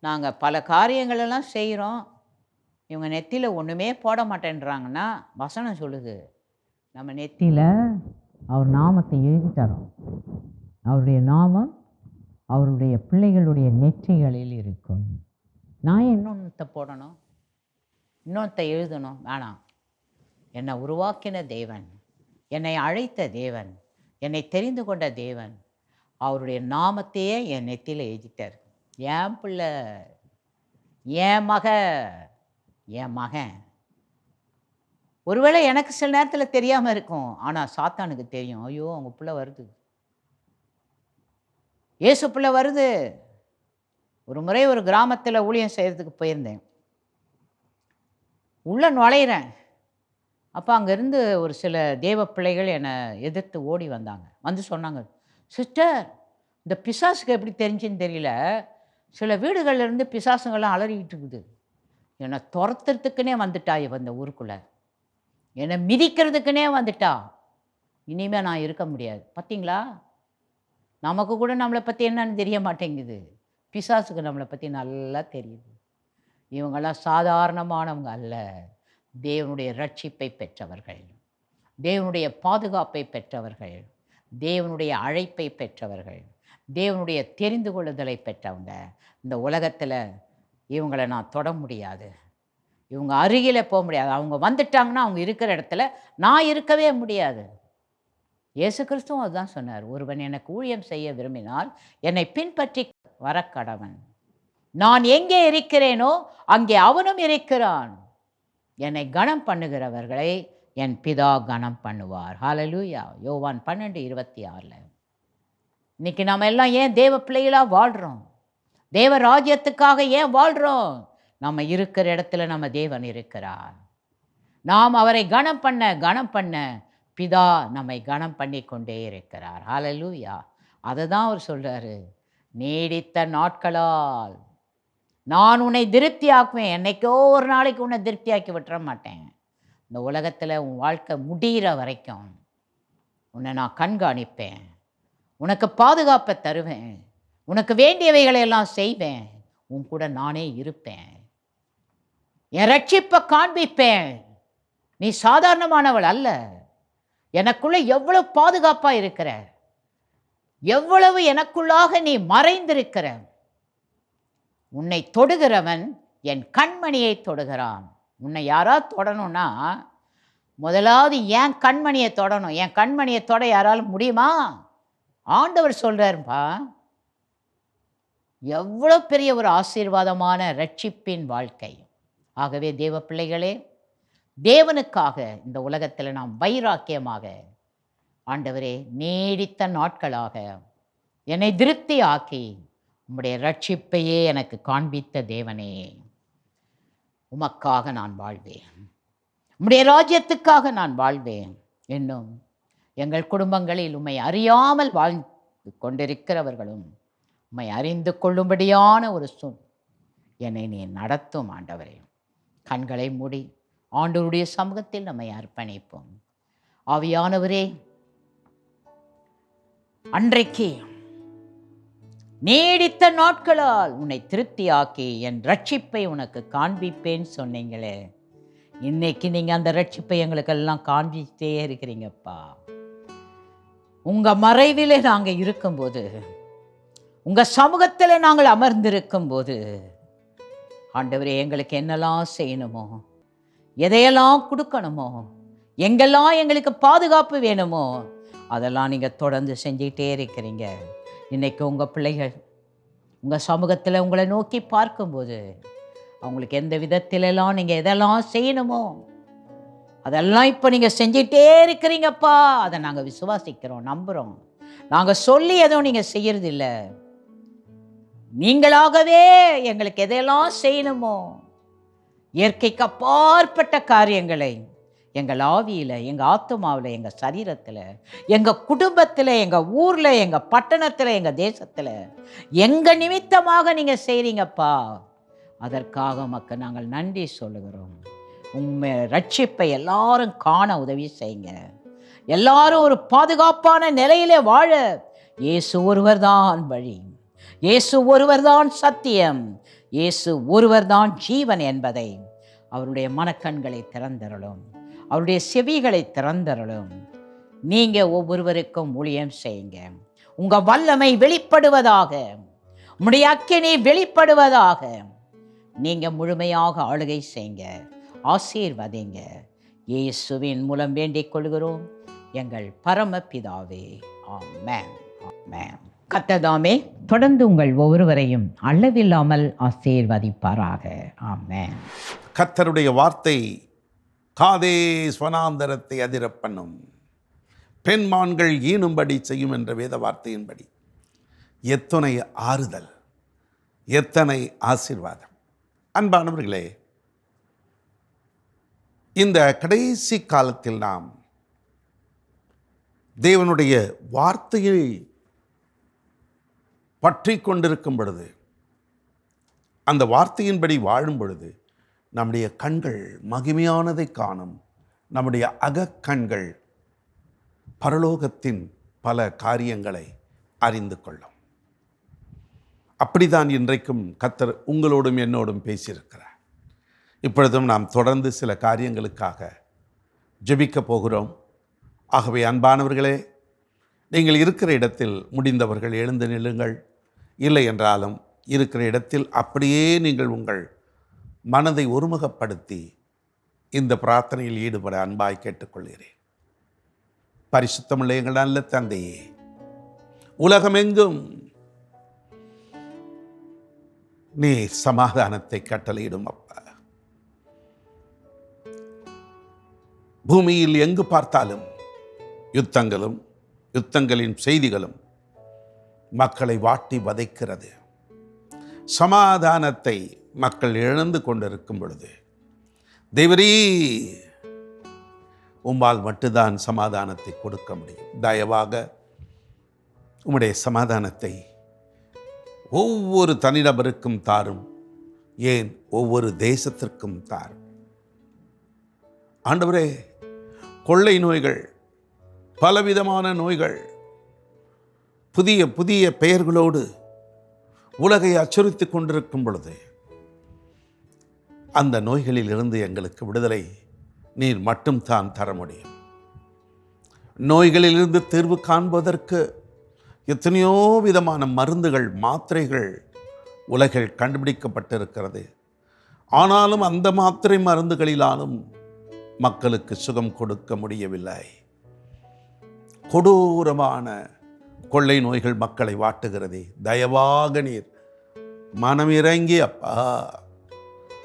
நாங்கள் பல காரியங்களெல்லாம் செய்கிறோம், இவங்க நெத்தியில் ஒன்றுமே போட மாட்டேன்றாங்கன்னா, வசனம் சொல்லுது, நம்ம நெத்தியில் அவர் நாமத்தை எழுதி தரோம். அவருடைய நாமம் அவருடைய பிள்ளைகளுடைய நெற்றிகளில் இருக்கும். நான் இன்னொன்றத்தை போடணும், இன்னொருத்த எழுதணும், வேணாம். என்னை உருவாக்கின தேவன், என்னை அழைத்த தேவன், என்னை தெரிந்து கொண்ட தேவன் அவருடைய நாமத்தையே என் நெத்தியில் எழுதிட்டார். என் பிள்ளை, என் மகன். ஒருவேளை எனக்கு சில நேரத்தில் தெரியாமல் இருக்கும், ஆனால் சாத்தானுக்கு தெரியும். ஐயோ அவங்க பிள்ளை வருது, இயேசு பிள்ளை வருது. ஒரு முறை ஒரு கிராமத்தில் ஊழியம் செய்கிறதுக்கு போயிருந்தேன். உள்ளே நுழையிறேன். அப்போ அங்கேருந்து ஒரு சில தேவ பிள்ளைகள் என்னை எதிர்த்து ஓடி வந்தாங்க. வந்து சொன்னாங்க, சிஸ்டர் இந்த பிசாசுக்கு எப்படி தெரிஞ்சுன்னு தெரியல, சில வீடுகள்லேருந்து பிசாசுங்கள்லாம் அலறிக்கிட்டு இருக்குது. என்னை துரத்துறதுக்குன்னே வந்துட்டா இவன் இந்த ஊருக்குள்ளே, என்னை மிதிக்கிறதுக்குன்னே வந்துட்டா. இனிமேல் நான் இருக்க முடியாது. பார்த்தீங்களா, நமக்கு கூட நம்மளை பற்றி என்னன்னு தெரிய மாட்டேங்குது, பிசாசுக்கு நம்மளை பற்றி நல்லா தெரியுது. இவங்கெல்லாம் சாதாரணமானவங்க அல்ல, தேவனுடைய ரட்சிப்பை பெற்றவர்கள், தேவனுடைய பாதுகாப்பை பெற்றவர்கள், தேவனுடைய அழைப்பை பெற்றவர்கள், தேவனுடைய தெரிந்து கொள்ளுதலை பெற்றவங்க. இந்த உலகத்தில் இவங்களை நான் தொட முடியாது, இவங்க அருகில் போக முடியாது. அவங்க வந்துட்டாங்கன்னா அவங்க இருக்கிற இடத்துல நான் இருக்கவே முடியாது. இயேசு கிறிஸ்துவும் அதுதான் சொன்னார், ஒருவன் எனக்கு ஊழியம் செய்ய விரும்பினால் என்னை பின்பற்றி வரக்கடவன். நான் எங்கே இருக்கிறேனோ அங்கே அவனும் இருக்கிறான். என்னை கனம் பண்ணுகிறவர்களை என் பிதா கனம் பண்ணுவார். ஹல்லேலூயா. யோவான் 12:26. இன்னைக்கு நாம் எல்லாம் ஏன் தேவ பிள்ளைகளாக வாழ்கிறோம்? தேவ ராஜ்யத்துக்காக ஏன் வாழ்கிறோம்? நம்ம இருக்கிற இடத்துல நம்ம தேவன் இருக்கிறார். நாம் அவரை கனம் பண்ண பிதா நம்மை கனம் பண்ணி கொண்டே இருக்கிறார். ஹல்லேலூயா. அதை தான் அவர் சொல்கிறாரு, நீடித்த நாட்களால் நான் உன்னை திருப்தி ஆக்குவேன். என்னைக்கோ ஒரு நாளைக்கு உன்னை திருப்தியாக்கி விட்டுற மாட்டேன். இந்த உலகத்தில் உன் வாழ்க்கை முடிகிற வரைக்கும் உன்னை நான் கண்காணிப்பேன், உனக்கு பாதுகாப்பை தருவேன், உனக்கு வேண்டியவைகளை எல்லாம் செய்வேன், உன் கூட நானே இருப்பேன், என் ரட்சிப்பை காண்பிப்பேன். நீ சாதாரணமானவள் அல்ல. எனக்குள்ள எவ்வளவு பாதுகாப்பாக இருக்கிற, எவ்வளவு எனக்குள்ளாக நீ மறைந்திருக்கிற. உன்னை தொடுகிறவன் என் கண்மணியை தொடுகிறான். உன்னை யாராவது தொடணும்னா முதலாவது என் கண்மணியை தொடணும். என் கண்மணியை தொட யாராலும் முடியுமா? ஆண்டவர் சொல்கிறாருப்பா. எவ்வளோ பெரிய ஒரு ஆசீர்வாதமான ரட்சிப்பின் வாழ்க்கை. ஆகவே தேவ பிள்ளைகளே, தேவனுக்காக இந்த உலகத்தில் நாம் வைராக்கியமாக, ஆண்டவரே நீடித்த நாட்களாக என்னை திருப்தி ஆக்கி உம்முடைய ரட்சிப்பையே எனக்கு காண்பித்த தேவனே, உமக்காக நான் வாழ்வேன், உம்முடைய ராஜ்யத்துக்காக நான் வாழ்வேன். இன்னும் எங்கள் குடும்பங்களில் உம்மை அறியாமல் வாழ்ந்து கொண்டிருக்கிறவர்களும் உம்மை அறிந்து கொள்ளும்படியான ஒரு என்னை நீ நடத்தும் ஆண்டவரே. கண்களை மூடி ஆண்டவருடைய சமூகத்தில் நம்மை அர்ப்பணிப்போம். ஆவியானவரே, அன்றைக்கு நீடித்த நாட்களால் உன்னை திருப்தியாக்கி என் ரட்சிப்பை உனக்கு காண்பிப்பேன்னு சொன்னீங்களே, இன்னைக்கு நீங்கள் அந்த ரட்சிப்பை எங்களுக்கெல்லாம் காண்பிச்சிட்டே இருக்கிறீங்கப்பா. உங்கள் மறைவிலே நாங்கள் இருக்கும்போது, உங்கள் சமூகத்தில் நாங்கள் அமர்ந்திருக்கும் போது, ஆண்டவரே எங்களுக்கு என்னெல்லாம் செய்யணுமோ, எதையெல்லாம் கொடுக்கணுமோ, எங்கெல்லாம் எங்களுக்கு பாதுகாப்பு வேணுமோ அதெல்லாம் நீங்கள் தொடர்ந்து செஞ்சுக்கிட்டே இருக்கிறீங்க. இன்றைக்கி உங்கள் பிள்ளைகள் உங்கள் சமூகத்தில் உங்களை நோக்கி பார்க்கும்போது அவங்களுக்கு எந்த விதத்திலெல்லாம் நீங்கள் எதெல்லாம் செய்யணுமோ அதெல்லாம் இப்போ நீங்கள் செஞ்சிட்டே இருக்கிறீங்கப்பா. அதை நாங்கள் விசுவாசிக்கிறோம், நம்புகிறோம். நாங்கள் சொல்லி எதுவும் நீங்கள் செய்யறதில்ல, நீங்களாகவே எங்களுக்கு எதையெல்லாம் செய்யணுமோ இயற்கைக்கு அப்பாற்பட்ட காரியங்களை எங்கள் ஆவியில், எங்கள் ஆத்துமாவில், எங்கள் சரீரத்தில், எங்கள் குடும்பத்தில், எங்கள் ஊரில், எங்கள் பட்டணத்தில், எங்கள் தேசத்தில் எங்கள் நிமித்தமாக நீங்கள் செய்கிறீங்கப்பா. அதற்காக மக்கள் நாங்கள் நன்றி சொல்லுகிறோம். உண்மை ரட்சிப்பை எல்லாரும் காண உதவி செய்யுங்க. எல்லாரும் ஒரு பாதுகாப்பான நிலையிலே வாழ இயேசு ஒருவர் தான் வழி, இயேசு ஒருவர் தான் சத்தியம், இயேசு ஒருவர் தான் ஜீவன் என்பதை அவருடைய மனக்கண்களை திறந்தருளும், அவருடைய செவிகளை திறந்தருளும். நீங்கள் ஒவ்வொருவருக்கும் ஊழியம் செய்யுங்க. உங்கள் வல்லமை வெளிப்படுவதாக, உம்முடைய அக்கினி வெளிப்படுவதாக. நீங்கள் முழுமையாக ஆளுகை செய்யுங்க, ஆசீர்வதிங்க. இயேசுவின் மூலம் வேண்டிக் கொள்கிறோம் எங்கள் பரமபிதாவே. ஆமென். ஆமென். கர்த்தர் தொடர்ந்து உங்கள் ஒவ்வொருவரையும் அளவில்லாமல் ஆசீர்வதிப்பாராக. ஆமென். கர்த்தருடைய வார்த்தை காதேஸ் வனாந்தரத்தை அதிரப் பண்ணும், பெண்மான்கள் ஈனும்படி செய்யும் என்ற வேத வார்த்தையின்படி எத்தனை ஆறுதல், எத்தனை ஆசீர்வாதம். அன்பானவர்களே, இந்த கடைசி காலத்தில் நாம் தேவனுடைய வார்த்தையை பற்றி கொண்டிருக்கும் பொழுது, அந்த வார்த்தையின்படி வாழும் பொழுது நம்முடைய கண்கள் மகிமையானதை காணும். நம்முடைய அகக்கண்கள் பரலோகத்தின் பல காரியங்களை அறிந்து கொள்ளும். அப்படிதான் இன்றைக்கும் கர்த்தர் உங்களோடும் என்னோடும் பேசியிருக்கிறார். இப்பொழுதும் நாம் தொடர்ந்து சில காரியங்களுக்காக ஜெபிக்க போகிறோம். ஆகவே அன்பானவர்களே, நீங்கள் இருக்கிற இடத்தில் முடிந்தவர்கள் எழுந்து நில்லுங்கள். இல்லை என்றாலும் இருக்கிற இடத்தில் அப்படியே நீங்கள் உங்கள் மனதை ஒருமுகப்படுத்தி இந்த பிரார்த்தனையில் ஈடுபட அன்பாய் கேட்டுக்கொள்கிறேன். பரிசுத்தமுள்ள எங்கள் நல்ல தந்தையே, உலகமெங்கும் நீ சமாதானத்தை கட்டளையிடும் அப்பா. பூமியில் எங்கு பார்த்தாலும் யுத்தங்களும் யுத்தங்களின் செய்திகளும் மக்களை வாட்டி வதைக்கிறது. சமாதானத்தை மக்கள் இழந்து கொண்டிருக்கும் பொழுது, தேவரீ உம்மால் மட்டும்தான் சமாதானத்தை கொடுக்க முடியும். தயவாக உம்முடைய சமாதானத்தை ஒவ்வொரு தனிநபருக்கும் தாரும், ஏன் ஒவ்வொரு தேசத்திற்கும் தாரும். ஆண்டவரே, கொள்ளை நோய்கள், பலவிதமான நோய்கள் புதிய புதிய பெயர்களோடு உலகை அச்சுறுத்திக் கொண்டிருக்கும் பொழுது, அந்த நோய்களில் இருந்து எங்களுக்கு விடுதலை நீர் மட்டும்தான் தர முடியும். நோய்களிலிருந்து தீர்வு காண்பதற்கு எத்தனையோ விதமான மருந்துகள், மாத்திரைகள் உலகில் கண்டுபிடிக்கப்பட்டிருக்கிறது. ஆனாலும் அந்த மாத்திரை மருந்துகளிலாலும் மக்களுக்கு சுகம் கொடுக்க முடியவில்லை. கொடூரமான கொள்ளை நோய்கள் மக்களை வாட்டுகிறதே. தயவாக நீர் மனமிறங்கி அப்பா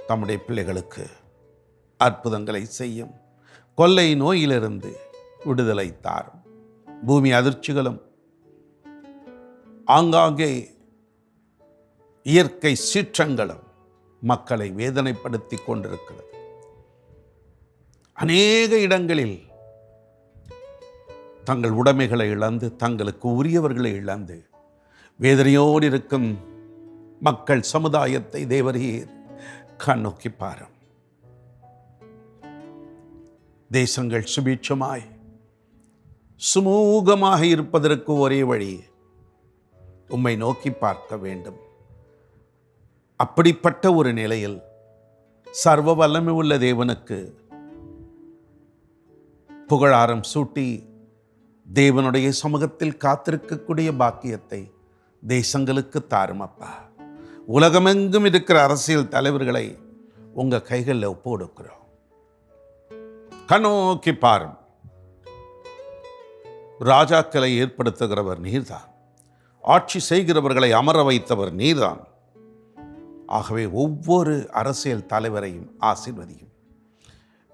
தம்முடைய பிள்ளைகளுக்கு அற்புதங்களை செய்யும். கொள்ளை நோயிலிருந்து விடுதலை தாரும். பூமி அதிர்ச்சிகளும் ஆங்காங்கே இயற்கை சீற்றங்களும் மக்களை வேதனைப்படுத்தி கொண்டிருக்கிறது. அநேக இடங்களில் தங்கள் உடைமைகளை இழந்து, தங்களுக்கு உரியவர்களை இழந்து வேதனையோடு இருக்கும் மக்கள் சமுதாயத்தை தேவரீர் கண்ணோக்கி பாரும். தேசங்கள் சுபீட்சமாய் சுமூகமாக இருப்பதற்கு ஒரே வழி உம்மை நோக்கி பார்க்க வேண்டும். அப்படிப்பட்ட ஒரு நிலையில் சர்வ வல்லமை உள்ள தேவனுக்கு புகழாரம் சூட்டி தேவனுடைய சமூகத்தில் காத்திருக்கக்கூடிய பாக்கியத்தை தேசங்களுக்கு தாரும் அப்பா. உலகமெங்கும் இருக்கிற அரசியல் தலைவர்களை உங்க கைகளில் ஒப்பு கொடுக்கிறோம். கண்ணோக்கி பாரும். ராஜாக்களை ஏற்படுத்துகிறவர் நீர்தான், ஆட்சி செய்கிறவர்களை அமர வைத்தவர் நீர்தான். ஆகவே ஒவ்வொரு அரசியல் தலைவரையும் ஆசீர்வதியும்.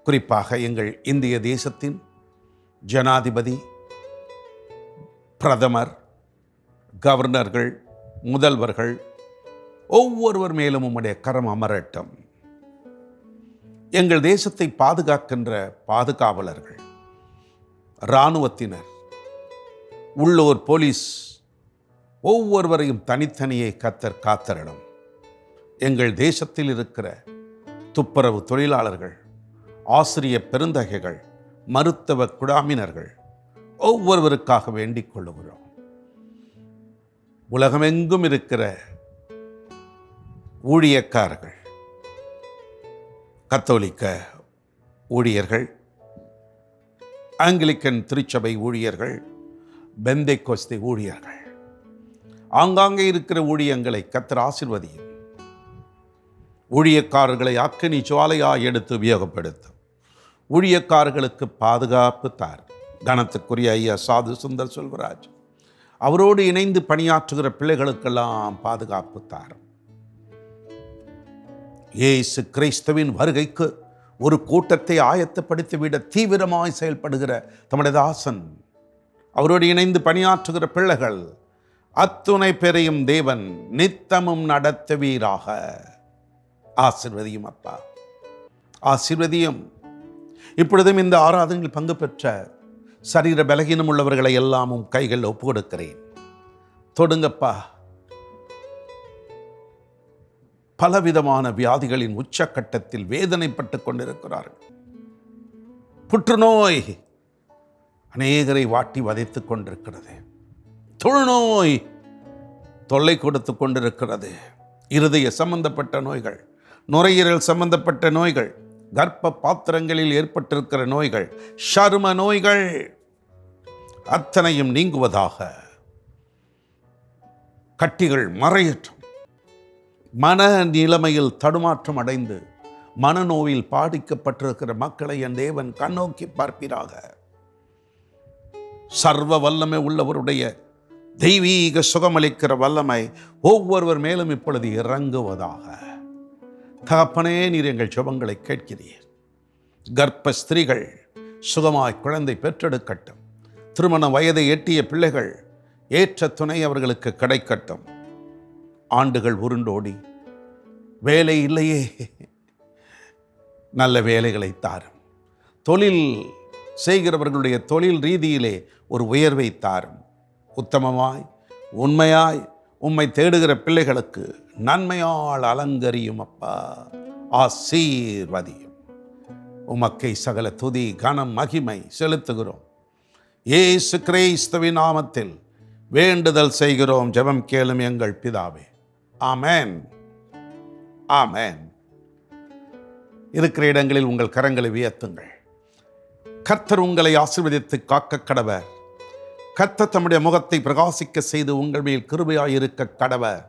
குறிப்பாக எங்கள் இந்திய தேசத்தின் ஜனாதிபதி, பிரதமர், கவர்னர்கள், முதல்வர்கள் ஒவ்வொருவர் மேலும் உம்முடைய கரம் அமரட்டும். எங்கள் தேசத்தை பாதுகாக்கின்ற பாதுகாவலர்கள், இராணுவத்தினர், உள்ளூர் போலீஸ் ஒவ்வொருவரையும் தனித்தனியே கர்த்தர் காத்தரணும். எங்கள் தேசத்தில் இருக்கிற துப்புரவு தொழிலாளர்கள், ஆசிரிய பெருந்தகைகள், மருத்துவ குழாமினர்கள் ஒவ்வொருவருக்காக வேண்டிக் கொள்ளுகிறோம். உலகமெங்கும் இருக்கிற ஊழியக்காரர்கள், கத்தோலிக்க ஊழியர்கள், ஆங்கிலிக்கன் திருச்சபை ஊழியர்கள், பெந்தேகோஸ்தே ஊழியர்கள், ஆங்காங்கே இருக்கிற ஊழியங்களை கர்த்தர் ஆசீர்வதியும். ஊழியக்காரர்களை அக்கினி ஜுவாலையாய் எடுத்து உபயோகப்படுத்தும். ஊழியக்காரர்களுக்கு பாதுகாப்பு தார். கனத்துக்குரிய ஐயா சாது சுந்தர் செல்வராஜ் அவரோடு இணைந்து பணியாற்றுகிற பிள்ளைகளுக்கெல்லாம் பாதுகாப்பு தார். இயேசு கிறிஸ்துவின் வருகைக்கு ஒரு கூட்டத்தை ஆயத்தப்படுத்திவிட தீவிரமாய் செயல்படுகிற தம்முடைய தாசன், அவரோடு இணைந்து பணியாற்றுகிற பிள்ளைகள் அத்துணை பேரையும் தேவன் நித்தமும் நடத்துவீராக. ஆசீர்வதியும் அப்பா, ஆசீர்வதியும். இப்பொழுதும் இந்த ஆராதனையில் பங்கு பெற்ற சரீர பலகீனம் உள்ளவர்களை எல்லாமும் கைகள் ஒப்பு கொடுக்கிறேன். தொடுங்கப்பா. பலவிதமான வியாதிகளின் உச்சக்கட்டத்தில் வேதனைப்பட்டு கொண்டிருக்கிறார்கள். புற்றுநோய் அநேகரை வாட்டி வதைத்துக் கொண்டிருக்கிறது. தொழுநோய் தொல்லை கொடுத்து கொண்டிருக்கிறது. இருதய சம்பந்தப்பட்ட நோய்கள், நுரையீரல் சம்பந்தப்பட்ட நோய்கள், கர்ப்ப பாத்திரங்களில் ஏற்பட்டிருக்கிற நோய்கள், சரும நோய்கள் அத்தனையும் நீங்குவதாக. கட்டிகள் மறையற்றும். மன நிலைமையில் தடுமாற்றம் அடைந்து மனநோயில் பாதிக்கப்பட்டிருக்கிற மக்களை என் தேவன் கண்ணோக்கி பார்ப்பீராக. சர்வ வல்லமை உள்ளவருடைய தெய்வீக சுகமளிக்கிற வல்லமை ஒவ்வொருவர் மேலும் இப்பொழுது இறங்குவதாக. தகப்பனே, நீர் எங்கள் ஜெபங்களை கேட்கிறீர். கர்ப்ப ஸ்திரீகள் சுகமாய் குழந்தை பெற்றெடுக்கட்டும். திருமண வயதை எட்டிய பிள்ளைகள் ஏற்ற துணை அவர்களுக்கு கிடைக்கட்டும். ஆண்டுகள் உருண்டோடி வேலை இல்லையே, நல்ல வேலைகளை தாரும். தொழில் செய்கிறவர்களுடைய தொழில் ரீதியிலே ஒரு உயர்வை தாரும். உத்தமமாய் உண்மையாய் உம்மை தேடுகிற பிள்ளைகளுக்கு நன்மையால் அலங்கரியும் அப்பா. ஆசீர்வதியும். உமக்கை சகல துதி கனம் மகிமை செலுத்துகிறோம். இயேசு கிறிஸ்துவின் நாமத்தில் வேண்டுதல் செய்கிறோம். ஜெபம் கேளும் எங்கள் பிதாவே. ஆமென், ஆமென். இருக்கிற இடங்களில் உங்கள் கரங்களை உயர்த்துங்கள். கர்த்தர் உங்களை ஆசீர்வதித்து காக்க கடவர். கர்த்தர் தம்முடைய முகத்தை பிரகாசிக்க செய்து உங்கள் மேல் கிருபையாயிருக்க கடவர்.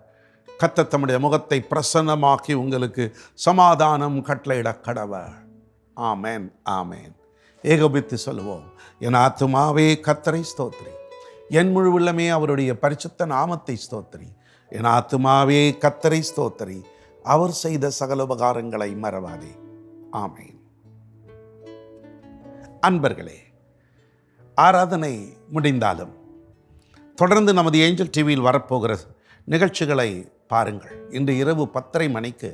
கர்த்தர் தம்முடைய முகத்தை பிரசன்னமாக்கி உங்களுக்கு சமாதானம் கட்டளையிட கடவர். ஆமென், ஆமென். ஏகோபித்து சொல்லுவோம். என் ஆத்துமாவே கர்த்தரை ஸ்தோத்திரி, என் முழு உள்ளமே அவருடைய பரிசுத்த நாமத்தை ஸ்தோத்திரி. என் ஆத்துமாவே கர்த்தரை ஸ்தோத்திரி, அவர் செய்த சகல உபகாரங்களை மறவாதே. ஆமென். அன்பர்களே, ஆராதனை முடிந்தாலும் தொடர்ந்து நமது ஏஞ்சல் டிவியில் வரப்போகிற நிகழ்ச்சிகளை பாருங்கள். இன்று இரவு 10:30 மணிக்கு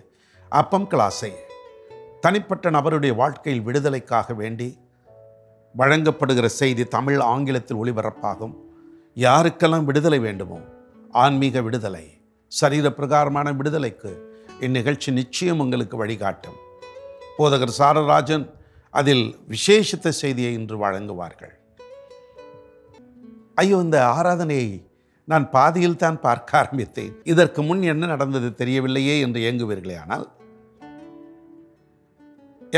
அப்பம் கிளாஸை தனிப்பட்ட நபருடைய வாழ்க்கையில் விடுதலைக்காக வேண்டி வழங்கப்படுகிற செய்தி தமிழ் ஆங்கிலத்தில் ஒளிபரப்பாகும். யாருக்கெல்லாம் விடுதலை வேண்டுமோ, ஆன்மீக விடுதலை, சரீர பிரகாரமான விடுதலைக்கு இந்நிகழ்ச்சி நிச்சயம் உங்களுக்கு வழிகாட்டும். போதகர் சாரராஜன் அதில் விசேஷித்த செய்தியை இன்று வழங்குவார்கள். ஐயோ, இந்த ஆராதனையை நான் பாதியில் தான் பார்க்க ஆரம்பித்தேன், இதற்கு முன் என்ன நடந்தது தெரியவில்லையே என்று ஏங்குவீர்களே. ஆனால்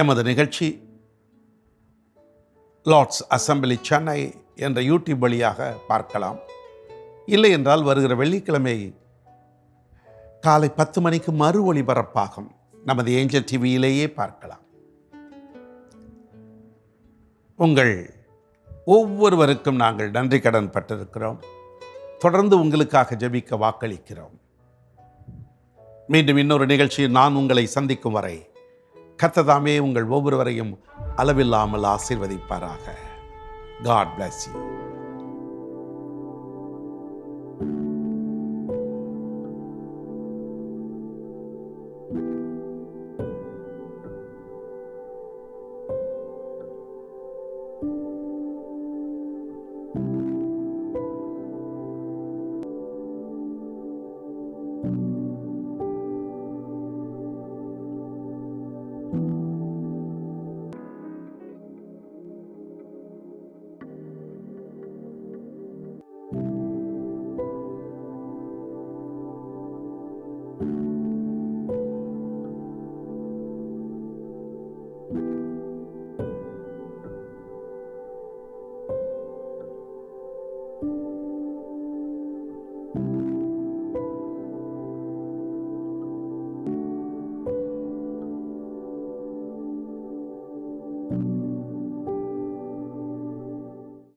எமது நிகழ்ச்சி லார்ட்ஸ் அசம்பிளி சென்னை என்ற யூடியூப் வழியாக பார்க்கலாம். இல்லை என்றால் வருகிற வெள்ளிக்கிழமை காலை 10 மணிக்கு மறு ஒளிபரப்பாகும் நமது ஏஞ்சல் டிவியிலேயே பார்க்கலாம். உங்கள் ஒவ்வொருவருக்கும் நாங்கள் நன்றி கடன் பட்டிருக்கிறோம். தொடர்ந்து உங்களுக்காக ஜெபிக்க வாக்களிக்கிறோம். மீண்டும் இன்னொரு நிகழ்ச்சியில் நான் உங்களை சந்திக்கும் வரை கர்த்தர் உங்கள் ஒவ்வொருவரையும் அளவில்லாமல் ஆசீர்வதிப்பாராக. God bless you.